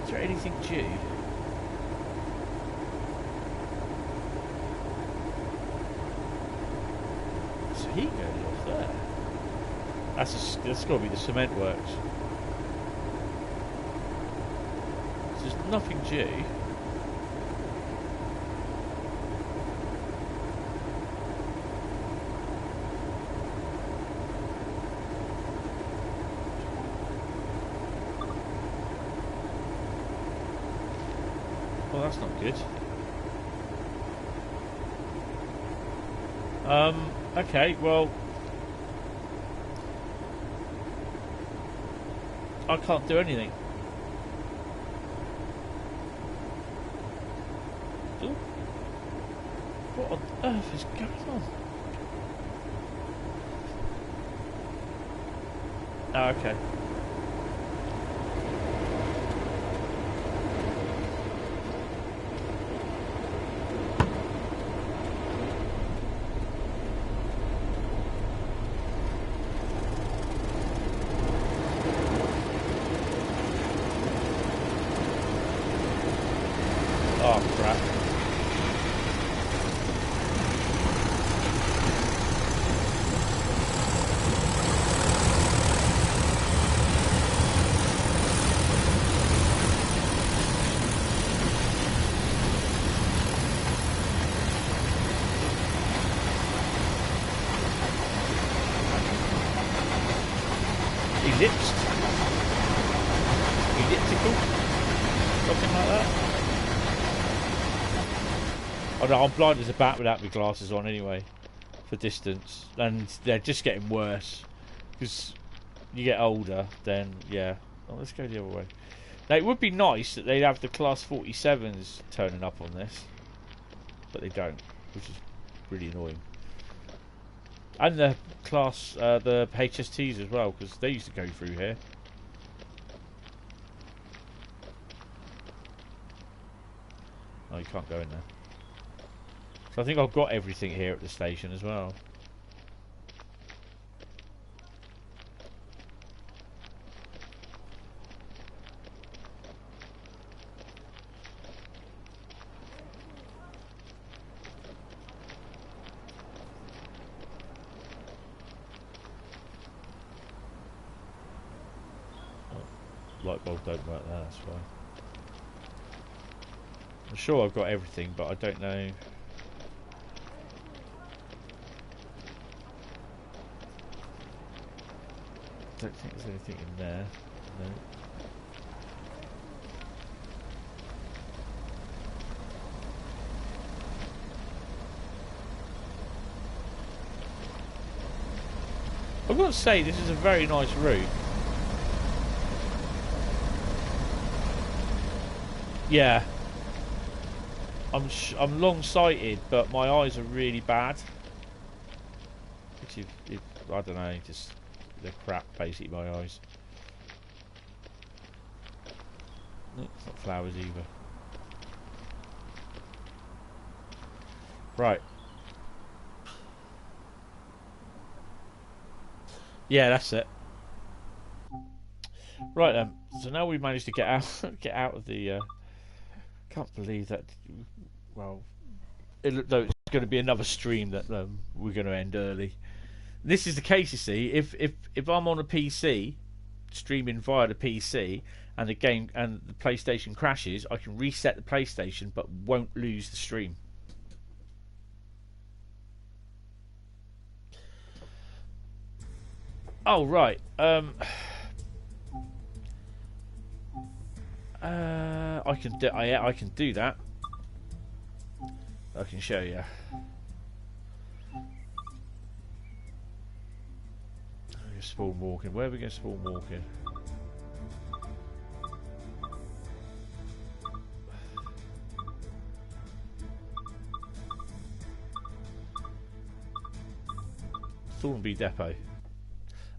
Is there anything due? So he going off there. That's got to be the cement works. There's nothing due. Well, that's not good. Okay, well, I can't do anything. Ooh. What on earth is going on? Oh, okay. Oh, crap. Ellipsed? Elliptical? Something like that? Oh no, I'm blind as a bat without my glasses on anyway, for distance, and they're just getting worse because you get older. Then yeah, let's go the other way. Now it would be nice that they'd have the Class 47s turning up on this, but they don't, which is really annoying. And the the HSTs as well, because they used to go through here. Oh, you can't go in there. So I think I've got everything here at the station as well. light bulb don't work there, that's fine. I'm sure I've got everything, but I don't know. Don't think there's anything in there. No. I've got to say, this is a very nice route. Yeah. I'm long-sighted, but my eyes are really bad. Which is, I don't know, just they're crap, basically, my eyes. No, it's not flowers either. Right. Yeah, that's it. Right then. So now we've managed to get out of the. Can't believe that. Well, it looked like it's going to be another stream that we're going to end early. This is the case, you see. If I'm on a PC, streaming via the PC, and the game and the PlayStation crashes, I can reset the PlayStation, but won't lose the stream. Oh right. I can do that. I can show you. Spawn walking. Where are we going to spawn walking? Thornby Depot.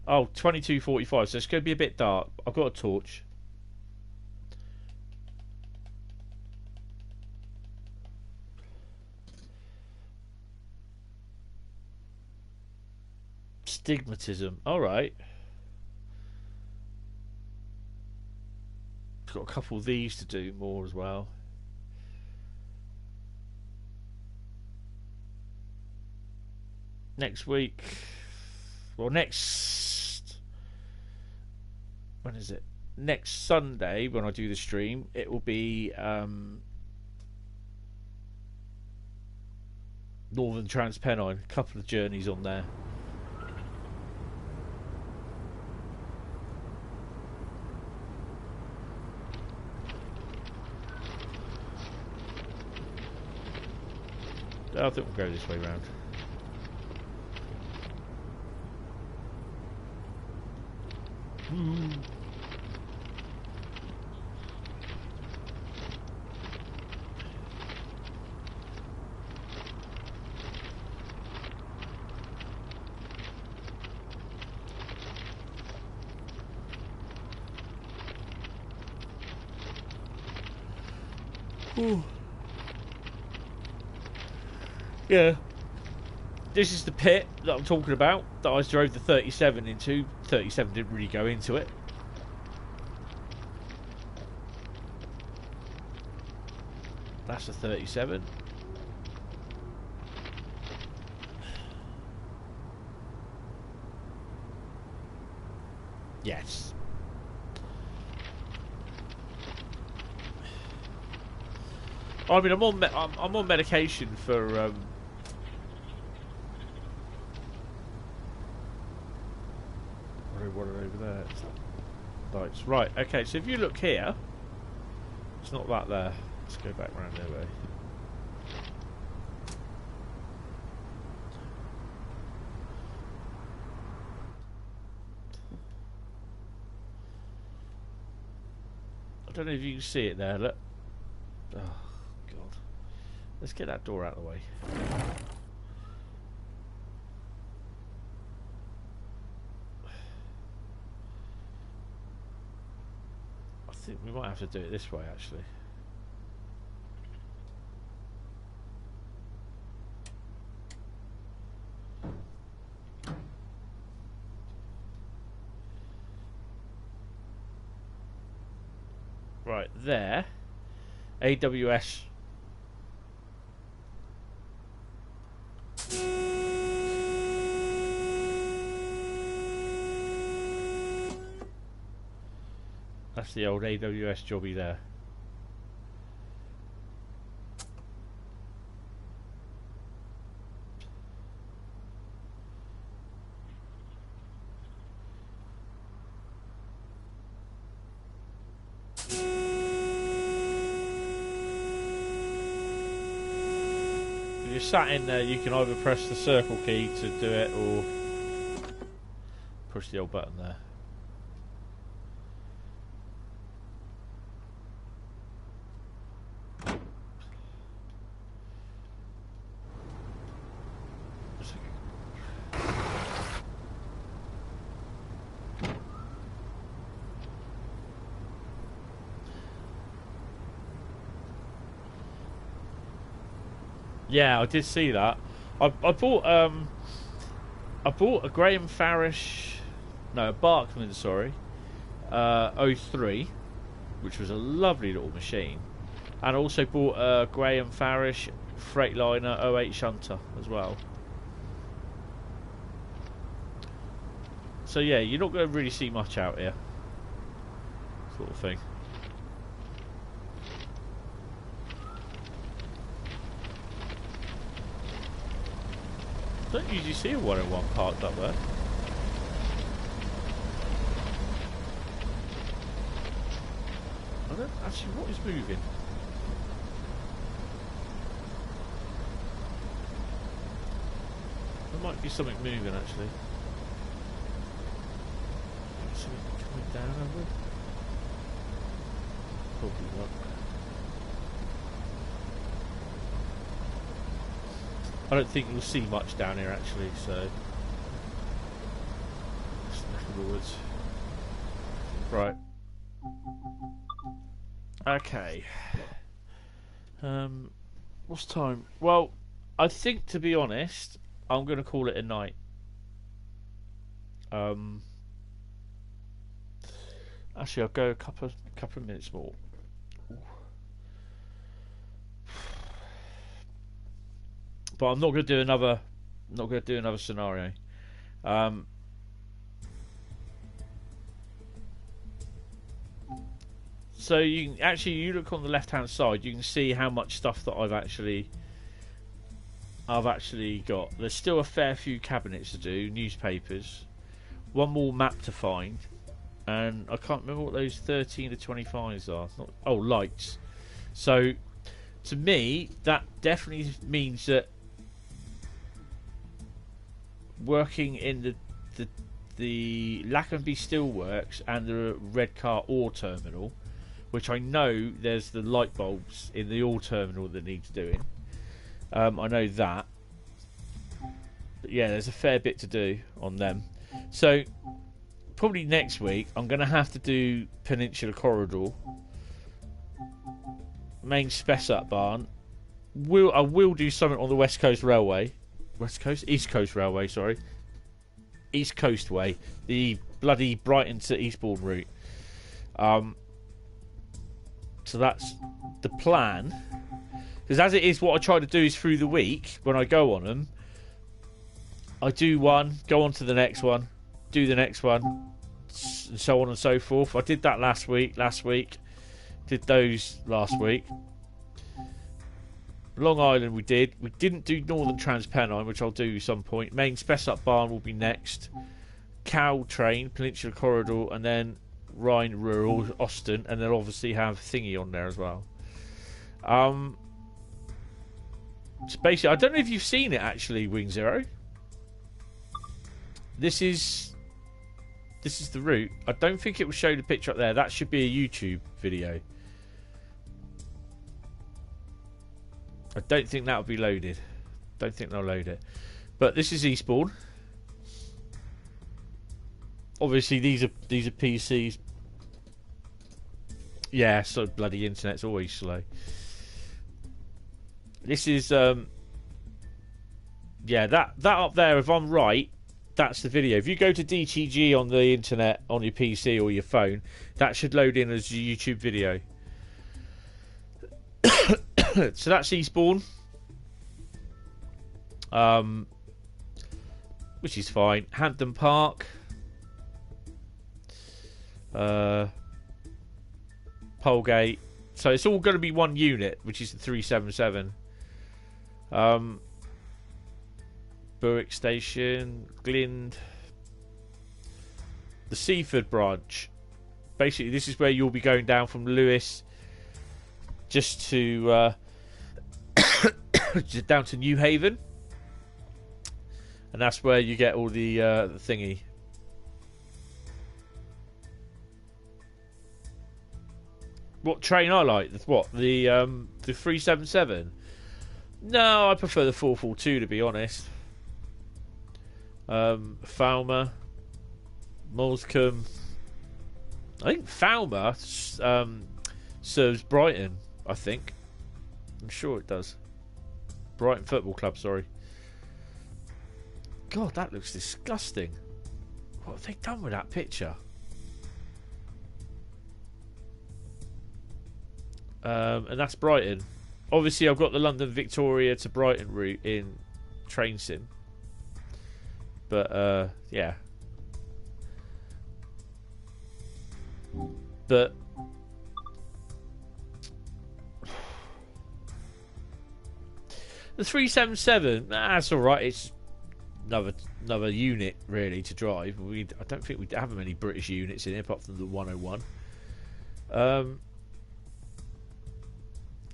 Oh, 22:45. So it's going to be a bit dark. I've got a torch. Stigmatism. Alright. Got a couple of these to do more as well. Next week. Well, next. When is it? Next Sunday, when I do the stream, it will be Northern Transpennine. A couple of journeys on there. I think we'll go this way round. Ooh. Yeah. This is the pit that I'm talking about, that I drove the 37 into. 37 didn't really go into it. That's a 37. Yes. I mean, I'm on medication for what are over there? Lights. Right. Okay. So if you look here, it's not that there. Let's go back round their way. I don't know if you can see it there. Look. Oh God. Let's get that door out of the way. I think we might have to do it this way, actually. Right, there. AWS. That's the old AWS jobby there. If you're sat in there, you can either press the circle key to do it or push the old button there. Yeah, I did see that. I bought a Graham Farish, no, a Barkman, sorry, 03, which was a lovely little machine, and also bought a Graham Farish Freightliner 08 shunter as well. So yeah, you're not going to really see much out here, sort of thing. Don't usually see a 101 parked up there. I don't actually. What is moving? There might be something moving actually. Something coming down over. Probably not. I don't think you'll see much down here actually, so just neck of the woods. Right. Okay. What's time? Well, I think to be honest, I'm gonna call it a night. Actually I'll go a couple of minutes more. But I'm not going to do another. Not going to do another scenario. So you can you look on the left-hand side. You can see how much stuff that I've actually got. There's still a fair few cabinets to do. Newspapers. One more map to find, and I can't remember what those 13 to 25s are. Lights. So to me, that definitely means that working in the Lackenby Steelworks and the Redcar ore terminal, which I know there's the light bulbs in the ore terminal that needs doing. I know that. But yeah, there's a fair bit to do on them. So probably next week I'm going to have to do Peninsula Corridor, main Spess Up Barn. I will do something on the West Coast Railway. East Coast Railway, sorry. East Coast Way. The bloody Brighton to Eastbourne route. So that's the plan. Because as it is, what I try to do is through the week, when I go on them, I do one, go on to the next one, do the next one, and so on and so forth. I did that last week. Did those last week. Long Island we did. We didn't do Northern Transpennine, which I'll do some point. Main Spess Up Barn will be next. Cow Train, Peninsula Corridor, and then Rhine Rural, Austin, and then obviously have Thingy on there as well. So basically, I don't know if you've seen it actually, Wing Zero. This is the route. I don't think it will show the picture up there. That should be a YouTube video. I don't think that'll be loaded. Don't think they'll load it. But this is Eastbourne. Obviously these are PCs. Yeah, so bloody internet's always slow. This is yeah, that up there, if I'm right, that's the video. If you go to DTG on the internet on your PC or your phone, that should load in as a YouTube video. So that's Eastbourne, which is fine. Hampton Park, Polegate. So it's all going to be one unit, which is the 377. Berwick Station, Glynde, the Seaford branch. Basically, this is where you'll be going down from Lewis, just to just down to New Haven, and that's where you get all the thingy. What train I like? What, the 377? No, I prefer the 442 to be honest. Falmer, Moulsecoombe. I think Falmer serves Brighton. I think. I'm sure it does. Brighton Football Club. Sorry. God, that looks disgusting. What have they done with that picture? And that's Brighton. Obviously, I've got the London Victoria to Brighton route in Train Sim. But, yeah. But the 377, that's alright. It's another unit, really, to drive. I don't think we have many British units in it, apart from the 101.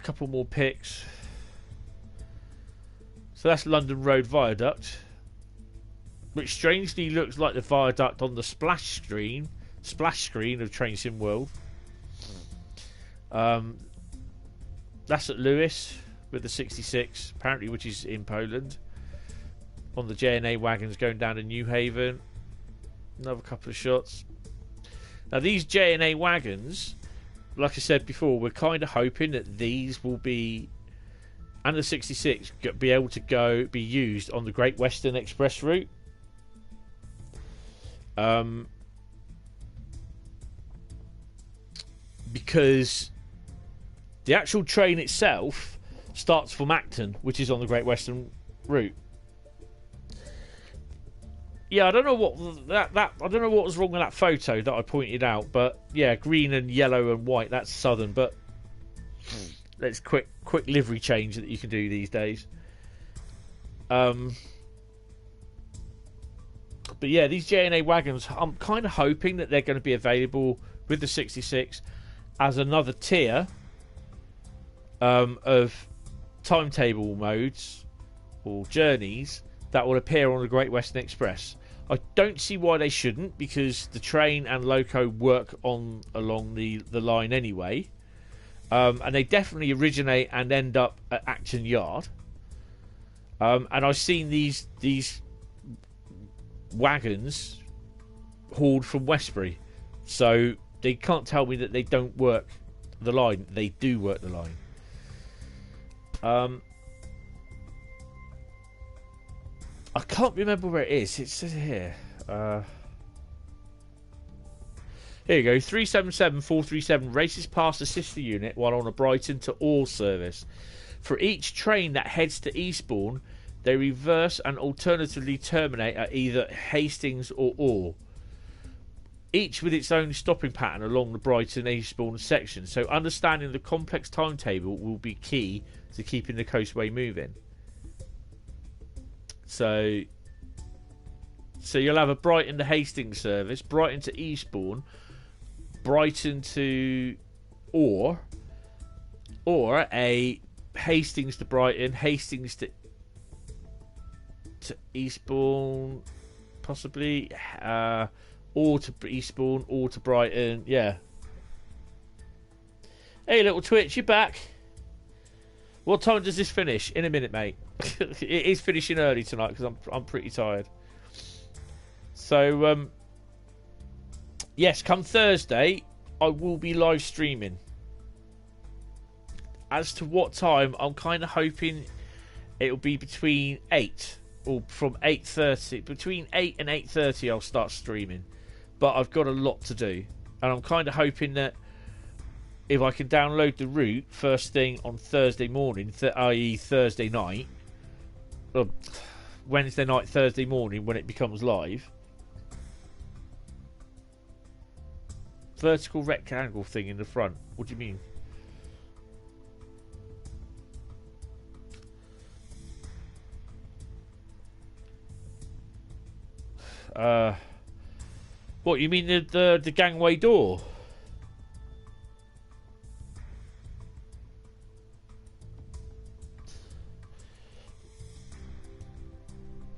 Couple more pics. So that's London Road Viaduct, which strangely looks like the viaduct on the splash screen of Train Sim World. That's at Lewis with the 66, apparently, which is in Poland. On the J&A wagons going down to New Haven. Another couple of shots. Now these J&A wagons, like I said before, we're kind of hoping that these will be, and the 66 be able to be used on the Great Western Express route. Because the actual train itself starts from Acton, which is on the Great Western route. Yeah, I don't know what I don't know what was wrong with that photo that I pointed out, but yeah, green and yellow and white, that's southern, but that's quick livery change that you can do these days. But yeah, these J&A wagons, I'm kind of hoping that they're going to be available with the 66 as another tier of timetable modes or journeys that will appear on the Great Western Express. I don't see why they shouldn't, because the train and loco work along the line anyway, and they definitely originate and end up at Acton Yard. And I've seen these wagons hauled from Westbury, so they can't tell me that they don't work the line. They do work the line. I can't remember where it is. It says here. Here you go. 377-437 races past the sister unit while on a Brighton to Orr service. For each train that heads to Eastbourne, they reverse and alternatively terminate at either Hastings or Orr, each with its own stopping pattern along the Brighton-Eastbourne section. So understanding the complex timetable will be key to keeping the coastway moving. So you'll have a Brighton to Hastings service, Brighton to Eastbourne, Brighton to Orr, or a Hastings to Brighton, Hastings to Eastbourne, possibly, or to Eastbourne, or to Brighton. Yeah. Hey, little Twitch, you back? What time does this finish? In a minute, mate. It is finishing early tonight because I'm pretty tired. So yes, come Thursday I will be live streaming. As to what time, I'm kind of hoping it'll be between 8 or from 8:30. Between 8 and 8:30 I'll start streaming. But I've got a lot to do, and I'm kind of hoping that if I can download the route first thing on Thursday morning, i.e. Thursday night, or Wednesday night, Thursday morning when it becomes live, vertical rectangle thing in the front. What do you mean? What you mean the gangway door?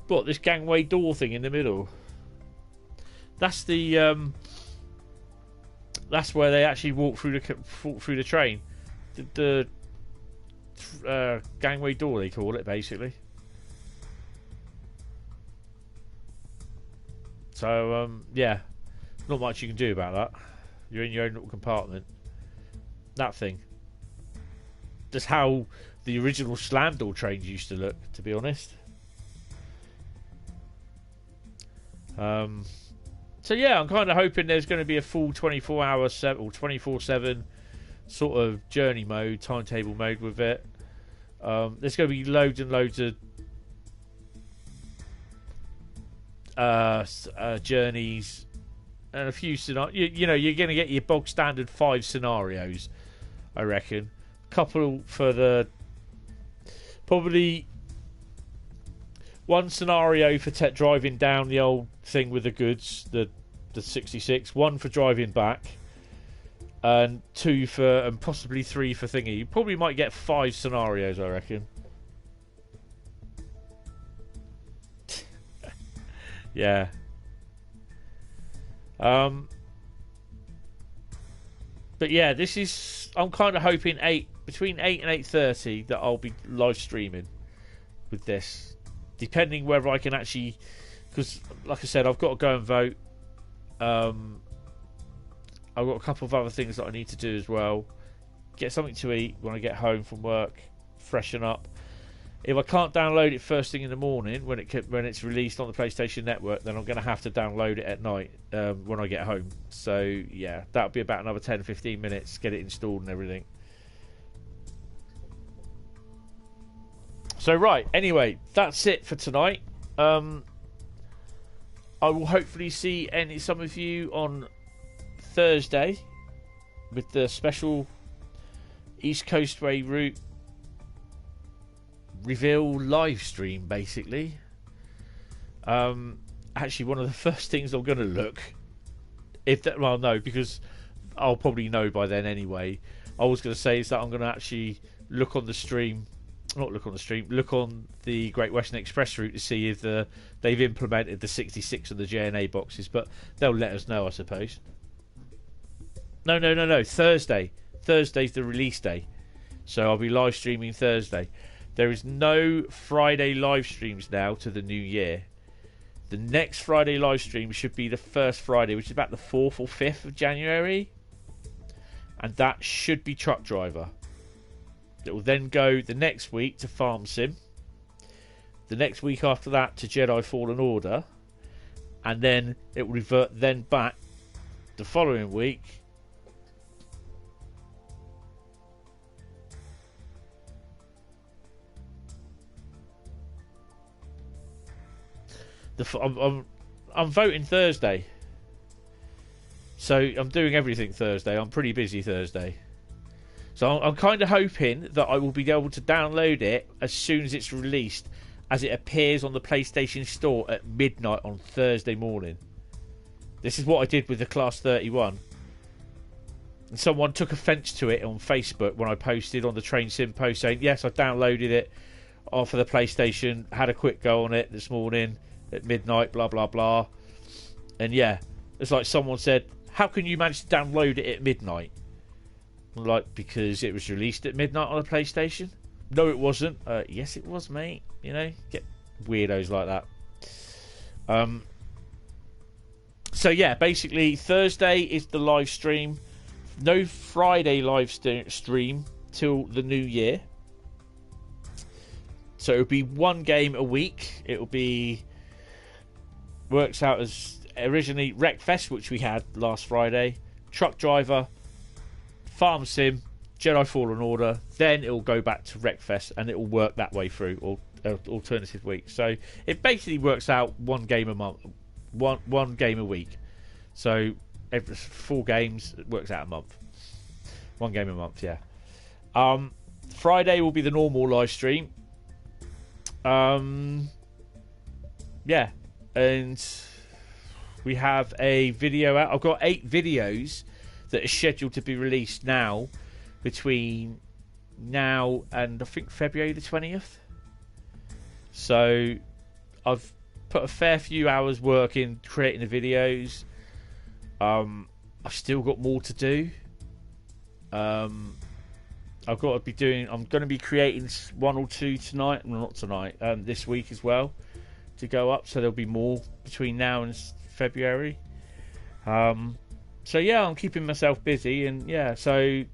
What, this gangway door thing in the middle? That's the that's where they actually walk through the train. The gangway door, they call it, basically. So yeah, not much you can do about that. You're in your own little compartment. That thing. That's how the original slam door trains used to look, to be honest. So yeah, I'm kind of hoping there's going to be a full 24-hour or 24/7 sort of journey mode, timetable mode with it. There's going to be loads and loads of journeys and a few scenarios. You know, you're going to get your bog standard 5 scenarios, I reckon. Couple for the probably one scenario for driving down the old thing with the goods, the 66. One for driving back, and 2 for, and possibly 3 for thingy. You probably might get 5 scenarios, I reckon. Yeah. But yeah, this is. I'm kind of hoping between 8 and 8:30 that I'll be live streaming with this, depending whether I can actually. Because, like I said, I've got to go and vote. I've got a couple of other things that I need to do as well. Get something to eat when I get home from work, freshen up. If I can't download it first thing in the morning when it's released on the PlayStation Network, then I'm going to have to download it at night when I get home. So yeah, that'll be about another 10-15 minutes, get it installed and everything. So right, anyway, that's it for tonight. I will hopefully see some of you on Thursday with the special East Coastway route reveal live stream, basically. Actually, one of the first things I'm going to look, because I'll probably know by then anyway. I was going to say is that I'm going to actually look on the stream. Look on the Great Western Express route to see if they've implemented the 66 of the JNA boxes, but they'll let us know, I suppose. No. Thursday. Thursday's the release day, so I'll be live streaming Thursday. There is no Friday live streams now to the new year. The next Friday live stream should be the first Friday, which is about the 4th or 5th of January, and that should be Truck Driver. It will then go the next week to Farm Sim. The next week after that to Jedi Fallen Order. And then it will revert then back the following week. I'm voting Thursday. So I'm doing everything Thursday. I'm pretty busy Thursday. So I'm kind of hoping that I will be able to download it as soon as it's released, as it appears on the PlayStation Store at midnight on Thursday morning. This is what I did with the Class 31. And someone took offence to it on Facebook when I posted on the Train Sim post saying, yes, I downloaded it off of the PlayStation, had a quick go on it this morning at midnight, blah, blah, blah. And yeah, it's like someone said, how can you manage to download it at midnight? Like, because it was released at midnight on a PlayStation? No, it wasn't. Yes, it was, mate. You know, get weirdos like that. So yeah, basically Thursday is the live stream. No Friday live stream till the new year. So it'll be one game a week. It'll be works out as originally Wreckfest, which we had last Friday, Truck Driver, Farm Sim, Jedi Fallen Order, then it will go back to Wreckfest and it will work that way through, or alternative weeks. So it basically works out one game a month, one game a week. So every 4 games. It works out a month. 1 game a month, yeah. Friday will be the normal live stream. Yeah, and we have a video out. I've got 8 videos that are scheduled to be released now, between now and I think February the 20th. So I've put a fair few hours work in creating the videos. I've still got more to do. I've got to be doing. I'm going to be creating 1 or 2 tonight. Well, not tonight. This week as well, to go up. So there'll be more between now and February. So yeah, I'm keeping myself busy, and yeah, so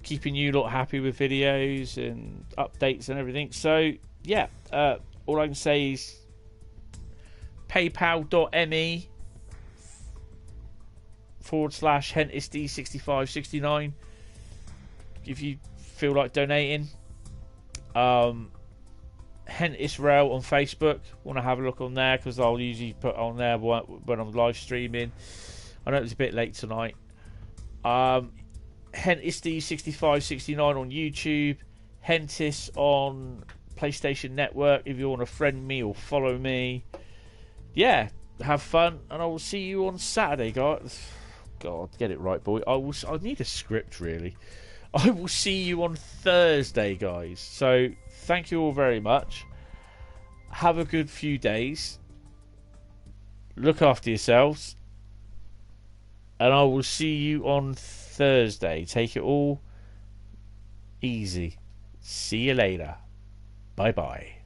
keeping you lot happy with videos and updates and everything. So yeah, all I can say is paypal.me/HentisD6569 if you feel like donating. Hentis Rail on Facebook, want to have a look on there, because I'll usually put on there when I'm live streaming. I know it was a bit late tonight. HentisD6569 on YouTube, Hentis on PlayStation Network if you want to friend me or follow me. Yeah, have fun, and I will see you on Saturday, guys. God, get it right, boy. I need a script, really. I will see you on Thursday, guys. So thank you all very much. Have a good few days. Look after yourselves, and I will see you on Thursday. Take it all easy. See you later. Bye bye.